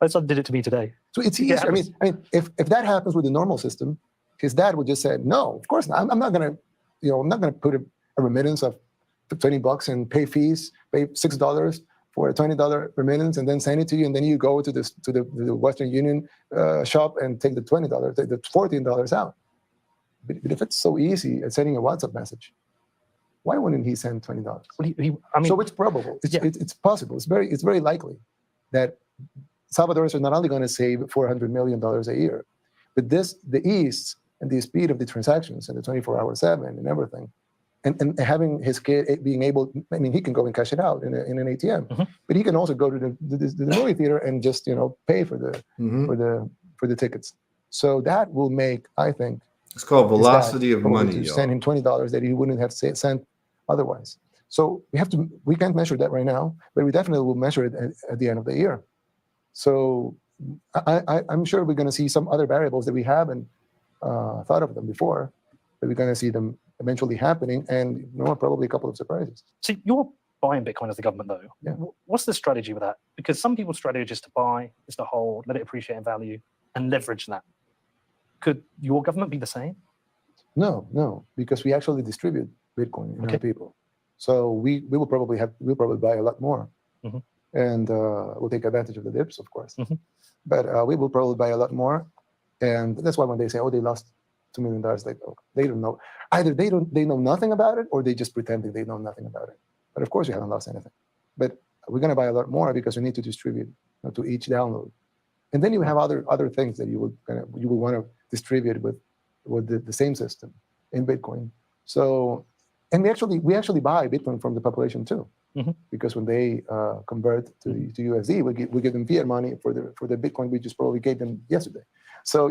My son did it to me today. So it's easy. I mean, if that happens with the normal system, his dad would just say, no, of course not. I'm not going to put a remittance of $20 and pay fees, pay $6 for a $20 remittance, and then send it to you, and then you go to the Western Union shop and take the $20, take the $14 out. But if it's so easy at sending a WhatsApp message, why wouldn't he send $20? So it's probable. It's possible. It's very likely that Salvadorans are not only going to save $400 million a year, but the ease and the speed of the transactions and the 24/7 and everything, and having his kid being able, I mean, he can go and cash it out in an ATM, but he can also go to the movie theater and just pay for the tickets. So that will make, I think, it's called velocity of money. To send him $20 that he wouldn't have sent otherwise. So we can't measure that right now, but we definitely will measure it at the end of the year. So I'm sure we're going to see some other variables that we haven't thought of them before, but we're going to see them eventually happening, and probably a couple of surprises. So you're buying Bitcoin as the government, though. Yeah. What's the strategy with that? Because some people's strategy is to buy, is to hold, let it appreciate in value, and leverage that. Could your government be the same? No, because we actually distribute Bitcoin in our people. So we'll probably buy a lot more, and we'll take advantage of the dips, of course. But we will probably buy a lot more, and that's why when they say, "Oh, they lost $2 million," they don't know. Either they know nothing about it, or they just pretend that they know nothing about it. But of course, we haven't lost anything. But we're going to buy a lot more because we need to distribute to each download, and then you have other things that you will want to distribute with the same system in Bitcoin. So, and we actually buy Bitcoin from the population too, because when they convert to USD, we give them fiat money for the Bitcoin we just probably gave them yesterday. So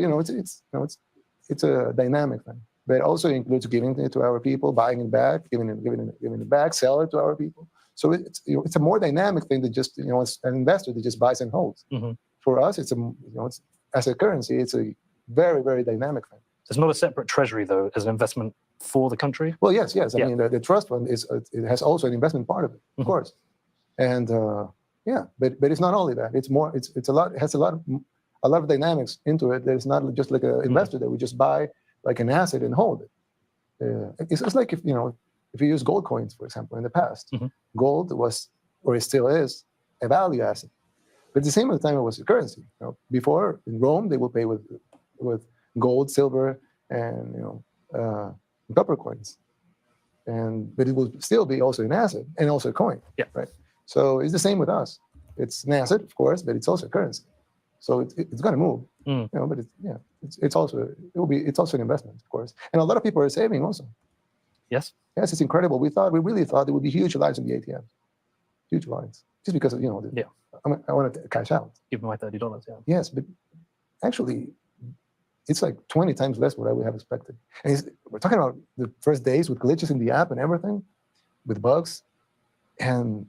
it's a dynamic thing, but it also includes giving it to our people, buying it back, giving it back, sell it to our people. So it's a more dynamic thing than just it's an investor that just buys and holds. For us, it's as a currency, it's a very, very dynamic thing. There's not a separate treasury, though, as an investment for the country? Well, yes. I mean, the trust fund it has also an investment part of it, of course. And but it's not only that. It's more. It's a lot. It has a lot of dynamics into it. There's not just like an investor that we just buy like an asset and hold it. It's like if you use gold coins, for example, in the past, gold was, or it still is, a value asset. But at the same time, it was a currency. Before in Rome, they would pay with gold, silver, and copper coins, but it will still be also an asset and also a coin. Yeah. Right. So it's the same with us. It's an asset, of course, but it's also a currency. So it's going to move, Mm. you know. But it's also an investment, of course. And a lot of people are saving also. Yes. Yes, it's incredible. We really thought there would be huge lines in the ATMs, huge lines, just because of, you know, Yeah. I want to cash out. Give me my $30. Yeah. Yes, but actually, it's like 20 times less what I would have expected. And we're talking about the first days with glitches in the app and everything, with bugs, and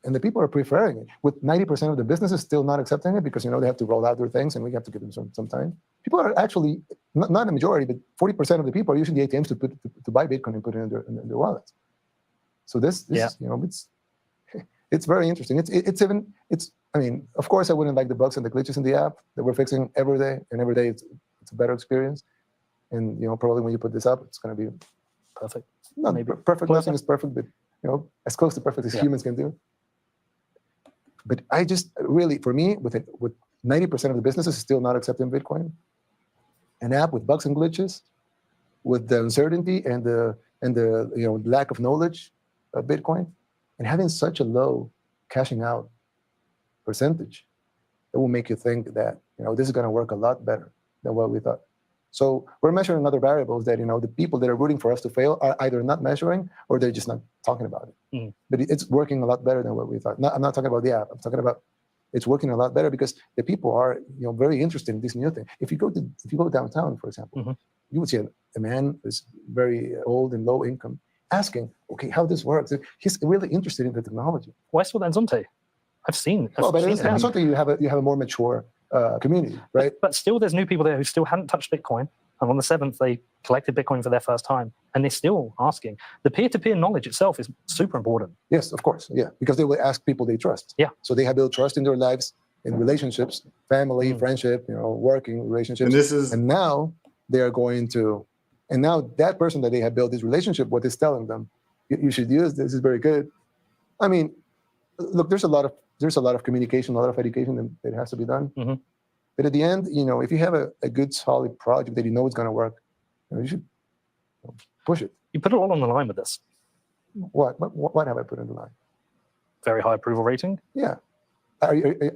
the people are preferring it. With 90% of the businesses still not accepting it because, you know, they have to roll out their things and we have to give them some time. People are actually, not a majority, but 40% of the people are using the ATMs to buy Bitcoin and put it in their wallets. So this Yeah. you know, it's very interesting. I mean, of course, I wouldn't like the bugs and the glitches in the app that we're fixing every day, and every day it's a better experience. And, you know, probably when you put this up, it's going to be Perfect. not Maybe perfect. closer. Nothing is perfect, but, you know, as close to perfect as Yeah. humans can do. But I just really, for me, with 90% of the businesses still not accepting Bitcoin, an app with bugs and glitches, with the uncertainty and the you know, lack of knowledge of Bitcoin, and having such a low cashing out percentage, it will make you think that, you know, this is going to work a lot better than what we thought. So we're measuring other variables that, you know, the people that are rooting for us to fail are either not measuring or they're just not talking about it. Mm. But it's working a lot better than what we thought. I'm not talking about the app. I'm talking about it's working a lot better because the people are, you know, very interested in this new thing. If you go downtown, for example, Mhm. you would see a man who's very old and low income asking, okay, how this works. He's really interested in the technology. Well, I saw that in Zonte. I've seen. Well, but seen in it. something you have a more mature community, right? But still, there's new people there who still hadn't touched Bitcoin. And on the 7th, they collected Bitcoin for their first time. And they're still asking. The peer-to-peer knowledge itself is super important. Yes, of course. Yeah, because they will ask people they trust. Yeah. So they have built trust in their lives, in relationships, family, friendship, you know, working relationships. And now they are going to, and now that person that they have built this relationship with is telling them, you should use this. Is very good. I mean, look, there's a lot of communication, a lot of education that has to be done. Mm-hmm. But at the end, you know, if you have a good, solid project that you know is going to work, you know, you should push it. You put it all on the line with this. What have I put on the line? Very high approval rating. Yeah.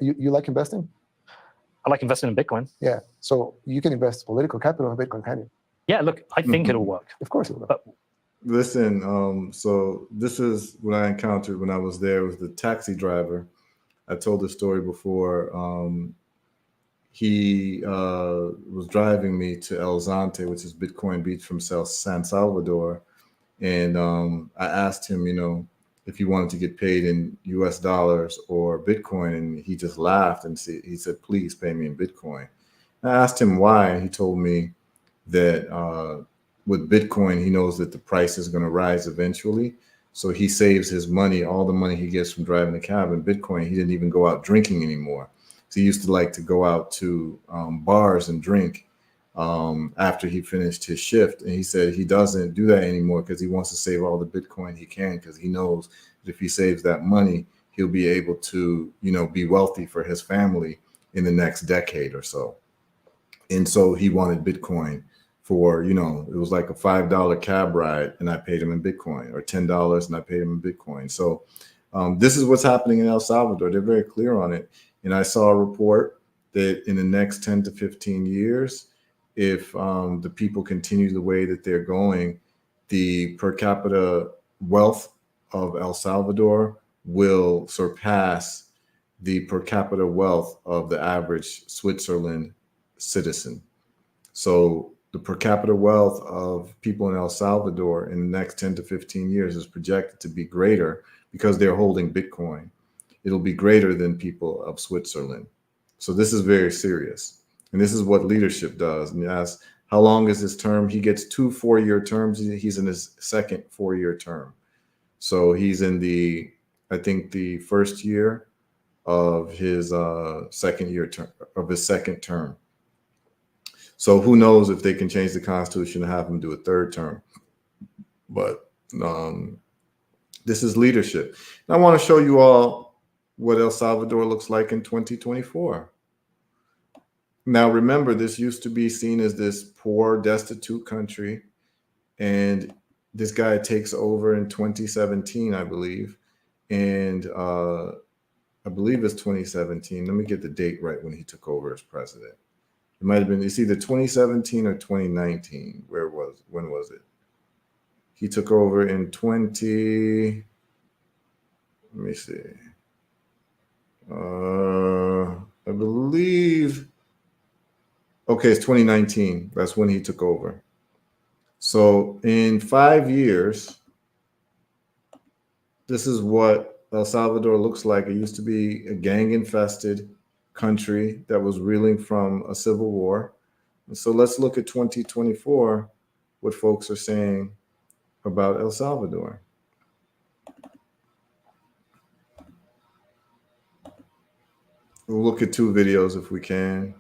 You like investing? I like investing in Bitcoin. Yeah. So you can invest political capital in Bitcoin, can you? Yeah, look, I think it'll work. Of course it will. But Listen, so this is what I encountered when I was there with the taxi driver. I told the story before. He was driving me to El Zonte, which is Bitcoin Beach from San Salvador. And I asked him, you know, if he wanted to get paid in US dollars or Bitcoin. And he just laughed and he said, please pay me in Bitcoin. And I asked him why. And he told me that with Bitcoin, he knows that the price is going to rise eventually. So he saves his money, all the money he gets from driving the cab in Bitcoin. He didn't even go out drinking anymore. So he used to like to go out to bars and drink after he finished his shift. And he said he doesn't do that anymore because he wants to save all the Bitcoin he can, because he knows that if he saves that money, he'll be able to, you know, be wealthy for his family in the next decade or so. And so he wanted Bitcoin for, you know, it was like a $5 cab ride and I paid him in Bitcoin, or $10 and I paid him in Bitcoin. So this is what's happening in El Salvador. They're very clear on it. And I saw a report that in the next 10 to 15 years, if the people continue the way that they're going, the per capita wealth of El Salvador will surpass the per capita wealth of the average Switzerland citizen. So the per capita wealth of people in El Salvador in the next 10 to 15 years is projected to be greater, because they're holding Bitcoin. It'll be greater than people of Switzerland. So this is very serious. And this is what leadership does. And you ask, how long is his term? He gets 2 4-year terms. He's in his second 4-year term. So he's in I think the first year of his second term. So who knows if they can change the Constitution and have him do a third term. But this is leadership. And I want to show you all what El Salvador looks like in 2024. Now, remember, this used to be seen as this poor, destitute country. And this guy takes over in 2017, I believe. And I believe it's 2017. Let me get the date right when he took over as president. It might have been, it's either 2017 or 2019. When was it? He took over in let me see. I believe, okay, it's 2019. That's when he took over. So in 5 years, this is what El Salvador looks like. It used to be a gang-infested country that was reeling from a civil war. And so let's look at 2024, what folks are saying about El Salvador. We'll look at 2 videos if we can.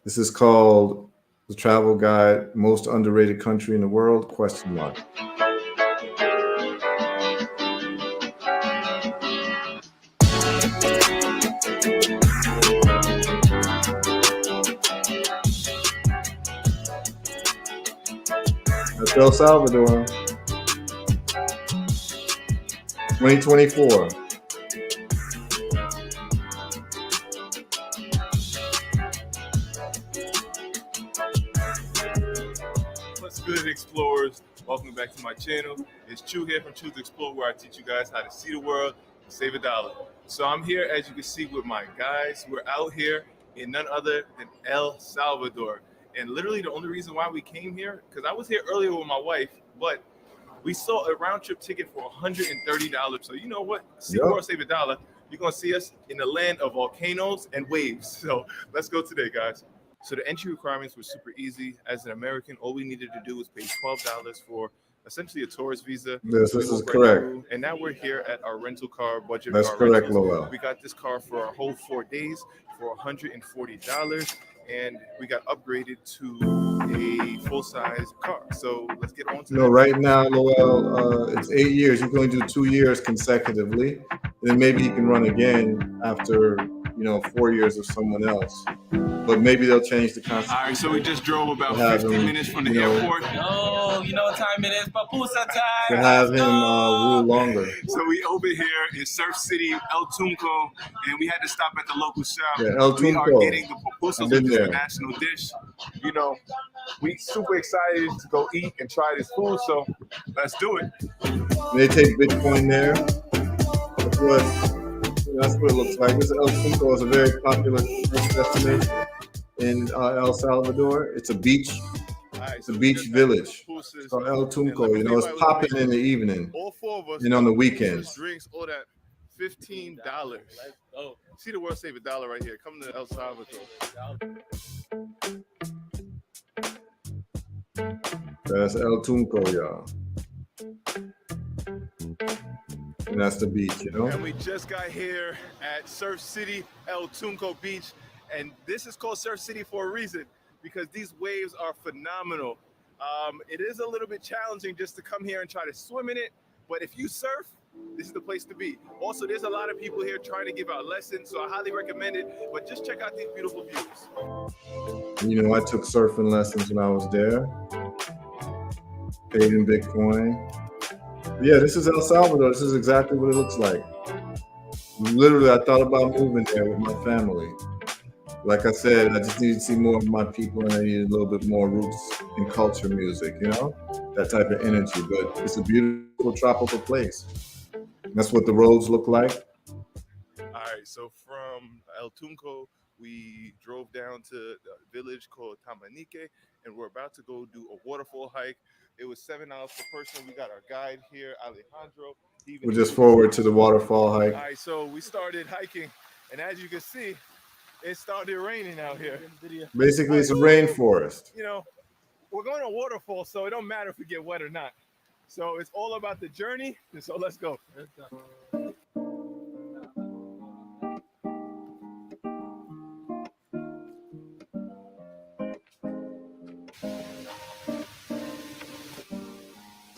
This is called The Travel Guide, Most Underrated Country in the World, ? That's El Salvador, 2024. What's good, explorers? Welcome back to my channel. It's Chu here from Choose to Explore, where I teach you guys how to see the world and save $1. So I'm here, as you can see, with my guys. We're out here in none other than El Salvador. And literally the only reason why we came here, because I was here earlier with my wife, but we saw a round trip ticket for $130. So you know what? See the world, save $1. You're going to see us in the land of volcanoes and waves. So let's go today, guys. So the entry requirements were super easy. As an American, all we needed to do was pay $12 for essentially a tourist visa. Yes, this is correct. And now we're here at our rental car, budget That's car correct, rentals. Lowell. We got this car for a whole 4 days for $140. And we got upgraded to a full-size car. So let's get on to that. Right now, Lowell, it's 8 years. You can only do 2 years consecutively. Then maybe you can run again after 4 years of someone else. But maybe they'll change the constitution. All right, so we just drove about 15 minutes from the airport. Oh, you know what time it is? Papusa time. To have him rule longer. So we over here in Surf City, El Tunco, and we had to stop at the local shop. Yeah, El We are Tunco. getting the pupusas, which is there. a national dish. We super excited to go eat and try this food, so let's do it. They take Bitcoin there. That's what it looks like. This El Tunco is a very popular tourist destination in El Salvador. It's a beach. It's a beach village. It's called El Tunco. It's popping in the evening. All 4 of us. And on the weekends. Drinks, all that. $15. See the world, save $1 right here. Come to El Salvador. That's El Tunco, y'all. And that's the beach, And we just got here at Surf City, El Tunco Beach. And this is called Surf City for a reason, because these waves are phenomenal. It is a little bit challenging just to come here and try to swim in it. But if you surf, this is the place to be. Also, there's a lot of people here trying to give out lessons, so I highly recommend it. But just check out these beautiful views. I took surfing lessons when I was there. Paid in Bitcoin. Yeah, this is El Salvador. This is exactly what it looks like. Literally, I thought about moving there with my family. Like I said, I just need to see more of my people, and I need a little bit more roots in culture music, that type of energy. But it's a beautiful tropical place. That's what the roads look like. All right, so from El Tunco, we drove down to a village called Tamanique, and we're about to go do a waterfall hike. It was $7 per person. We got our guide here, Alejandro. We're just forward to the waterfall hike. All right, so we started hiking, and as you can see, it started raining out here. Basically, it's a rainforest. We're going to a waterfall, so it don't matter if we get wet or not. So it's all about the journey, and so let's go.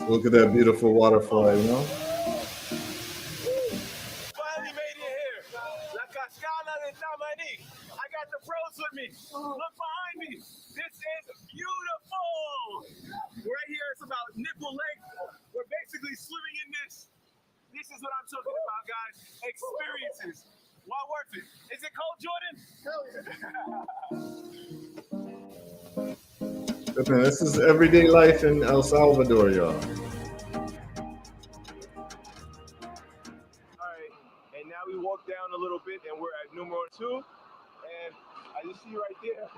Look at that beautiful waterfall, Finally made it here. La Cascada de Tamanique. I got the pros with me. Look behind me. This is beautiful. Right here, it's about nipple length. We're basically swimming in this. This is what I'm talking about, guys. Man, this is everyday life in El Salvador, y'all. All right, and now we walk down a little bit, and we're at numero 2, and as you see right there,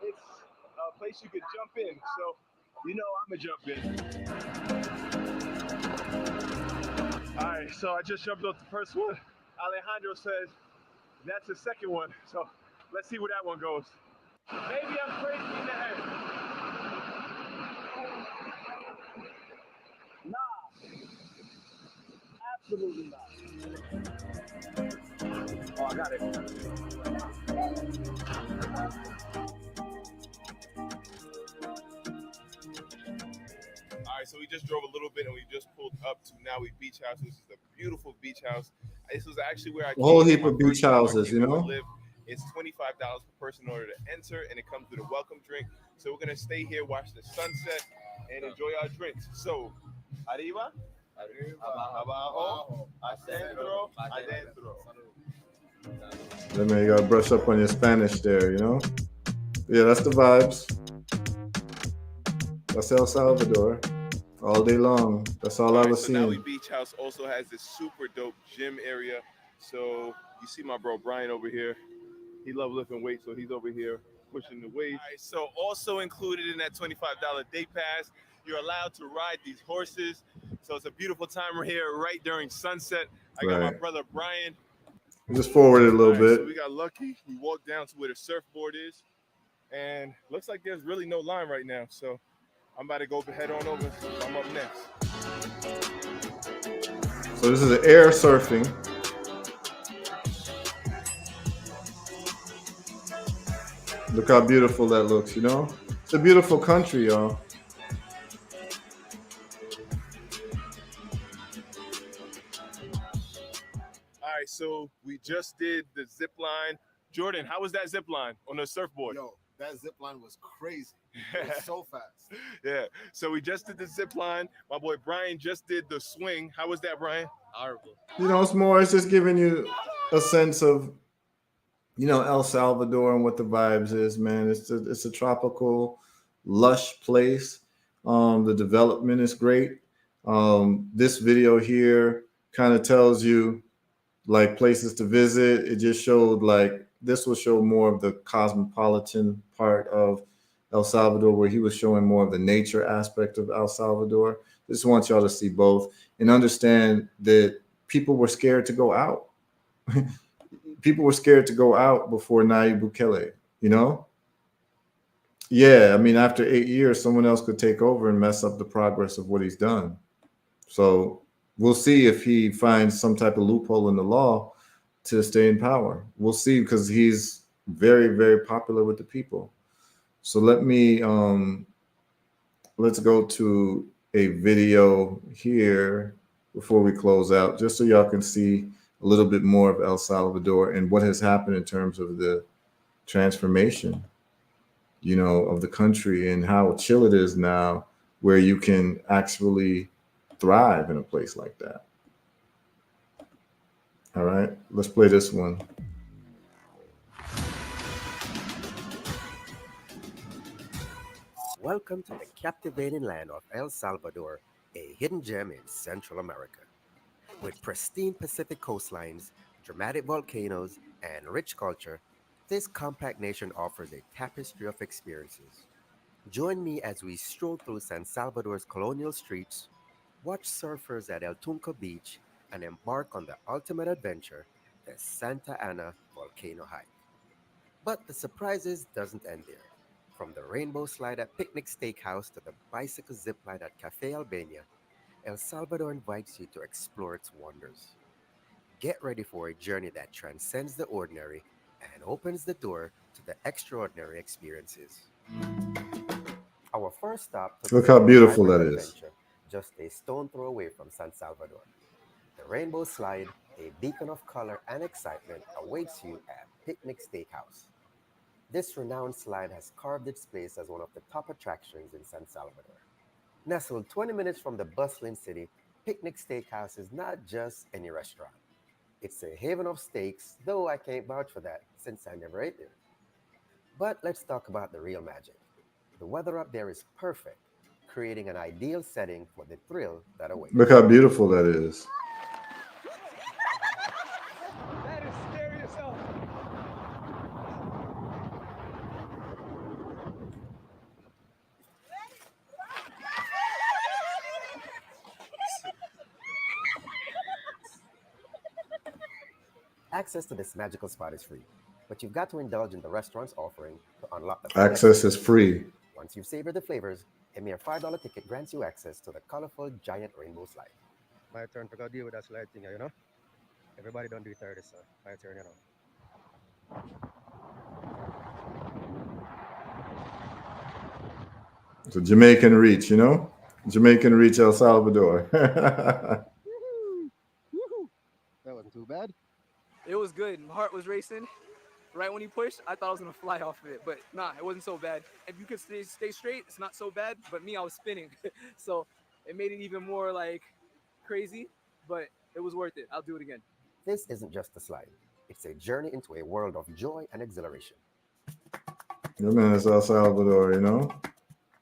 it's a place you could jump in. So, you know, I'm gonna jump in. All right, so I just jumped off the first one. Alejandro says that's the second one. So let's see where that one goes. Maybe I'm crazy in the head. Nah, absolutely not. Oh, I got it. All right, so we just drove a little bit and we just pulled up to Nayib Beach House. This is a beautiful beach house. This was actually where I A whole came heap my of beach first time I houses, came you here to know? live. It's $25 per person in order to enter, and it comes with a welcome drink. So we're gonna stay here, watch the sunset, and enjoy our drinks. So, arriba, abajo, adentro, adentro. Yeah, man, you gotta brush up on your Spanish there, you know? Yeah, that's the vibes. That's El Salvador. All day long. That's all I was So seeing. Nayib Beach House also has this super dope gym area. So you see my bro Brian over here. He loves lifting weights, so he's over here pushing the weights. All right, so also included in that $25 day pass, you're allowed to ride these horses. So it's a beautiful time right here, right during sunset. I got my Right. brother Brian. Just forward it a little bit. So we got lucky. We walked down to where the surfboard is, and looks like there's really no line right now. So I'm about to go head on over. I'm up next. So this is an air surfing. Look how beautiful that looks, you know? It's a beautiful country, y'all. All right, so we just did the zip line. Jordan, how was that zip line on the surfboard? Yo, that zip line was crazy. It was so fast. Yeah, so we just did the zip line. My boy Brian just did the swing. How was that, Brian? Horrible. You know, it's just giving you a sense of, you know, El Salvador and what the vibes is, man. It's a tropical, lush place. The development is great. This video here kind of tells you like places to visit. It just showed like this will show more of the cosmopolitan part of El Salvador, where he was showing more of the nature aspect of El Salvador. Just want y'all to see both and understand that people were scared to go out. People were scared to go out before Nayib Bukele, you know? Yeah, I mean, after 8 years, someone else could take over and mess up the progress of what he's done. So we'll see if he finds some type of loophole in the law to stay in power. We'll see, because he's very, very popular with the people. So let's go to a video here before we close out, just so y'all can see a little bit more of El Salvador and what has happened in terms of the transformation, you know, of the country and how chill it is now, where you can actually thrive in a place like that. All right, let's play this one. Welcome to the captivating land of El Salvador, a hidden gem in Central America. With pristine Pacific coastlines, dramatic volcanoes, and rich culture, this compact nation offers a tapestry of experiences. Join me as we stroll through San Salvador's colonial streets, watch surfers at El Tunco Beach, and embark on the ultimate adventure, the Santa Ana volcano hike. But the surprises doesn't end there. From the rainbow slide at Picnic Steakhouse to the bicycle zipline at Cafe Albania, El Salvador invites you to explore its wonders. Get ready for a journey that transcends the ordinary and opens the door to the extraordinary experiences. Our first stop took Look us how on a beautiful vibrant that is. adventure just a stone throw away from San Salvador. The rainbow slide, a beacon of color and excitement, awaits you at Picnic Steakhouse. This renowned slide has carved its place as one of the top attractions in San Salvador. Nestled 20 minutes from the bustling city, Picnic Steakhouse is not just any restaurant. It's a haven of steaks, though I can't vouch for that since I never ate there. But let's talk about the real magic. The weather up there is perfect, creating an ideal setting for the thrill that awaits. Look how beautiful that is. That is scary as hell. Access to this magical spot is free, but you've got to indulge in the restaurant's offering to unlock the Access is free. Once you've savored the flavors, a mere $5 ticket grants you access to the colorful giant rainbow slide. My turn to go deal with that slide thing, you know? Everybody don't do it 30, so my turn, you know. It's a Jamaican reach, you know? Jamaican reach El Salvador. That wasn't too bad. It was good. My heart was racing. Right when he pushed, I thought I was gonna fly off of it, but nah, it wasn't so bad. If you could stay straight, it's not so bad. But me, I was spinning, so it made it even more like crazy. But it was worth it. I'll do it again. This isn't just a slide. It's a journey into a world of joy and exhilaration. Yeah, man, it's El Salvador, you know?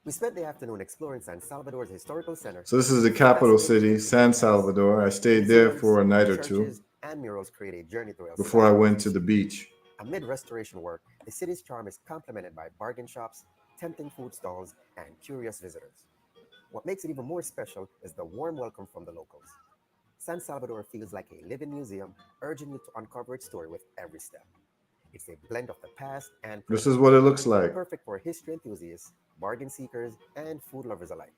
We spent the afternoon exploring San Salvador's historical center. So this is the capital city, San Salvador. I stayed there for a night or two and murals create a journey through El before I went to the beach. Amid restoration work, the city's charm is complemented by bargain shops, tempting food stalls, and curious visitors. What makes it even more special is the warm welcome from the locals. San Salvador feels like a living museum, urging you to uncover its story with every step. It's a blend of the past and present. This is what it looks like. Perfect for history enthusiasts, bargain seekers, and food lovers alike.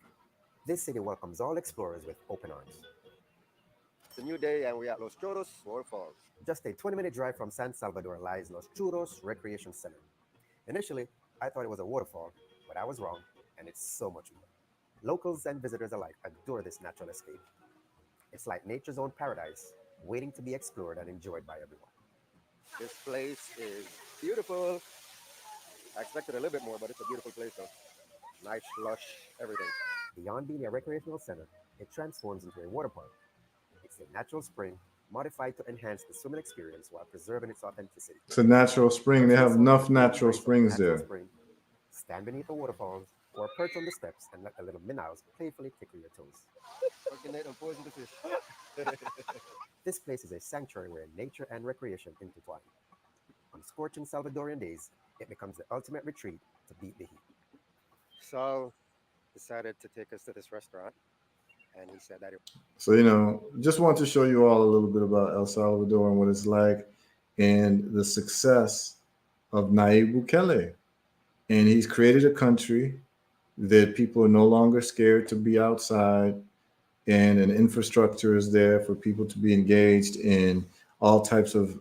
This city welcomes all explorers with open arms. It's a new day and we're at Los Churros Waterfalls. Just a 20-minute drive from San Salvador lies Los Churros Recreation Center. Initially, I thought it was a waterfall, but I was wrong, and it's so much more. Locals and visitors alike adore this natural escape. It's like nature's own paradise, waiting to be explored and enjoyed by everyone. This place is beautiful. I expected a little bit more, but it's a beautiful place though. Nice, lush, everything. Beyond being a recreational center, it transforms into a water park. It's a natural spring modified to enhance the swimming experience while preserving its authenticity. It's a natural spring. They have enough natural springs there. Stand beneath the waterfalls or perch on the steps and let the little minnows playfully tickle your toes. This place is a sanctuary where nature and recreation intertwine. On scorching Salvadorian days, it becomes the ultimate retreat to beat the heat. Sal decided to take us to this restaurant, and he said that it... So, you know, just want to show you all a little bit about El Salvador and what it's like and the success of Nayib Bukele. And he's created a country that people are no longer scared to be outside, and an infrastructure is there for people to be engaged in all types of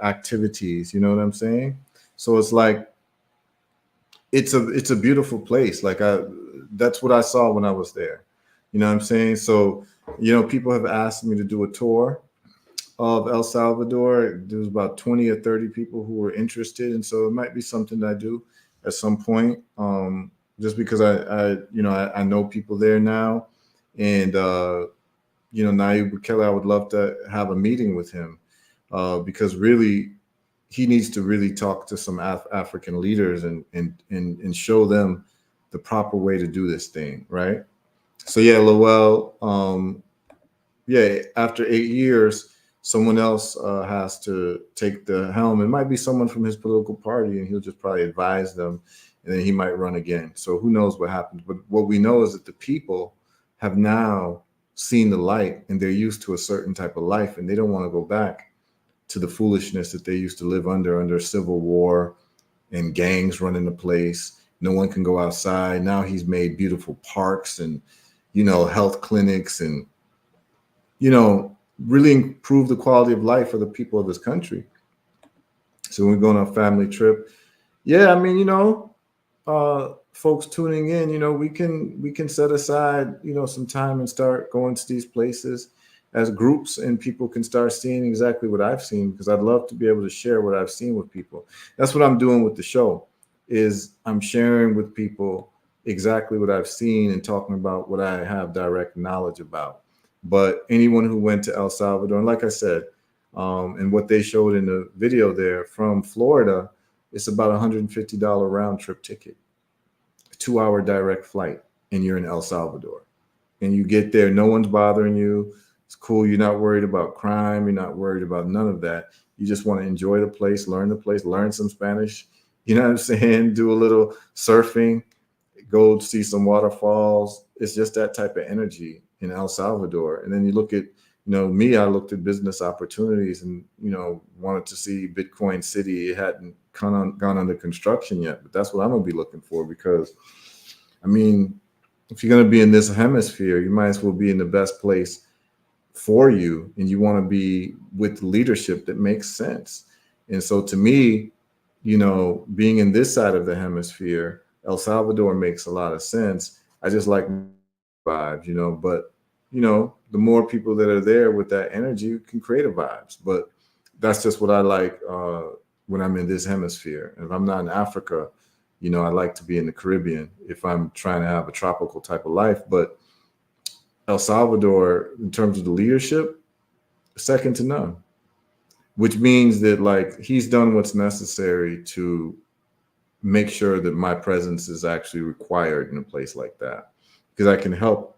activities. You know what I'm saying? So it's like, it's a beautiful place. Like that's what I saw when I was there. You know what I'm saying? So, you know, people have asked me to do a tour of El Salvador. There was about 20 or 30 people who were interested. And so it might be something that I do at some point, just because I know people there now. And, you know, Nayib Bukele, I would love to have a meeting with him because really he needs to really talk to some African leaders and show them the proper way to do this thing, right? So yeah, Lowell, yeah, after 8 years, someone else has to take the helm. It might be someone from his political party, and he'll just probably advise them, and then he might run again. So who knows what happens? But what we know is that the people have now seen the light, and they're used to a certain type of life, and they don't want to go back to the foolishness that they used to live under civil war and gangs running the place. No one can go outside. Now he's made beautiful parks and, you know, health clinics and, you know, really improve the quality of life for the people of this country. So we're going on a family trip. Yeah, I mean, you know, folks tuning in, you know, we can set aside, you know, some time and start going to these places as groups, and people can start seeing exactly what I've seen, because I'd love to be able to share what I've seen with people. That's what I'm doing with the show, is I'm sharing with people exactly what I've seen and talking about what I have direct knowledge about. But anyone who went to El Salvador, and like I said, and what they showed in the video there from Florida, it's about $150 round trip ticket 2-hour direct flight, and you're in El Salvador. And you get there, no one's bothering you. It's cool. You're not worried about crime. You're not worried about none of that. You just want to enjoy the place, learn some Spanish. You know what I'm saying? Do a little surfing, go see some waterfalls. It's just that type of energy in El Salvador. And then you look at, me, I looked at business opportunities and, wanted to see Bitcoin City. It hadn't gone under construction yet, but that's what I'm going to be looking for because, I mean, if you're going to be in this hemisphere, you might as well be in the best place for you. And you want to be with leadership that makes sense. And so to me, being in this side of the hemisphere, El Salvador makes a lot of sense. I just like vibes, but the more people that are there with that energy, you can create a vibes. But that's just what I like when I'm in this hemisphere. And if I'm not in Africa, I like to be in the Caribbean if I'm trying to have a tropical type of life. But El Salvador, in terms of the leadership, second to none, which means that like he's done what's necessary to make sure that my presence is actually required in a place like that, because I can help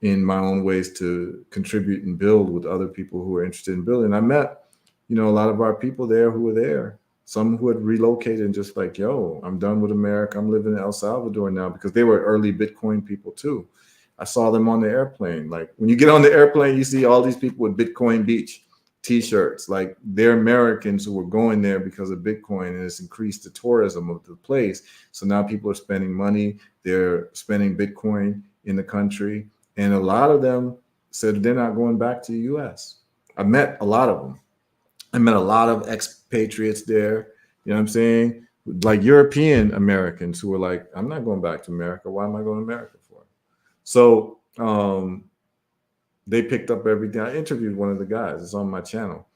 in my own ways to contribute and build with other people who are interested in building. I met, a lot of our people there who were there. Some who had relocated and just like, yo, I'm done with America. I'm living in El Salvador now, because they were early Bitcoin people too. I saw them on the airplane. Like when you get on the airplane, you see all these people with Bitcoin Beach T-shirts. Like they're Americans who were going there because of Bitcoin, and it's increased the tourism of the place. So now people are spending money. They're spending Bitcoin in the country. And a lot of them said they're not going back to the US. I met a lot of them. I met a lot of expatriates there, you know what I'm saying? Like European Americans who were like, I'm not going back to America. Why am I going to America for? So they picked up everything. I interviewed one of the guys. It's on my channel.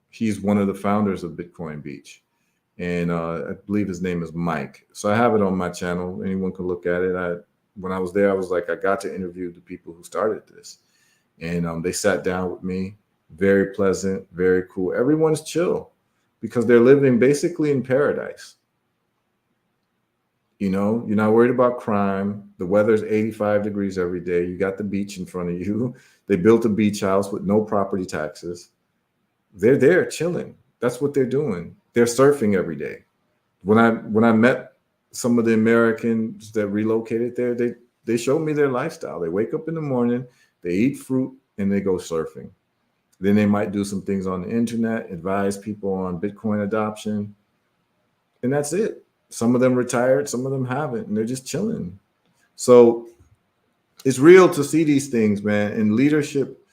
He's one of the founders of Bitcoin Beach. And I believe his name is Mike. So I have it on my channel. Anyone can look at it. When I was there, I was like, I got to interview the people who started this. And they sat down with me. Very pleasant, very cool. Everyone's chill because they're living basically in paradise. You're not worried about crime. The weather's 85 degrees every day. You got the beach in front of you. They built a beach house with no property taxes. They're there chilling. That's what they're doing. They're surfing every day. When I met some of the Americans that relocated there, they showed me their lifestyle. They wake up in the morning, they eat fruit, and they go surfing. Then they might do some things on the internet, advise people on Bitcoin adoption, and that's it. Some of them retired, some of them haven't, and they're just chilling. So it's real to see these things, man. And leadership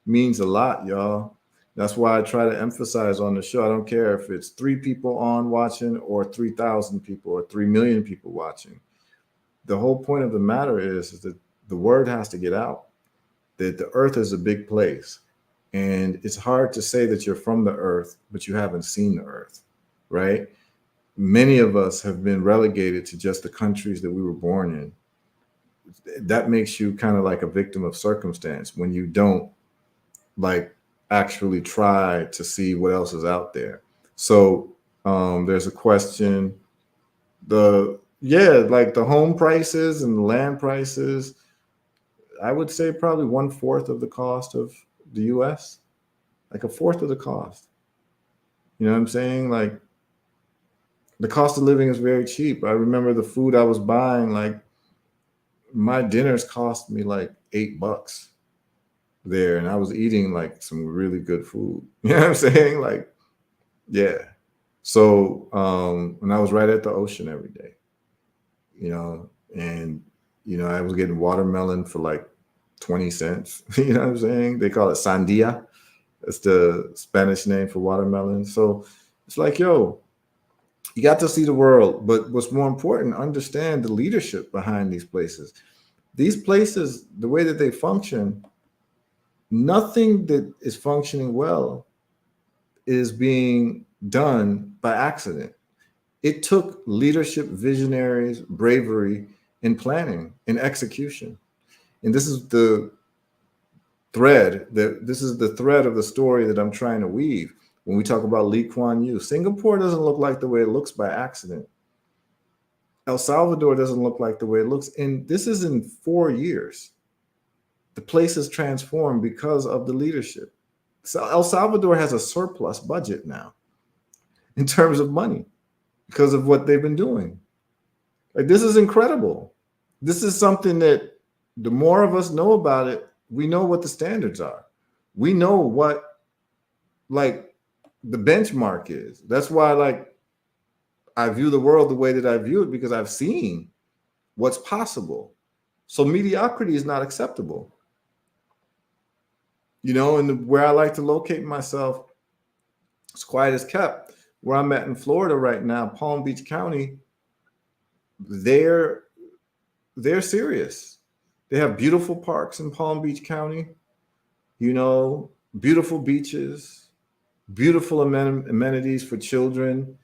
means a lot, y'all. That's why I try to emphasize on the show. I don't care if it's 3 people on watching or 3,000 people or 3 million people watching. The whole point of the matter is that the word has to get out, that the earth is a big place. And it's hard to say that you're from the earth, but you haven't seen the earth, right? Many of us have been relegated to just the countries that we were born in. That makes you kind of like a victim of circumstance when you don't like actually try to see what else is out there. So there's a question, like the home prices and the land prices, I would say probably 1/4 of the cost of the US, like 1/4 of the cost. You know what I'm saying? Like the cost of living is very cheap. I remember the food I was buying, like my dinners cost me like $8 there, and I was eating like some really good food. You know what I'm saying? Like, yeah. So and I was right at the ocean every day, and I was getting watermelon for like 20 cents. You know what I'm saying? They call it sandia. That's the Spanish name for watermelon. So it's like, yo, you got to see the world. But what's more important, understand the leadership behind these places. These places, the way that they function, nothing that is functioning well is being done by accident. It took leadership, visionaries, bravery, and planning and execution. And this is the thread of the story that I'm trying to weave when we talk about Lee Kuan Yew. Singapore doesn't look like the way it looks by accident. El Salvador doesn't look like the way it looks. And this is in 4 years. The place is transformed because of the leadership. So El Salvador has a surplus budget now in terms of money because of what they've been doing. Like, this is incredible. This is something that the more of us know about it, we know what the standards are. We know what, like, the benchmark is. That's why, like, I view the world the way that I view it, because I've seen what's possible. So mediocrity is not acceptable. You know, and where I like to locate myself, it's quiet as kept. Where I'm at in Florida right now, Palm Beach County, they're serious. They have beautiful parks in Palm Beach County, you know, beautiful beaches, beautiful amenities for children,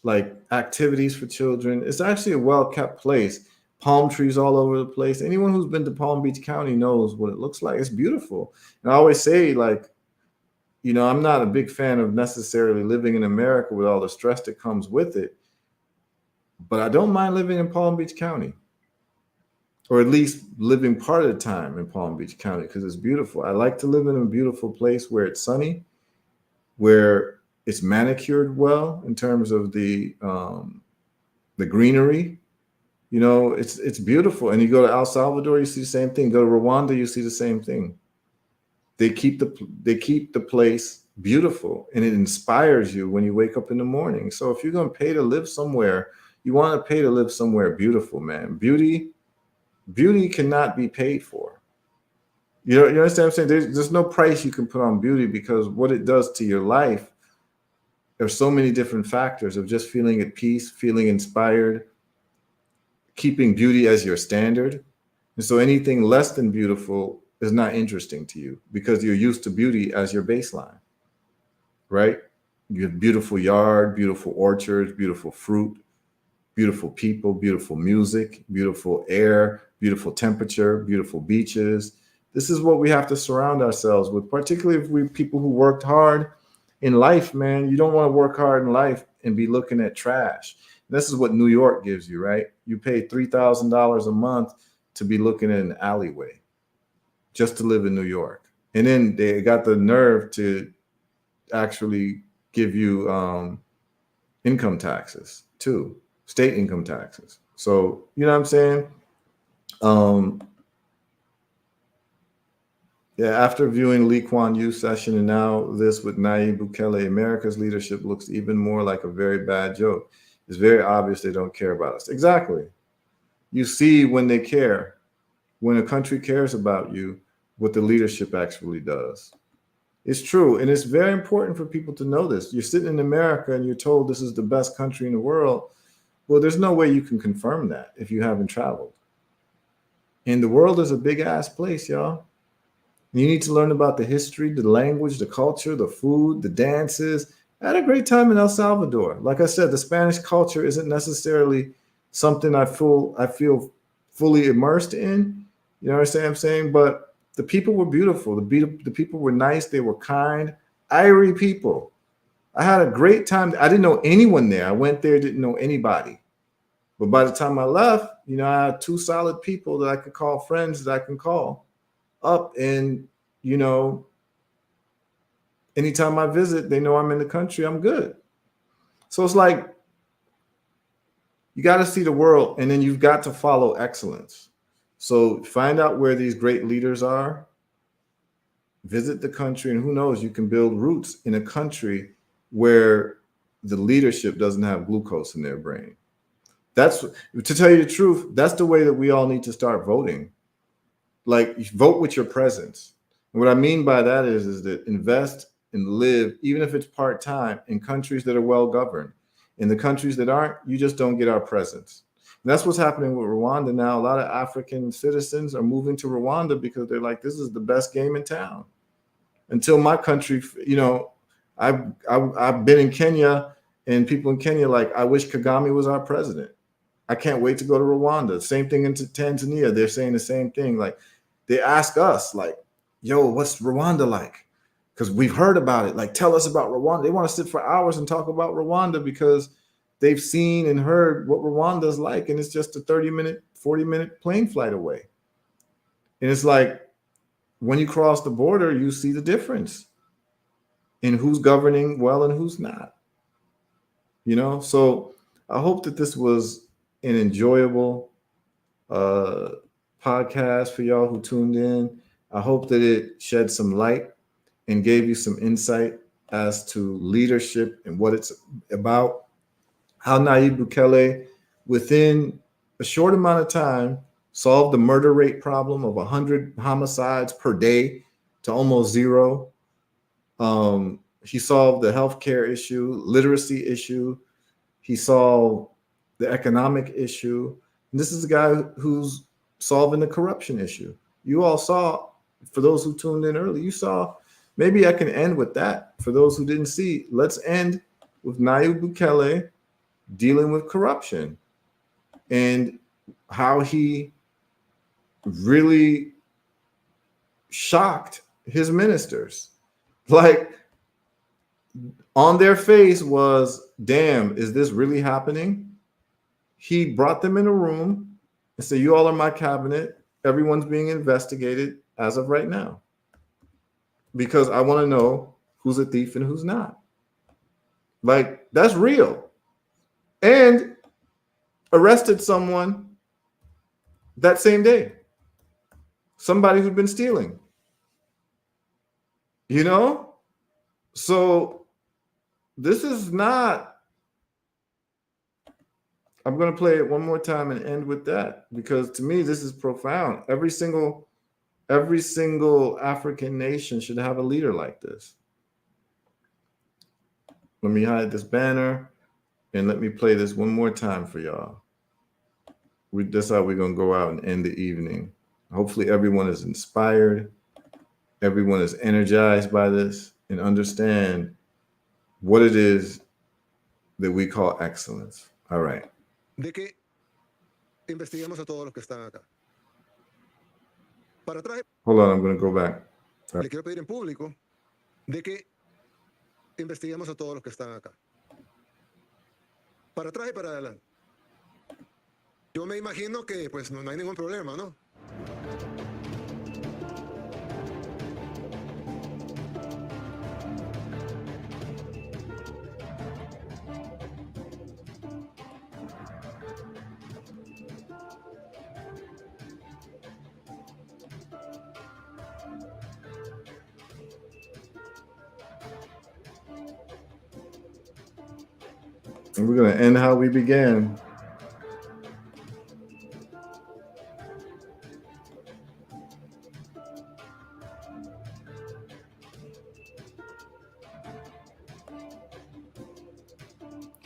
like activities for children. It's actually a well-kept place. Palm trees all over the place. Anyone who's been to Palm Beach County knows what it looks like. It's beautiful. And I always say, like, you know, I'm not a big fan of necessarily living in America with all the stress that comes with it, but I don't mind living in Palm Beach County, or at least living part of the time in Palm Beach County, because it's beautiful. I like to live in a beautiful place where it's sunny, where it's manicured well in terms of the greenery. You know, it's beautiful. And you go to El Salvador, you see the same thing. Go to Rwanda, you see the same thing. They keep the place beautiful, and it inspires you when you wake up in the morning. So if you're gonna pay to live somewhere, you want to pay to live somewhere beautiful, man. Beauty cannot be paid for. You understand what I'm saying? There's no price you can put on beauty, because what it does to your life, there's so many different factors of just feeling at peace, feeling inspired, keeping beauty as your standard. And so anything less than beautiful is not interesting to you, because you're used to beauty as your baseline, right? You have beautiful yard, beautiful orchards, beautiful fruit, beautiful people, beautiful music, beautiful air, beautiful temperature, beautiful beaches. This is what we have to surround ourselves with, particularly if we're people who worked hard in life, man. You don't want to work hard in life and be looking at trash. This is what New York gives you, right? You pay $3,000 a month to be looking at an alleyway just to live in New York. And then they got the nerve to actually give you income taxes too, state income taxes. So, you know what I'm saying? Yeah, after viewing Lee Kuan Yew's session and now this with Nayib Bukele, America's leadership looks even more like a very bad joke. It's very obvious they don't care about us. Exactly. You see when they care, when a country cares about you, what the leadership actually does. It's true. And it's very important for people to know this. You're sitting in America and you're told this is the best country in the world. Well, there's no way you can confirm that if you haven't traveled. And the world is a big ass place, y'all. You need to learn about the history, the language, the culture, the food, the dances. I had a great time in El Salvador. Like I said, the Spanish culture isn't necessarily something I feel fully immersed in. You know what I'm saying? But the people were beautiful. The people were nice. They were kind. Irie people. I had a great time. I didn't know anyone there. I went there, didn't know anybody. But by the time I left, you know, I had 2 solid people that I could call friends that I can call up, and you know, anytime I visit, they know I'm in the country, I'm good. So it's like, you got to see the world, and then you've got to follow excellence. So find out where these great leaders are, visit the country, and who knows, you can build roots in a country where the leadership doesn't have glucose in their brain. That's, to tell you the truth, that's the way that we all need to start voting. Like, vote with your presence. And what I mean by that is that invest and live, even if it's part-time, in countries that are well governed. In the countries that aren't, you just don't get our presence. And that's what's happening with Rwanda now. A lot of African citizens are moving to Rwanda because they're like, this is the best game in town. Until my country, you know, I've been in Kenya, and people in Kenya like, I wish Kagame was our president. I can't wait to go to Rwanda. Same thing in Tanzania. They're saying the same thing. Like, they ask us, like, yo, what's Rwanda like? Because we've heard about it. Like, tell us about Rwanda. They want to sit for hours and talk about Rwanda because they've seen and heard what Rwanda's like, and it's just a 30-minute, 40-minute plane flight away. And it's like, when you cross the border, you see the difference in who's governing well and who's not. You know, so I hope that this was an enjoyable podcast for y'all who tuned in. I hope that it shed some light and gave you some insight as to leadership and what it's about. How Nayib Bukele, within a short amount of time, solved the murder rate problem of 100 homicides per day to almost zero. He solved the healthcare issue, literacy issue. He solved the economic issue. And this is a guy who's solving the corruption issue. You all saw, for those who tuned in early, you saw, maybe I can end with that. For those who didn't see, let's end with Nayib Bukele dealing with corruption and how he really shocked his ministers. Like, on their face was, damn, is this really happening? He brought them in a room and said, you all are my cabinet. Everyone's being investigated as of right now, because I want to know who's a thief and who's not. Like, that's real. And arrested someone that same day. Somebody who'd been stealing. You know? So this is not, I'm going to play it one more time and end with that, because to me, this is profound. Every single African nation should have a leader like this. Let me hide this banner and let me play this one more time for y'all. That's how we're going to go out and end the evening. Hopefully everyone is inspired. Everyone is energized by this and understand what it is that we call excellence. All right. De que investiguemos a todos los que están acá. Para atrás. Hold on, I'm going to go back. Le quiero pedir en público de que investiguemos a todos los que están acá. Para atrás y para adelante. Yo me imagino que pues no hay ningún problema, ¿no? And we're going to end how we began.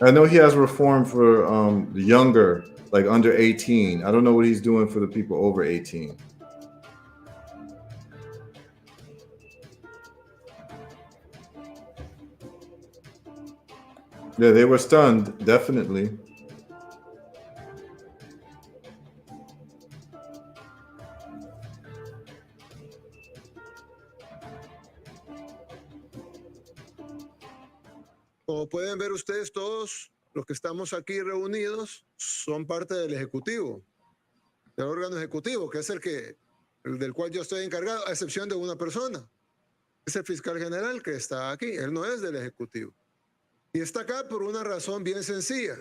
I know he has reform for the younger, like under 18. I don't know what he's doing for the people over 18. Yeah, they were stunned, definitely. Como pueden ver ustedes, todos los que estamos aquí reunidos son parte del Ejecutivo, del órgano ejecutivo, que es el del cual yo estoy encargado, a excepción de una persona. Es el fiscal general que está aquí, él no es del Ejecutivo. Y está acá por una razón bien sencilla.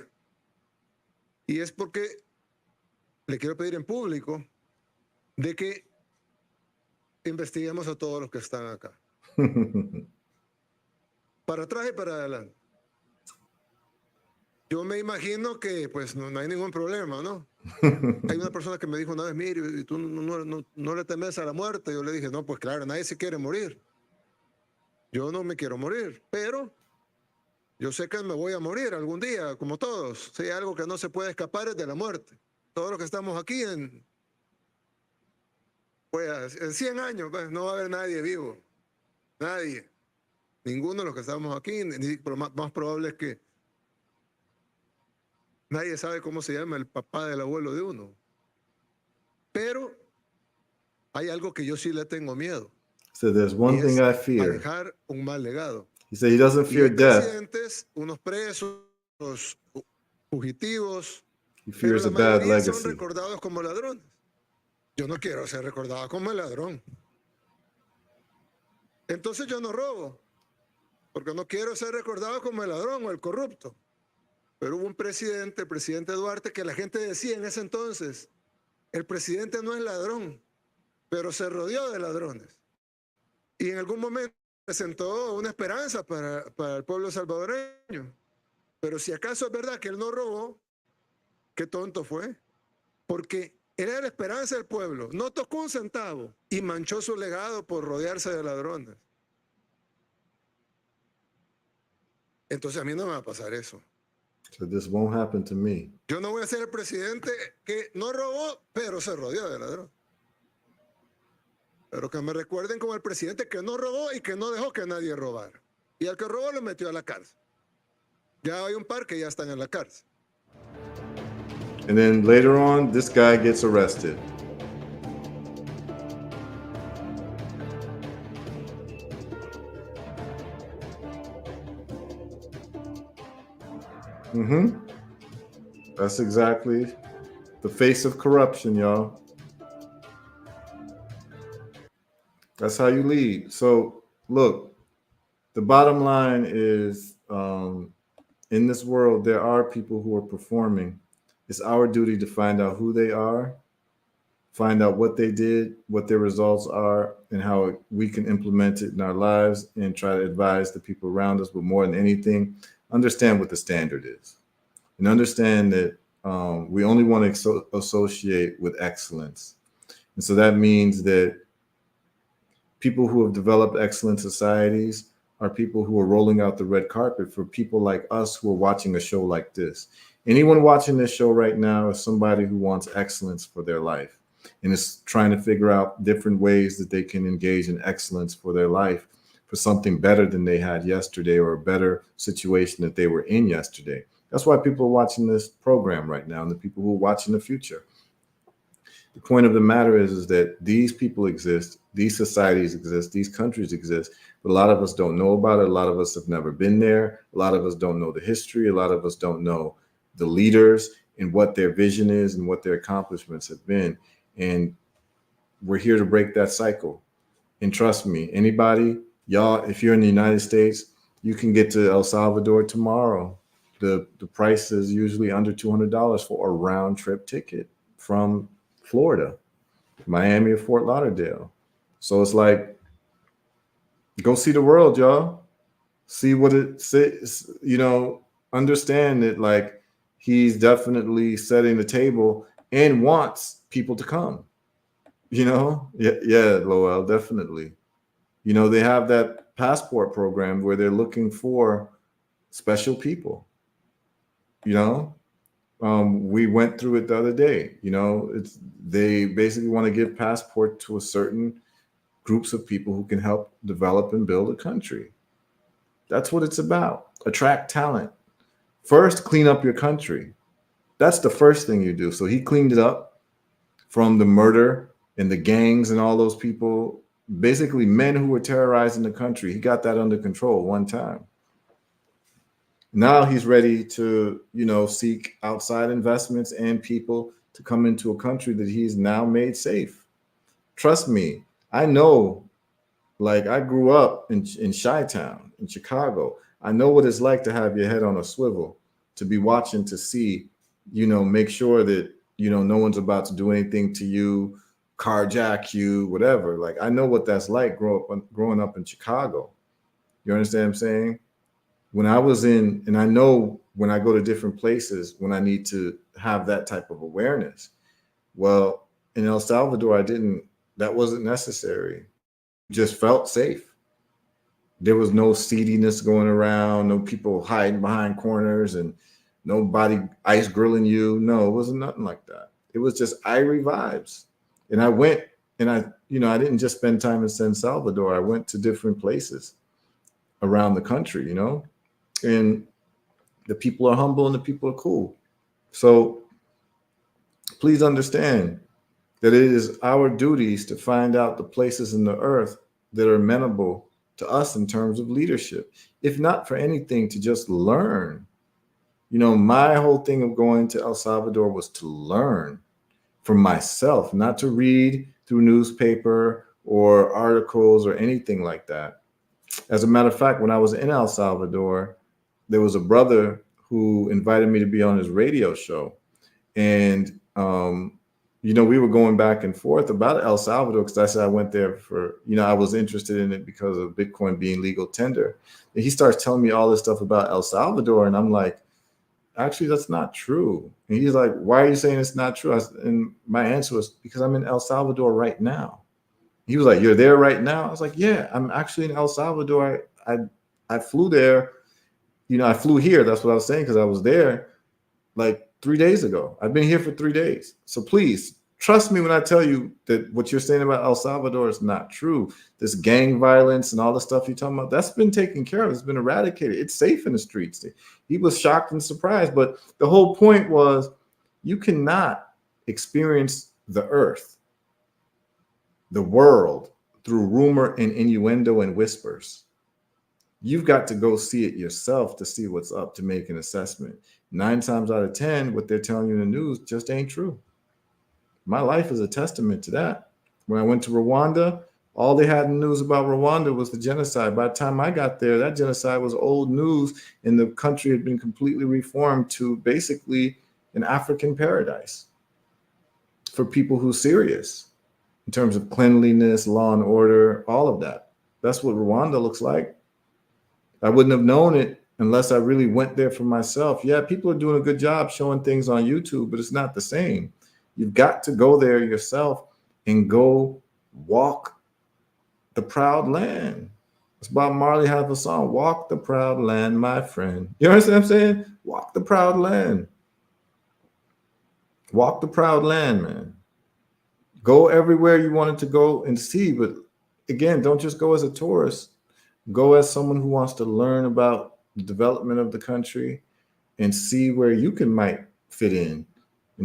Y es porque le quiero pedir en público de que investiguemos a todos los que están acá. Para atrás y para adelante. Yo me imagino que pues no hay ningún problema, ¿no? Hay una persona que me dijo una vez, mire, ¿y tú no le temes a la muerte? Yo le dije, no, pues claro, nadie se quiere morir. Yo no me quiero morir, pero yo sé que me voy a morir algún día, como todos. Si hay algo que no se puede escapar es de la muerte. Todos los que estamos aquí en 100 años, pues, no va a haber nadie vivo. Nadie. Ninguno de los que estamos aquí, pero más probable es que nadie sabe cómo se llama el papá del abuelo de uno. Pero hay algo que yo sí le tengo miedo. So there's one thing I A fear. dejar un mal legado. He said he doesn't fear death. Unos presos, fugitivos, He pero fears la a bad mayoría son legacy. recordados como ladrones. Yo no quiero ser recordado como el ladrón. Entonces yo no robo, porque no quiero ser recordado como el ladrón o el corrupto. Pero hubo un presidente, el presidente Duarte, que la gente decía en ese entonces, el presidente no es ladrón, pero se rodeó de ladrones. Y en algún momento presentó una esperanza para el pueblo salvadoreño. Pero si acaso es verdad que él no robó, qué tonto fue. Porque era la esperanza del pueblo. No tocó un centavo y manchó su legado por rodearse de ladrones. Entonces a mí no me va a pasar eso. So this won't happen to me. Yo no voy a ser el presidente que no robó, pero se rodeó de ladrones. Pero que me recuerden como el presidente que no robó y que no dejó que nadie robara. Y al que robó lo metió a la cárcel. Ya hay un par que ya están en la cárcel. And then later on, this guy gets arrested. That's exactly the face of corruption, y'all. That's how you lead. So, look, the bottom line is in this world, there are people who are performing. It's our duty to find out who they are, find out what they did, what their results are, and how we can implement it in our lives and try to advise the people around us. But more than anything, understand what the standard is and understand that we only want to associate with excellence. And so that means that people who have developed excellent societies are people who are rolling out the red carpet for people like us who are watching a show like this. Anyone watching this show right now is somebody who wants excellence for their life and is trying to figure out different ways that they can engage in excellence for their life, for something better than they had yesterday or a better situation that they were in yesterday. That's why people are watching this program right now and the people who are watching the future. The point of the matter is that these people exist, these societies exist, these countries exist, but a lot of us don't know about it. A lot of us have never been there. A lot of us don't know the history. A lot of us don't know the leaders and what their vision is and what their accomplishments have been. And we're here to break that cycle. And trust me, anybody, y'all, if you're in the United States, you can get to El Salvador tomorrow. The price is usually under $200 for a round trip ticket from Florida, Miami, or Fort Lauderdale. So it's like, go see the world, y'all. See what it says, understand that like he's definitely setting the table and wants people to come. Yeah, Lowell, definitely. They have that passport program where they're looking for special people. We went through it the other day. They basically want to give passport to a certain groups of people who can help develop and build a country. That's what it's about. Attract talent. First, clean up your country. That's the first thing you do. So he cleaned it up from the murder and the gangs and all those people, basically men who were terrorizing the country. He got that under control one time. Now he's ready to, seek outside investments and people to come into a country that he's now made safe. Trust me, I know, like I grew up in Chi-Town, in Chicago. I know what it's like to have your head on a swivel, to be watching to see, make sure that, no one's about to do anything to you, carjack you, whatever. Like I know what that's like growing up in Chicago. You understand what I'm saying? When I was and I know when I go to different places, when I need to have that type of awareness. Well, in El Salvador, that wasn't necessary. Just felt safe. There was no seediness going around, no people hiding behind corners and nobody ice grilling you. No, it wasn't nothing like that. It was just Irie vibes. And I went and I didn't just spend time in San Salvador. I went to different places around the country, and the people are humble and the people are cool. So please understand that it is our duties to find out the places in the earth that are amenable to us in terms of leadership, if not for anything, to just learn, You know, my whole thing of going to El Salvador was to learn for myself, not to read through newspaper or articles or anything like that. As a matter of fact, when I was in El Salvador, there was a brother who invited me to be on his radio show. And, you know, we were going back and forth about El Salvador because I said I went there for, you know, I was interested in it because of Bitcoin being legal tender. And he starts telling me all this stuff about El Salvador. And I'm like, actually, that's not true. And he's like, why are you saying it's not true? And my answer was, because I'm in El Salvador right now. He was like, you're there right now? I was like, yeah, I'm actually in El Salvador. I flew there. You know, I flew here. That's what I was saying, because I was there like 3 days ago. I've been here for 3 days. So please trust me when I tell you that what you're saying about El Salvador is not true. This gang violence and all the stuff you're talking about, that's been taken care of. It's been eradicated. It's safe in the streets. He was shocked and surprised. But the whole point was, you cannot experience the earth, the world, through rumor and innuendo and whispers. You've got to go see it yourself to see what's up, to make an assessment. 9 times out of 10, what they're telling you in the news just ain't true. My life is a testament to that. When I went to Rwanda, all they had in the news about Rwanda was the genocide. By the time I got there, that genocide was old news, and the country had been completely reformed to basically an African paradise for people who are serious in terms of cleanliness, law and order, all of that. That's what Rwanda looks like. I wouldn't have known it unless I really went there for myself. Yeah, people are doing a good job showing things on YouTube, but it's not the same. You've got to go there yourself and go walk the proud land. It's Bob Marley has a song, "Walk the proud land, my friend." You understand what I'm saying? Walk the proud land. Walk the proud land, man. Go everywhere you wanted to go and see, but again, don't just go as a tourist. Go as someone who wants to learn about the development of the country and see where you might fit in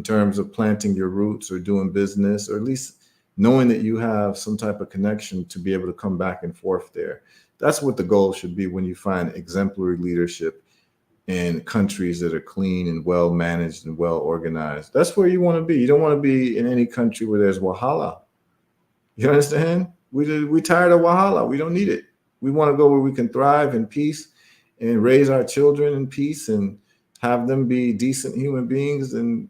terms of planting your roots or doing business, or at least knowing that you have some type of connection to be able to come back and forth there. That's what the goal should be when you find exemplary leadership in countries that are clean and well managed and well organized. That's where you want to be. You don't want to be in any country where there's wahala. You understand? We tired of wahala. We don't need it. We want to go where we can thrive in peace and raise our children in peace and have them be decent human beings and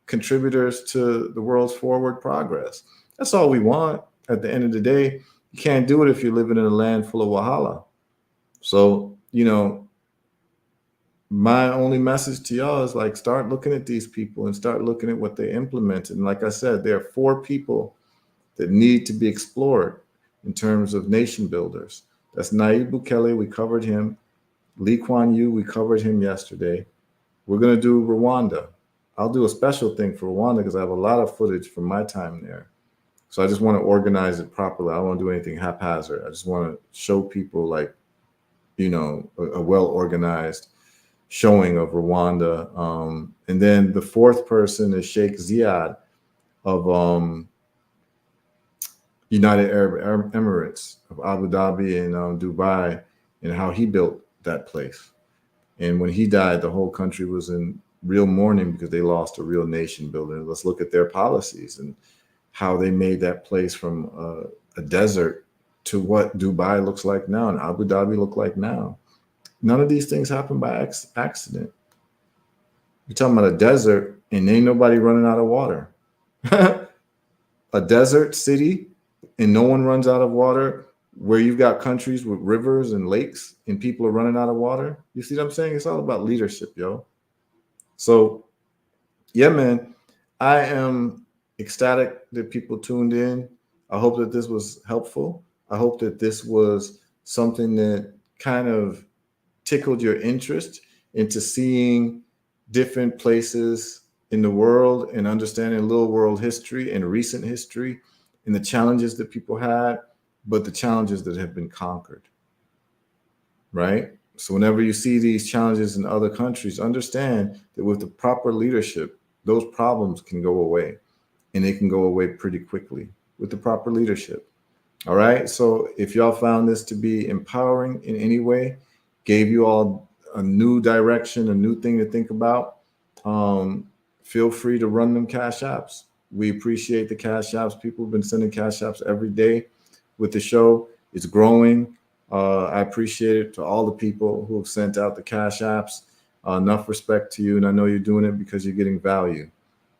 contributors to the world's forward progress. That's all we want at the end of the day. You can't do it if you're living in a land full of wahala. So, you know, my only message to y'all is, like, start looking at these people and start looking at what they implemented. And like I said, there are 4 people that need to be explored in terms of nation builders. That's Nayib Bukele, we covered him. Lee Kuan Yew, we covered him yesterday. We're going to do Rwanda. I'll do a special thing for Rwanda because I have a lot of footage from my time there. So I just want to organize it properly. I don't want to do anything haphazard. I just want to show people, like, you know, a well-organized showing of Rwanda. And then the 4th person is Sheikh Ziyad of United Arab Emirates, of Abu Dhabi and Dubai, and how he built that place. And when he died, the whole country was in real mourning because they lost a real nation builder. Let's look at their policies and how they made that place from a desert to what Dubai looks like now and Abu Dhabi look like now. None of these things happen by accident. You're talking about a desert and ain't nobody running out of water. A desert city and no one runs out of water, where you've got countries with rivers and lakes and people are running out of water. You see what I'm saying? It's all about leadership, yo. So, yeah, man, I am ecstatic that people tuned in. I hope that this was helpful. I hope that this was something that kind of tickled your interest into seeing different places in the world and understanding a little world history and recent history and the challenges that people had, but the challenges that have been conquered, right? So whenever you see these challenges in other countries, understand that with the proper leadership, those problems can go away, and they can go away pretty quickly with the proper leadership. All right. So if y'all found this to be empowering in any way, gave you all a new direction, a new thing to think about, feel free to run them cash apps. We appreciate the cash apps. People have been sending cash apps every day with the show. It's growing. I appreciate it to all the people who have sent out the cash apps. Enough respect to you. And I know you're doing it because you're getting value,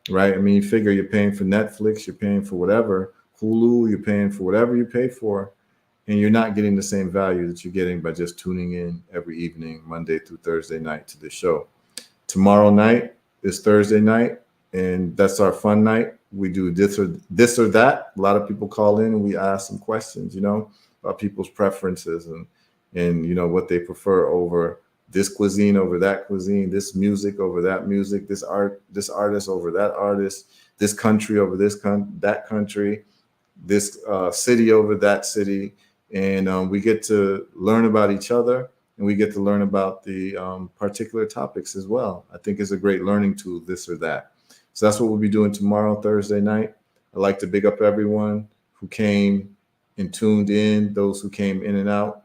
right? I mean, you figure you're paying for Netflix, you're paying for whatever, Hulu, you're paying for whatever you pay for, and you're not getting the same value that you're getting by just tuning in every evening, Monday through Thursday night to the show. Tomorrow night is Thursday night, and that's our fun night. We do this or that. A lot of people call in and we ask some questions, about people's preferences and what they prefer over this cuisine over that cuisine, this music over that music, this artist over that artist, this country over that country, this city over that city. And we get to learn about each other, and we get to learn about the particular topics as well. I think it's a great learning tool, this or that. So that's what we'll be doing tomorrow, Thursday night. I'd like to big up everyone who came and tuned in, those who came in and out.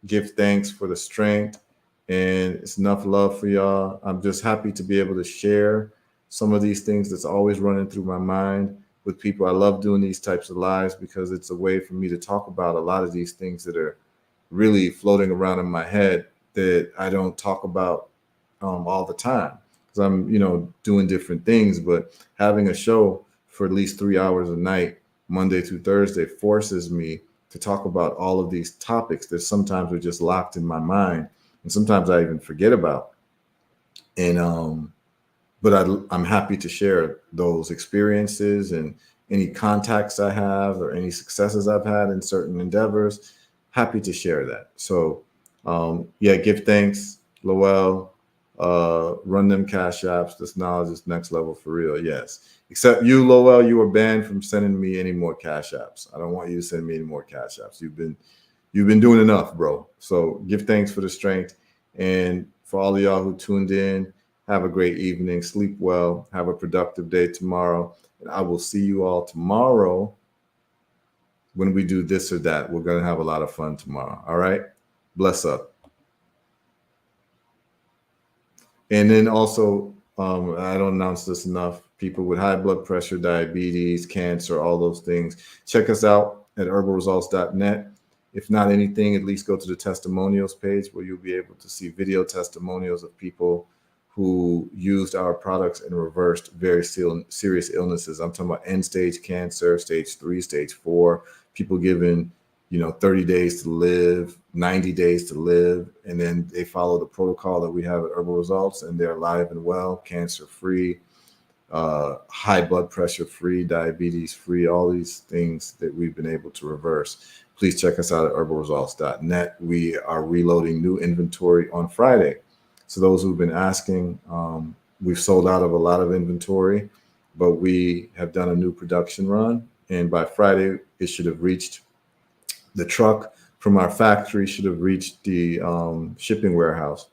Give thanks for the strength, and it's enough love for y'all. I'm just happy to be able to share some of these things that's always running through my mind with people. I love doing these types of lives because it's a way for me to talk about a lot of these things that are really floating around in my head that I don't talk about all the time, because I'm doing different things. But having a show for at least 3 hours a night, Monday through Thursday, forces me to talk about all of these topics that sometimes are just locked in my mind, and sometimes I even forget about. And but I'm happy to share those experiences and any contacts I have or any successes I've had in certain endeavors. Happy to share that. So give thanks, Lowell. Run them cash apps. This knowledge is next level for real. Yes. Except you, Lowell, you were banned from sending me any more cash apps. I don't want you to send me any more cash apps. You've been doing enough, bro. So give thanks for the strength. And for all of y'all who tuned in, have a great evening. Sleep well. Have a productive day tomorrow. And I will see you all tomorrow when we do this or that. We're going to have a lot of fun tomorrow. All right? Bless up. And then also, I don't announce this enough, people with high blood pressure, diabetes, cancer, all those things, check us out at herbalresults.net. If not anything, at least go to the testimonials page where you'll be able to see video testimonials of people who used our products and reversed very serious illnesses. I'm talking about end-stage cancer, stage 3, stage 4, people given 30 days to live, 90 days to live, and then they follow the protocol that we have at Herbal Results, and they're alive and well, cancer-free, high blood pressure-free, diabetes-free, all these things that we've been able to reverse. Please check us out at herbalresults.net. We are reloading new inventory on Friday. So those who've been asking, we've sold out of a lot of inventory, but we have done a new production run, and by Friday, it should have reached the truck from our factory, should have reached the shipping warehouse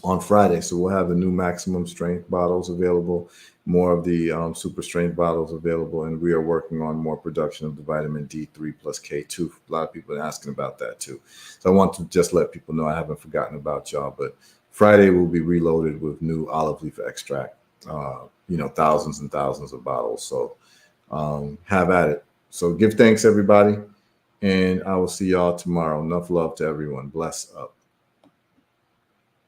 on Friday. So we'll have the new maximum strength bottles available, more of the super strength bottles available, and we are working on more production of the vitamin D3 plus K2. A lot of people are asking about that too. So I want to just let people know I haven't forgotten about y'all, but Friday will be reloaded with new olive leaf extract, thousands and thousands of bottles. So have at it. So give thanks, everybody. And I will see y'all tomorrow. Enough love to everyone. Bless up.